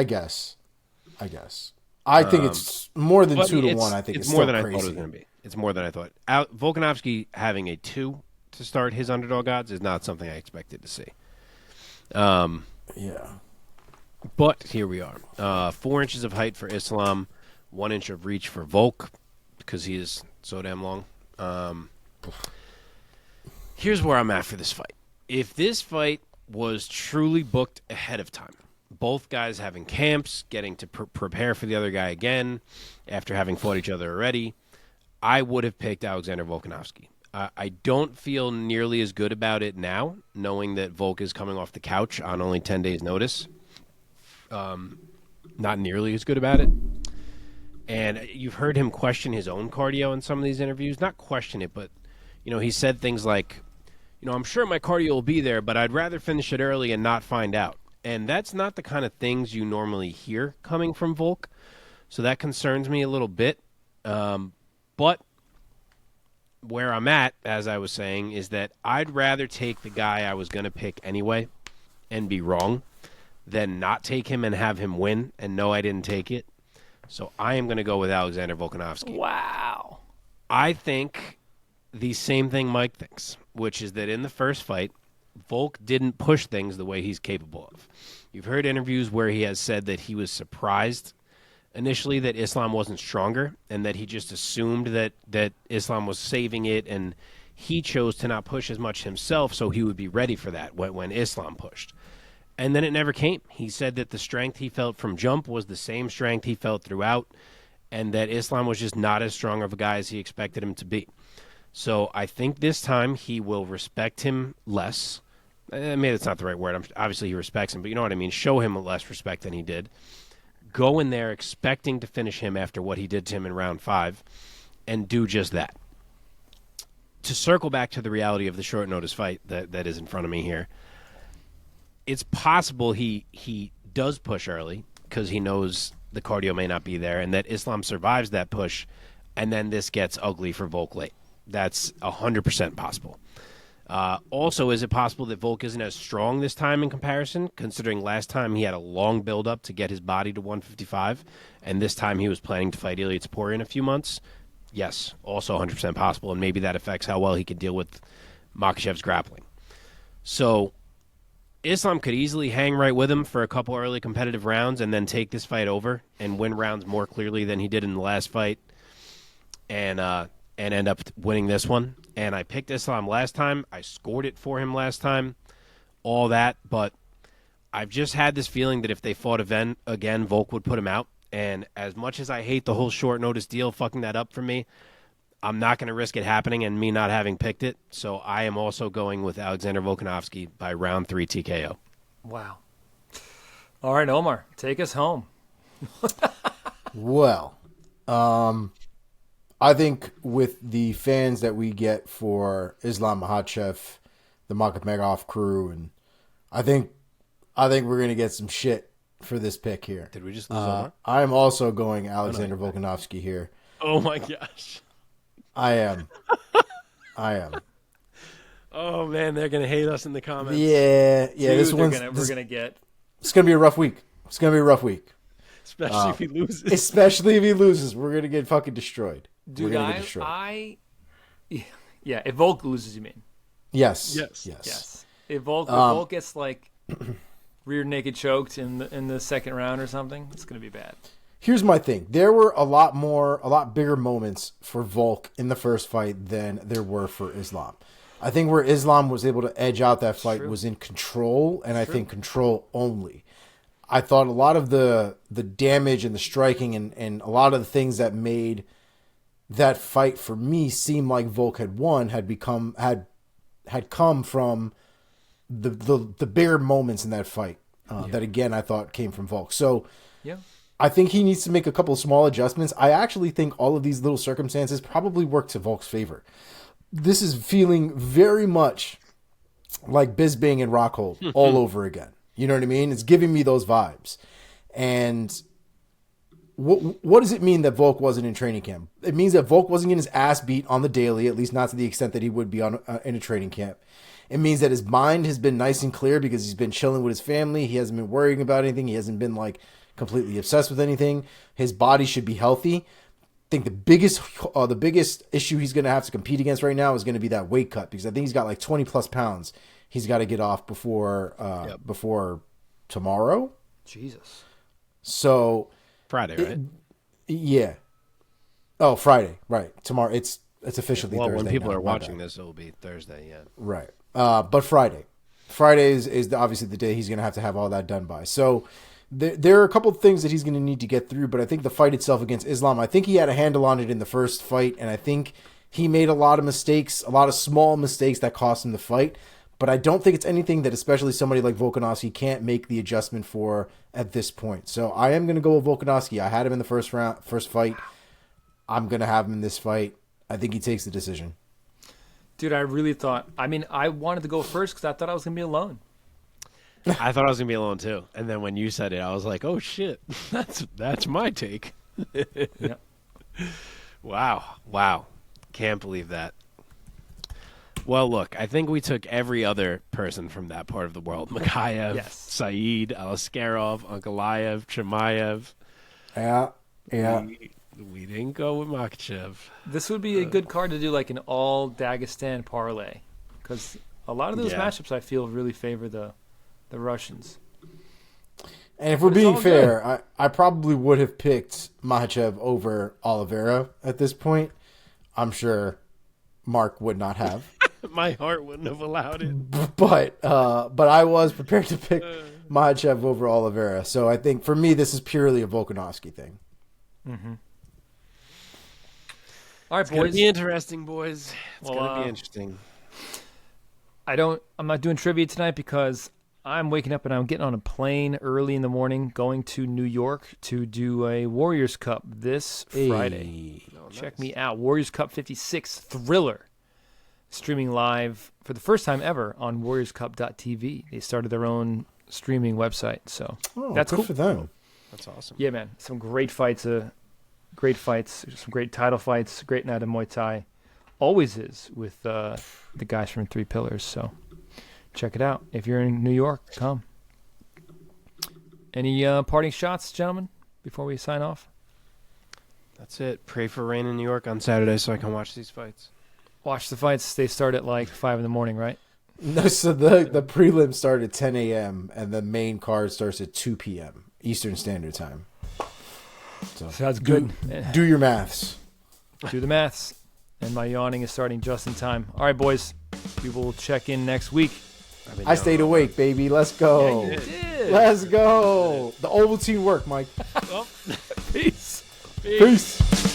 I think it's more than 2-1. I think it's more still than I crazy. thought it was going to be. It's more than I thought. Volkanovski having a 2 to start his underdog odds is not something I expected to see. Yeah. But here we are. 4 inches of height for Islam, 1 inch of reach for Volk, because he is so damn long. Here's where I'm at for this fight. If this fight was truly booked ahead of time, both guys having camps, getting to prepare for the other guy again after having fought each other already, I would have picked Alexander Volkanovski. I don't feel nearly as good about it now, knowing that Volk is coming off the couch on only 10 days' notice. Not nearly as good about it. And you've heard him question his own cardio in some of these interviews. Not question it, but he said things like, I'm sure my cardio will be there, but I'd rather finish it early and not find out. And that's not the kind of things you normally hear coming from Volk. So that concerns me a little bit. But where I'm at, as I was saying, is that I'd rather take the guy I was going to pick anyway and be wrong than not take him and have him win and know I didn't take it. So I am going to go with Alexander Volkanovski. Wow. I think the same thing Mike thinks, which is that in the first fight, Volk didn't push things the way he's capable of. You've heard interviews where he has said that he was surprised initially that Islam wasn't stronger and that he just assumed that Islam was saving it, and he chose to not push as much himself so he would be ready for that when Islam pushed. And then it never came. He said that the strength he felt from jump was the same strength he felt throughout, and that Islam was just not as strong of a guy as he expected him to be. So I think this time he will respect him less. Maybe that's not the right word. Obviously he respects him, but you know what I mean. Show him less respect than he did. Go in there expecting to finish him after what he did to him in round 5, and do just that. To circle back to the reality of the short notice fight that is in front of me here, it's possible he does push early because he knows the cardio may not be there, and that Islam survives that push, and then this gets ugly for Volk late. That's 100% possible. Also, is it possible that Volk isn't as strong this time in comparison, considering last time he had a long build-up to get his body to 155, and this time he was planning to fight Elliott Spore in a few months? Yes, also 100% possible, and maybe that affects how well he could deal with Makhachev's grappling. So Islam could easily hang right with him for a couple early competitive rounds and then take this fight over and win rounds more clearly than he did in the last fight, and end up winning this one. And I picked Islam last time. I scored it for him last time. All that. But I've just had this feeling that if they fought again, Volk would put him out. And as much as I hate the whole short notice deal fucking that up for me, I'm not going to risk it happening and me not having picked it. So I am also going with Alexander Volkanovski by round 3 TKO. Wow. All right, Omar, take us home. Well, I think with the fans that we get for Islam Makhachev, the Mokaev crew, and I think we're gonna get some shit for this pick here. Did we just lose Omar? I am also going Alexander Volkanovski here. Oh my gosh. I am. Oh man, they're gonna hate us in the comments. Yeah. Dude, we're gonna get. It's gonna be a rough week. Especially if he loses. Especially if he loses, we're gonna get fucking destroyed. Dude, yeah. If Volk loses, you mean? Yes. If Volk gets like rear naked choked in the second round or something, it's gonna be bad. Here's my thing. There were a lot bigger moments for Volk in the first fight than there were for Islam. I think where Islam was able to edge out that fight was in control, and I think control only. I thought a lot of the damage and the striking and a lot of the things that made that fight for me seem like Volk had won had come from the bigger moments in that fight that again I thought came from Volk. So I think he needs to make a couple of small adjustments. I actually think all of these little circumstances probably work to Volk's favor. This is feeling very much like Bisbing and Rockhold all over again. You know what I mean? It's giving me those vibes. And what does it mean that Volk wasn't in training camp? It means that Volk wasn't getting his ass beat on the daily, at least not to the extent that he would be on in a training camp. It means that his mind has been nice and clear because he's been chilling with his family. He hasn't been worrying about anything. He hasn't been like completely obsessed with anything. His body should be healthy. I think the biggest issue he's going to have to compete against right now is going to be that weight cut, because I think he's got like 20 plus pounds he's got to get off before tomorrow. Jesus. So Friday, right? Yeah. Oh, Friday. Right. Tomorrow. It's officially Thursday. When people now, are watching this, it will be Thursday. Yeah. Right. But Friday. Friday is obviously the day he's going to have all that done by. So there are a couple of things that he's going to need to get through, but I think the fight itself against Islam, I think he had a handle on it in the first fight, and I think he made a lot of mistakes, a lot of small mistakes that cost him the fight. But I don't think it's anything that especially somebody like Volkanovski can't make the adjustment for at this point. So I am going to go with Volkanovski. I had him in the first fight. I'm going to have him in this fight. I think he takes the decision. Dude, I really thought... I mean, I wanted to go first because I thought I was going to be alone. I thought I was going to be alone, too. And then when you said it, I was like, oh, shit. That's my take. Yeah. Wow. Can't believe that. Well, look, I think we took every other person from that part of the world. Mokaev, Yes. Saeed, Aliskerov, Ankalaev, Chimaev. Yeah. We didn't go with Makhachev. This would be a good card to do like an all Dagestan parlay, because a lot of those matchups I feel really favor the Russians. And if we're being fair, I probably would have picked Makhachev over Oliveira at this point. I'm sure Mark would not have. My heart wouldn't have allowed it. But I was prepared to pick Makhachev over Oliveira. So I think for me, this is purely a Volkanovski thing. Mm-hmm. All right, It's going boys. to be interesting, boys. It's going to be interesting. I'm not doing trivia tonight because I'm waking up and I'm getting on a plane early in the morning going to New York to do a Warriors Cup this Friday. Check me out. Warriors Cup 56 Thriller. Streaming live for the first time ever on warriorscup.tv. They started their own streaming website. So that's good cool for them. That's awesome. Yeah, man. Some great fights. Some great title fights. Great night of Muay Thai. Always is with the guys from Three Pillars. So check it out. If you're in New York, come. Any parting shots, gentlemen, before we sign off? That's it. Pray for rain in New York on Saturday so I can watch these fights. Watch the fights. They start at like 5 in the morning, right? No, so the prelims start at 10 a.m. and the main card starts at 2 p.m. Eastern Standard Time. So Sounds good. Do your maths. Do the maths. And my yawning is starting just in time. All right, boys. We will check in next week. I stayed awake, baby. Let's go. Yeah, you did. Let's go. The Ovaltine work, Mike. Peace. Peace.